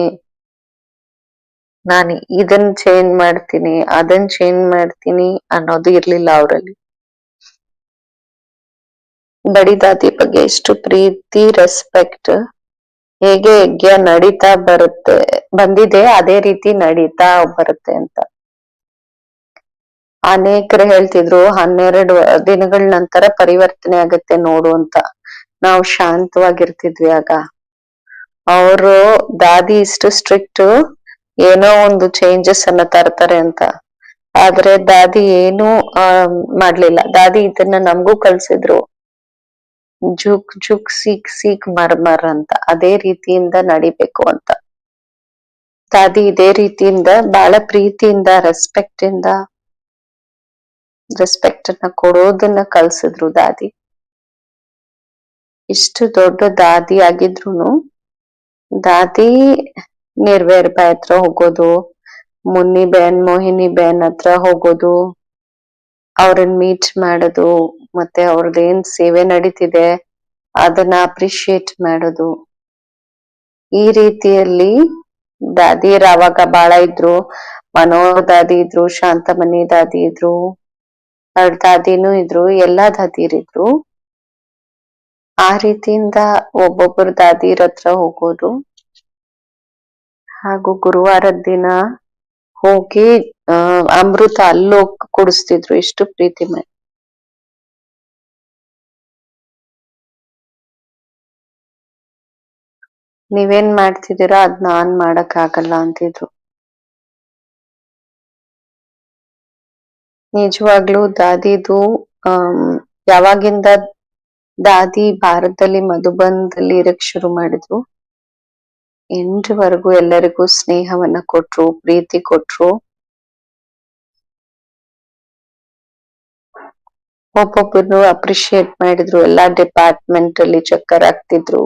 Speaker 1: ನಾನು ಇದನ್ ಚೇಂಜ್ ಮಾಡ್ತೀನಿ, ಅದನ್ ಚೇಂಜ್ ಮಾಡ್ತೀನಿ ಅನ್ನೋದು ಇರ್ಲಿಲ್ಲ ಅವರಲ್ಲಿ. ಬಡಿ ದಾದಿ ಬಗ್ಗೆ ಎಷ್ಟು ಪ್ರೀತಿ, ರೆಸ್ಪೆಕ್ಟ್, ಹೇಗೆ ಯಜ್ಞ ನಡೀತಾ ಬಂದಿದೆ ಅದೇ ರೀತಿ ನಡೀತಾ ಬರುತ್ತೆ ಅಂತ. ಅನೇಕರು ಹೇಳ್ತಿದ್ರು 12 ದಿನಗಳ ನಂತರ ಪರಿವರ್ತನೆ ಆಗತ್ತೆ ನೋಡು ಅಂತ. ನಾವು ಶಾಂತವಾಗಿರ್ತಿದ್ವಿ ಆಗ. ಅವರು ದಾದಿ ಇಷ್ಟು ಸ್ಟ್ರಿಕ್ಟ್, ಏನೋ ಒಂದು ಚೇಂಜಸ್ ಅನ್ನ ತರ್ತಾರೆ ಅಂತ. ಆದ್ರೆ ದಾದಿ ಏನು ಮಾಡ್ಲಿಲ್ಲ. ದಾದಿ ಇದನ್ನ ನಮಗೂ ಕಲ್ಸಿದ್ರು, ಜುಕ್ ಜುಕ್ ಸೀಕ್ ಸೀಕ್ ಮರ್ ಅಂತ, ಅದೇ ರೀತಿಯಿಂದ ನಡಿಬೇಕು ಅಂತ. ದಾದಿ ಇದೇ ರೀತಿಯಿಂದ ಬಹಳ ಪ್ರೀತಿಯಿಂದ ರೆಸ್ಪೆಕ್ಟ್ ಅನ್ನ ಕೊಡೋದನ್ನ ಕಲ್ಸಿದ್ರು ದಾದಿ. ಇಷ್ಟು ದೊಡ್ಡ ದಾದಿ ಆಗಿದ್ರುನು ದಾದಿ ನಿರ್ವೇರ್ ಬಾಯ್ ಹತ್ರ ಹೋಗೋದು, ಮುನ್ನಿ ಬೇನ್, ಮೋಹಿನಿ ಬೇನ್ ಹತ್ರ ಹೋಗೋದು, ಅವ್ರನ್ನ ಮೀಟ್ ಮಾಡೋದು, ಮತ್ತೆ ಅವ್ರದ್ದೇನ್ ಸೇವೆ ನಡೀತಿದೆ ಅದನ್ನ ಅಪ್ರಿಶಿಯೇಟ್ ಮಾಡೋದು. ಈ ರೀತಿಯಲ್ಲಿ ದಾದಿಯರ್ ಅವಾಗ ಬಾಳ ಇದ್ರು. ಮನೋಹರ್ ದಾದಿ ಇದ್ರು, ಶಾಂತಮಣಿ ದಾದಿ ಇದ್ರು, ಅವ್ರ ದಾದಿನೂ ಇದ್ರು, ಎಲ್ಲಾ ದಾದಿಯರಿದ್ರು. ಆ ರೀತಿಯಿಂದ ಒಬ್ಬೊಬ್ಬರು ದಾದಿಯರ್ ಹತ್ರ ಹೋಗೋದು, ಹಾಗೂ ಗುರುವಾರದ ದಿನ ಹೋಗಿ ಅಮೃತ ಅಲ್ಲೋಗ್ ಕುಡಿಸ್ತಿದ್ರು, ಎಷ್ಟು ಪ್ರೀತಿ ಮಾಡಿ. ನೀವೇನ್ ಮಾಡ್ತಿದ್ದೀರಾ ಅದ್ ನಾನ್ ಮಾಡಕ್ ಆಗಲ್ಲ ಅಂತಿದ್ರು. ನಿಜವಾಗ್ಲೂ ದಾದಿದು ಯಾವಾಗಿಂದ ದಾದಿ ಭಾರತದಲ್ಲಿ ಮಧುಬನದಲ್ಲಿ ಇರಕ್ ಶುರು ಮಾಡಿದ್ರು, ಎಂಟವರೆಗೂ ಎಲ್ಲರಿಗೂ ಸ್ನೇಹವನ್ನ ಕೊಟ್ರು, ಪ್ರೀತಿ ಕೊಟ್ರು. ಒಬ್ಬೊಬ್ಬರನ್ನು ಅಪ್ರಿಶಿಯೇಟ್ ಮಾಡಿದ್ರು. ಎಲ್ಲಾ ಡಿಪಾರ್ಟ್ಮೆಂಟ್ ಅಲ್ಲಿ ಚಕ್ಕರ್ ಹಾಕ್ತಿದ್ರು.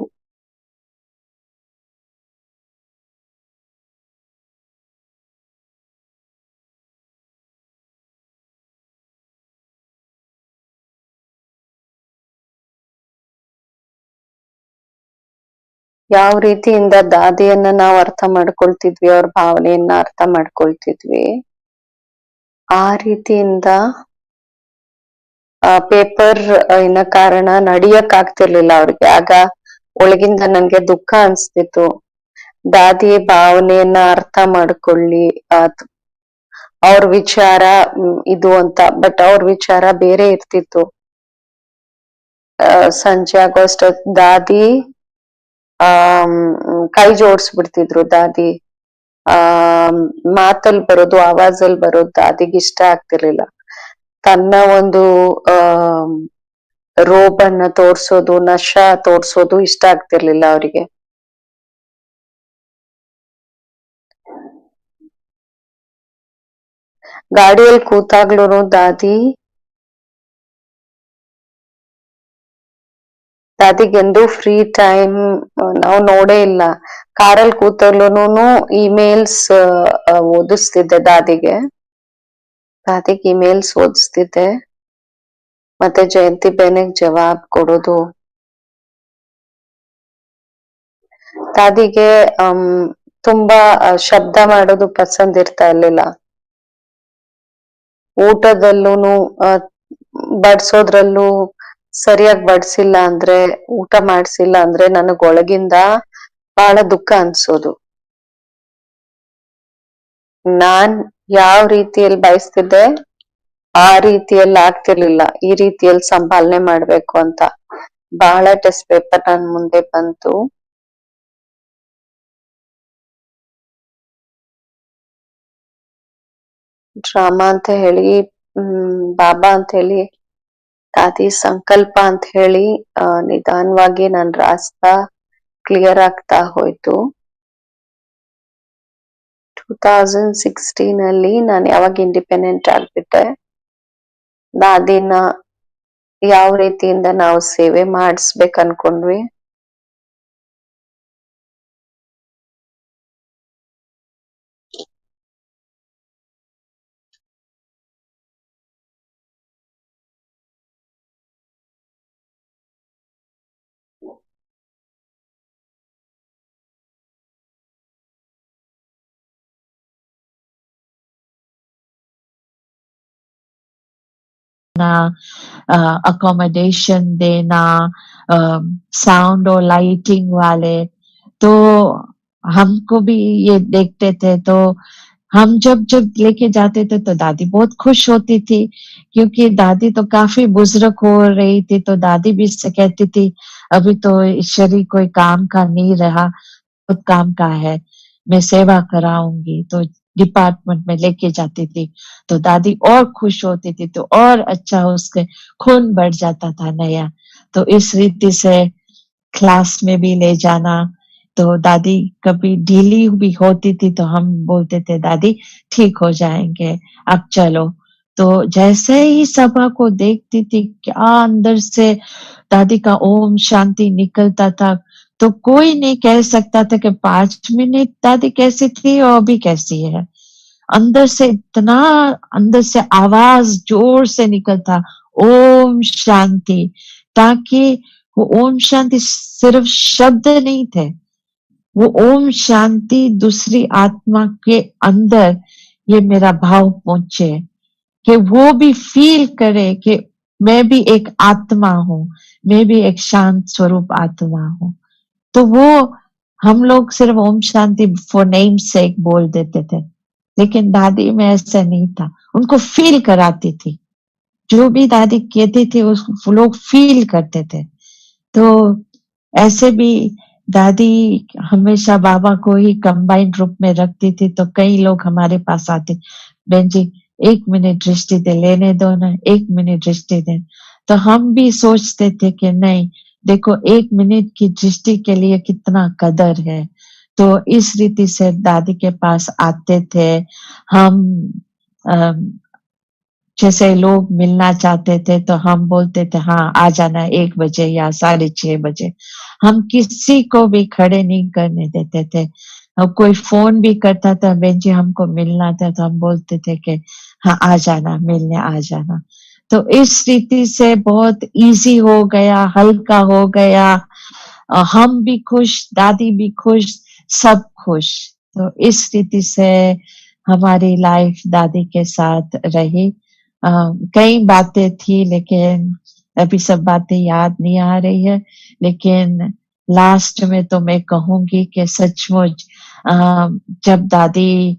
Speaker 1: ಯಾವ ರೀತಿಯಿಂದ ದಾದಿಯನ್ನ ನಾವು ಅರ್ಥ ಮಾಡ್ಕೊಳ್ತಿದ್ವಿ, ಅವ್ರ ಭಾವನೆಯನ್ನ ಅರ್ಥ ಮಾಡ್ಕೊಳ್ತಿದ್ವಿ, ಆ ರೀತಿಯಿಂದ ಪೇಪರ್ ಇನ್ನ ಕಾರಣ ನಡಿಯಕ್ ಆಗ್ತಿರ್ಲಿಲ್ಲ ಅವ್ರಿಗೆ. ಆಗ ಒಳಗಿಂದ ನನ್ಗೆ ದುಃಖ ಅನ್ಸ್ತಿತ್ತು, ದಾದಿ ಭಾವನೆಯನ್ನ ಅರ್ಥ ಮಾಡ್ಕೊಳ್ಳಿ, ಅವ್ರ ವಿಚಾರ ಇದು ಅಂತ. ಬಟ್ ಅವ್ರ ವಿಚಾರ ಬೇರೆ ಇರ್ತಿತ್ತು. ಸಂಜೆ ಆಗೋಷ್ಟ ದಾದಿ ಕೈ ಜೋಡಿಸ್ಬಿಡ್ತಿದ್ರು. ದಾದಿ ಮಾತಲ್ಲಿ ಬರೋದು, ಆವಾಜಲ್ಲಿ ಬರೋದು ದಾದಿಗೆ ಇಷ್ಟ ಆಗ್ತಿರ್ಲಿಲ್ಲ. ತನ್ನ ಒಂದು ರೋಬನ್ನ ತೋರ್ಸೋದು, ನಶ ತೋರ್ಸೋದು ಇಷ್ಟ ಆಗ್ತಿರ್ಲಿಲ್ಲ ಅವರಿಗೆ. ಗಾಡಿಯಲ್ಲಿ ಕೂತಾಗ್ಲೂನು ದಾದಿಗೆಂದು ಫ್ರೀ ಟೈಮ್ ನಾವು ನೋಡೇ ಇಲ್ಲ. ಕಾರಲ್ಲಿ ಕೂತಾಗ್ಲೂನು ಇಮೇಲ್ಸ್ ಓದಿಸ್ತಿದ್ದೆ ದಾದಿಗೆ ಇಮೇಲ್ಸ್ ಓದಿಸ್ತಿದ್ದೆ. ಮತ್ತೆ ಜಯಂತಿ ಬೇನೆಗ್ ಜವಾಬ್ ಕೊಡೋದು. ದಾದಿಗೆ ತುಂಬಾ ಶಬ್ದ ಮಾಡೋದು ಪಸಂದ್ ಇರ್ತಾ ಇರ್ಲಿಲ್ಲ. ಊಟದಲ್ಲೂನು ಬಡ್ಸೋದ್ರಲ್ಲೂ ಸರಿಯಾಗಿ ಬಡ್ಸಿಲ್ಲ ಅಂದ್ರೆ, ಊಟ ಮಾಡ್ಸಿಲ್ಲ ಅಂದ್ರೆ ನನಗ್ ಒಳಗಿಂದ ಬಹಳ ದುಃಖ ಅನ್ಸೋದು. ನಾನ್ ಯಾವ ರೀತಿಯಲ್ಲಿ ಬಯಸ್ತಿದ್ದೆ ಆ ರೀತಿಯಲ್ಲಿ ಆಗ್ತಿರ್ಲಿಲ್ಲ. ಈ ರೀತಿಯಲ್ಲಿ ಸಂಪಾಲನೆ ಮಾಡ್ಬೇಕು ಅಂತ ಬಹಳ ಟೆಸ್ಟ್ ಪೇಪರ್ ನನ್ ಮುಂದೆ ಬಂತು. ಡ್ರಾಮಾ ಅಂತ ಹೇಳಿ, ಬಾಬಾ ಅಂತ ಹೇಳಿ, ದಾದಿ ಸಂಕಲ್ಪ ಅಂತ ಹೇಳಿ ನಿಧಾನವಾಗಿ ನನ್ ರಾಸ್ತಾ ಕ್ಲಿಯರ್ ಆಗ್ತಾ ಹೋಯ್ತು. 2016 ಅಲ್ಲಿ ನಾನು ಯಾವಾಗ ಇಂಡಿಪೆಂಡೆಂಟ್ ಆಗ್ಬಿಟ್ಟೆ, ದಾದಿನ ಯಾವ ರೀತಿಯಿಂದ ನಾವು ಸೇವೆ ಮಾಡಿಸ್ಬೇಕು ಅನ್ಕೊಂಡ್ವಿ,
Speaker 2: अकोमोडेशन देना, साउंड और लाइटिंग वाले, तो हमको भी ये देखते थे। तो हम जब जब लेके जाते थे तो दादी बहुत खुश होती थी, क्योंकि दादी तो काफी बुजुर्ग हो रही थी। तो दादी भी कहती थी अभी तो शरीर कोई काम का नहीं रहा, बहुत काम का है, मैं सेवा कराऊंगी। तो डिपार्टमेंट में लेके जाती थी तो दादी और खुश होती थी, तो और अच्छा उसके खून बढ़ जाता था नया। तो इस रीति से क्लास में भी ले जाना। तो दादी कभी ढीली भी होती थी तो हम बोलते थे दादी ठीक हो जाएंगे, अब चलो। तो जैसे ही सभा को देखती थी, क्या अंदर से दादी का ओम शांति निकलता था। तो कोई नहीं कह सकता था कि 5 मिनट दादी कैसी थी और अभी कैसी है। अंदर से इतना, अंदर से आवाज जोर से निकलता, ओम शांति। ताकि वो ओम शांति सिर्फ शब्द नहीं थे, वो ओम शांति दूसरी आत्मा के अंदर ये मेरा भाव पहुंचे, कि वो भी फील करे कि मैं भी एक आत्मा हूँ, मैं भी एक शांत स्वरूप आत्मा हूँ। तो वो हम लोग सिर्फ ओम शांति फॉर नेम सेक बोल देते थे, लेकिन दादी में ऐसा नहीं था, उनको फील कराती थी। जो भी दादी कहती थी उसको लोग फील करते थे। तो ऐसे भी दादी हमेशा बाबा को ही कंबाइंड रूप में रखती थी। तो कई लोग हमारे पास आते, बहन जी 1 मिनट दृष्टि दे, लेने दो ना, 1 मिनट दृष्टि दे। तो हम भी सोचते थे कि नहीं, देखो 1 मिनट की दृष्टि के लिए कितना कदर है। तो इस रीति से दादी के पास आते थे हम। जैसे लोग मिलना चाहते थे तो हम बोलते थे हाँ आ जाना 1 बजे या 6:30 बजे। हम किसी को भी खड़े नहीं करने देते थे। और कोई फोन भी करता था, बहन जी हमको मिलना था, तो हम बोलते थे कि हाँ आ जाना, मिलने आ जाना। तो इस रीति से बहुत इजी हो गया, हल्का हो गया। हम भी खुश, दादी भी खुश, सब खुश। तो इस रीति से हमारी लाइफ दादी के साथ रही। कई बातें थी लेकिन अभी सब बातें याद नहीं आ रही है, लेकिन लास्ट में तो मैं कहूंगी कि सचमुच जब दादी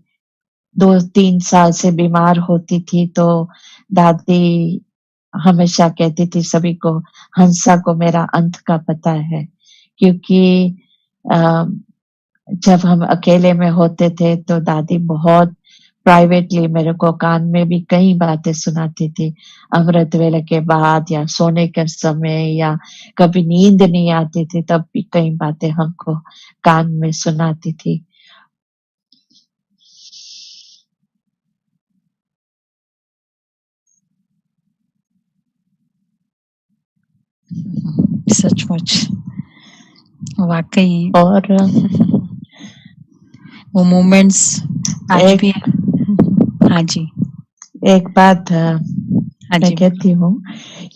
Speaker 2: 2-3 साल से बीमार होती थी तो दादी हमेशा कहती थी सभी को, हंसा को मेरा अंत का पता है। क्योंकि अ, जब हम अकेले में होते थे तो दादी बहुत प्राइवेटली मेरे को कान में भी कई बातें सुनाती थी। अमृत वेले के बाद या सोने के समय या कभी नींद नहीं आती थी तब भी कई बातें हमको कान में सुनाती थी।
Speaker 3: सचमुच वाकई
Speaker 2: और
Speaker 3: वो मोमेंट्स आज
Speaker 2: एक
Speaker 3: भी। हाँ जी,
Speaker 2: एक बात
Speaker 3: हाँ
Speaker 2: मैं
Speaker 3: जी,
Speaker 2: कहती हूँ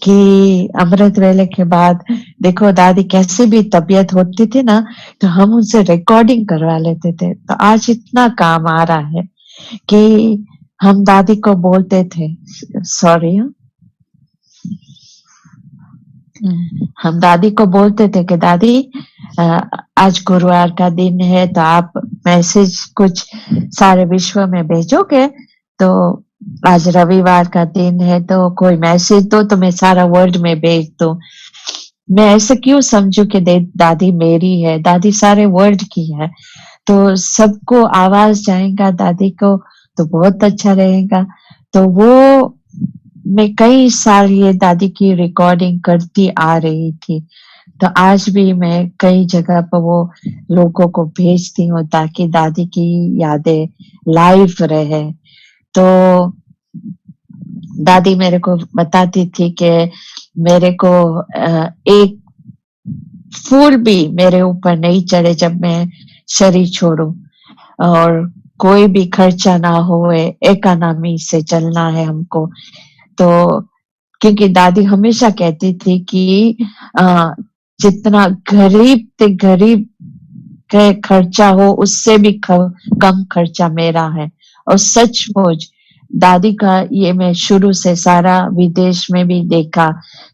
Speaker 2: कि अमृत वेले के बाद देखो दादी कैसे भी तबीयत होती थी ना तो हम उनसे रिकॉर्डिंग करवा लेते थे। तो आज इतना काम आ रहा है कि हम दादी को बोलते थे, सॉरी, हम दादी को बोलते थे कि दादी आज गुरुवार का दिन है तो आप मैसेज कुछ सारे विश्व में भेजोगे। तो आज रविवार का दिन है तो कोई मैसेज दो तो मैं सारा वर्ल्ड में भेज दूं। मैं ऐसे क्यों समझू कि दादी मेरी है, दादी सारे वर्ल्ड की है। तो सबको आवाज जाएगा दादी को तो बहुत अच्छा रहेगा। तो वो मैं कई साल ये दादी की रिकॉर्डिंग करती आ रही थी। तो आज भी मैं कई जगह पर वो लोगों को भेजती हूँ ताकि दादी की यादें लाइव रहे। तो दादी मेरे को बताती थी कि मेरे को एक फूल भी मेरे ऊपर नहीं चढ़े जब मैं शरीर छोड़ू, और कोई भी खर्चा ना होए, इकोनॉमी से चलना है हमको। तो क्योंकि दादी हमेशा कहती थी कि जितना गरीब से गरीब के खर्चा हो उससे भी कम खर्चा मेरा है। और सचमुच दादी का ये मैं शुरू से सारा विदेश में भी देखा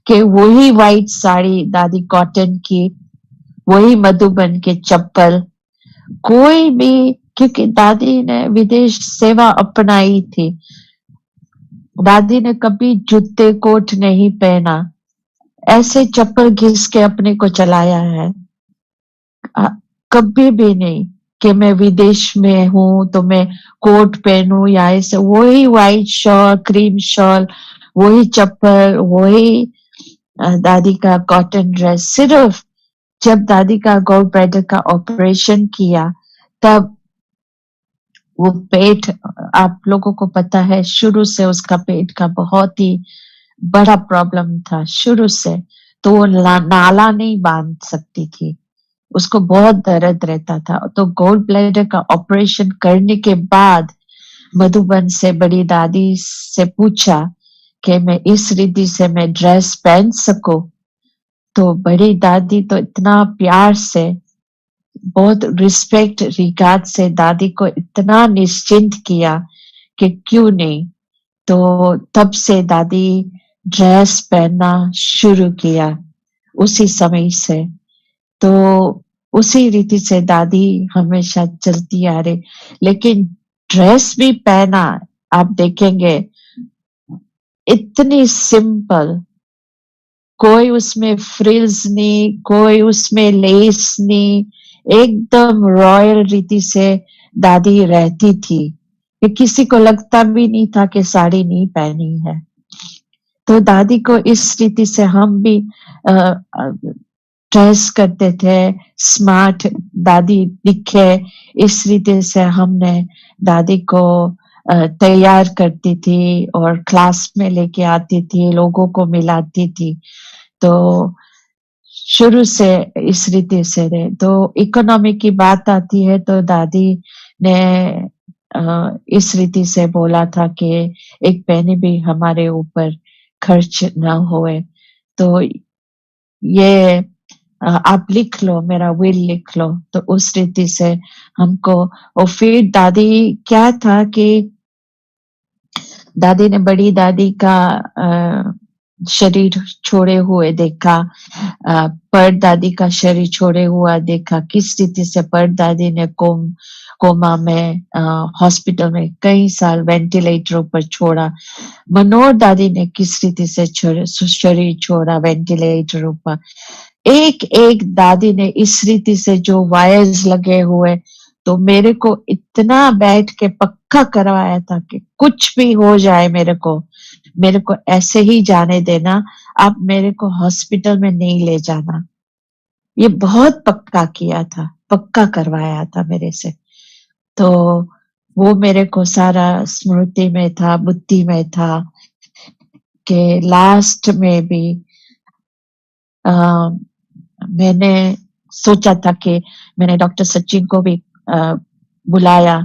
Speaker 2: कि वही व्हाइट साड़ी दादी कॉटन की, वही मधुबन के चप्पल, कोई भी, क्योंकि दादी ने विदेश सेवा अपनाई थी। दादी ने कभी जूते कोट नहीं पहना, ऐसे चप्पल घिस के अपने को चलाया है। कभी भी नहीं कि मैं विदेश में हूं तो मैं कोट पहनूं या ऐसे, वही व्हाइट शॉल, क्रीम शॉल, वही चप्पल, वही दादी का कॉटन ड्रेस। सिर्फ जब दादी का गोल्ड ब्लैडर का ऑपरेशन किया तब वो पेट, आप लोगों को पता है शुरू से उसका पेट का बहुत ही बड़ा प्रॉब्लम था शुरू से। तो वो नाला नहीं बांध सकती थी, उसको बहुत दर्द रहता था। तो गोल्ड ब्लैडर का ऑपरेशन करने के बाद मधुबन से बड़ी दादी से पूछा कि मैं इस रीति से मैं ड्रेस पहन सकूं। तो बड़ी दादी तो इतना प्यार से, बहुत रिस्पेक्ट रिगार्ड से दादी को इतना निश्चिंत किया कि क्यों नहीं। तो तब से दादी ड्रेस पहनना शुरू किया उसी समय से। तो उसी रीति से दादी हमेशा चलती आ रही। लेकिन ड्रेस भी पहना, आप देखेंगे इतनी सिंपल, कोई उसमें फ्रिल्स नहीं, कोई उसमें लेस नहीं, एकदम रॉयल रीति से दादी रहती थी कि किसी को लगता भी नहीं था कि साड़ी नहीं पहनी है। तो दादी को इस रीति से हम भी ड्रेस करते थे, स्मार्ट दादी दिखे, इस रीति से हमने दादी को तैयार करती थी और क्लास में लेके आती थी, लोगों को मिलाती थी। तो शुरू से इस रीति से रहे। तो इकोनॉमी की बात आती है तो दादी ने इस रीति से बोला था कि एक पैनी भी हमारे ऊपर खर्च ना होए। तो ये आप लिख लो, मेरा विल लिख लो। तो उस रीति से हमको, और फिर दादी क्या था कि दादी ने बड़ी दादी का शरीर छोड़े हुए देखा, पर दादी का शरीर छोड़े हुआ देखा, किस रीति से पर दादी ने कोमा में हॉस्पिटल में कई साल वेंटिलेटर पर छोड़ा। मनोहर दादी ने किस रीति से शरीर छोड़ा वेंटिलेटर पर। एक एक दादी ने इस रीति से जो वायर्स लगे हुए, तो मेरे को इतना बैठ के पक्का करवाया था कि कुछ भी हो जाए मेरे को ऐसे ही जाने देना, आप मेरे को हॉस्पिटल में नहीं ले जाना। ये बहुत पक्का किया था, पक्का करवाया था मेरे से। तो वो मेरे को सारा स्मृति में था, बुद्धि में था कि लास्ट में भी मैंने सोचा था कि मैंने डॉक्टर सचिन को भी बुलाया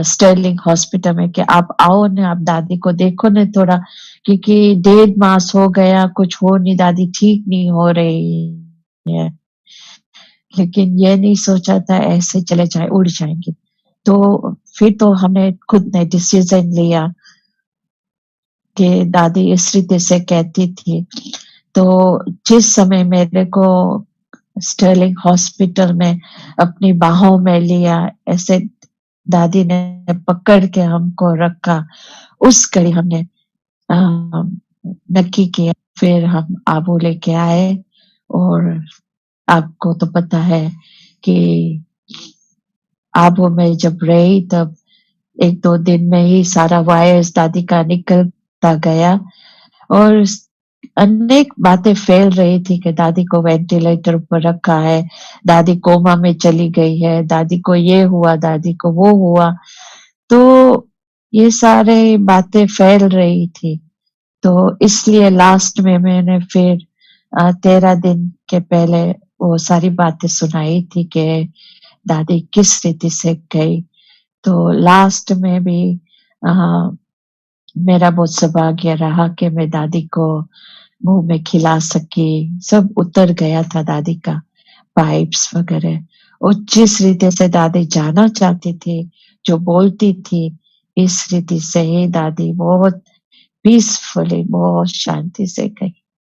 Speaker 2: स्टर्लिंग हॉस्पिटल में कि आप आओ ना, आप दादी को देखो ना थोड़ा, क्योंकि 1.5 मास हो गया, कुछ हो नहीं, दादी ठीक नहीं हो रही है। लेकिन ये नहीं सोचा था ऐसे चले जाए, उड़ जाएंगे। तो फिर तो हमने खुद ने डिसीजन लिया कि दादी इस रीति से कहती थी। तो जिस समय मेरे को स्टर्लिंग हॉस्पिटल में अपनी बाहों में लिया, ऐसे दादी ने पकड़ के हमको रखा, उस घड़ी हमने नक्की किया। फिर हम आबू लेके आए, और आपको तो पता है कि आबू में जब रही तब 1-2 दिन में ही सारा वायरस दादी का निकलता गया, और अनेक बातें फैल रही थी कि दादी को वेंटिलेटर पर रखा है, दादी कोमा में चली गई है, दादी को ये हुआ, दादी को वो हुआ। तो ये सारे बातें फैल रही थी। तो इसलिए लास्ट में मैंने फिर 13 दिन के पहले वो सारी बातें सुनाई थी कि दादी किस रीति से गई। तो लास्ट में भी मेरा बहुत सौभाग्य रहा कि मैं दादी को मुंह में खिला सकी, सब उतर गया था दादी का, पाइप्स वगैरह। और जिस रीति से दादी जाना चाहती थी, जो बोलती थी, इस रीति से ही दादी बहुत पीसफुली, बहुत शांति से गई।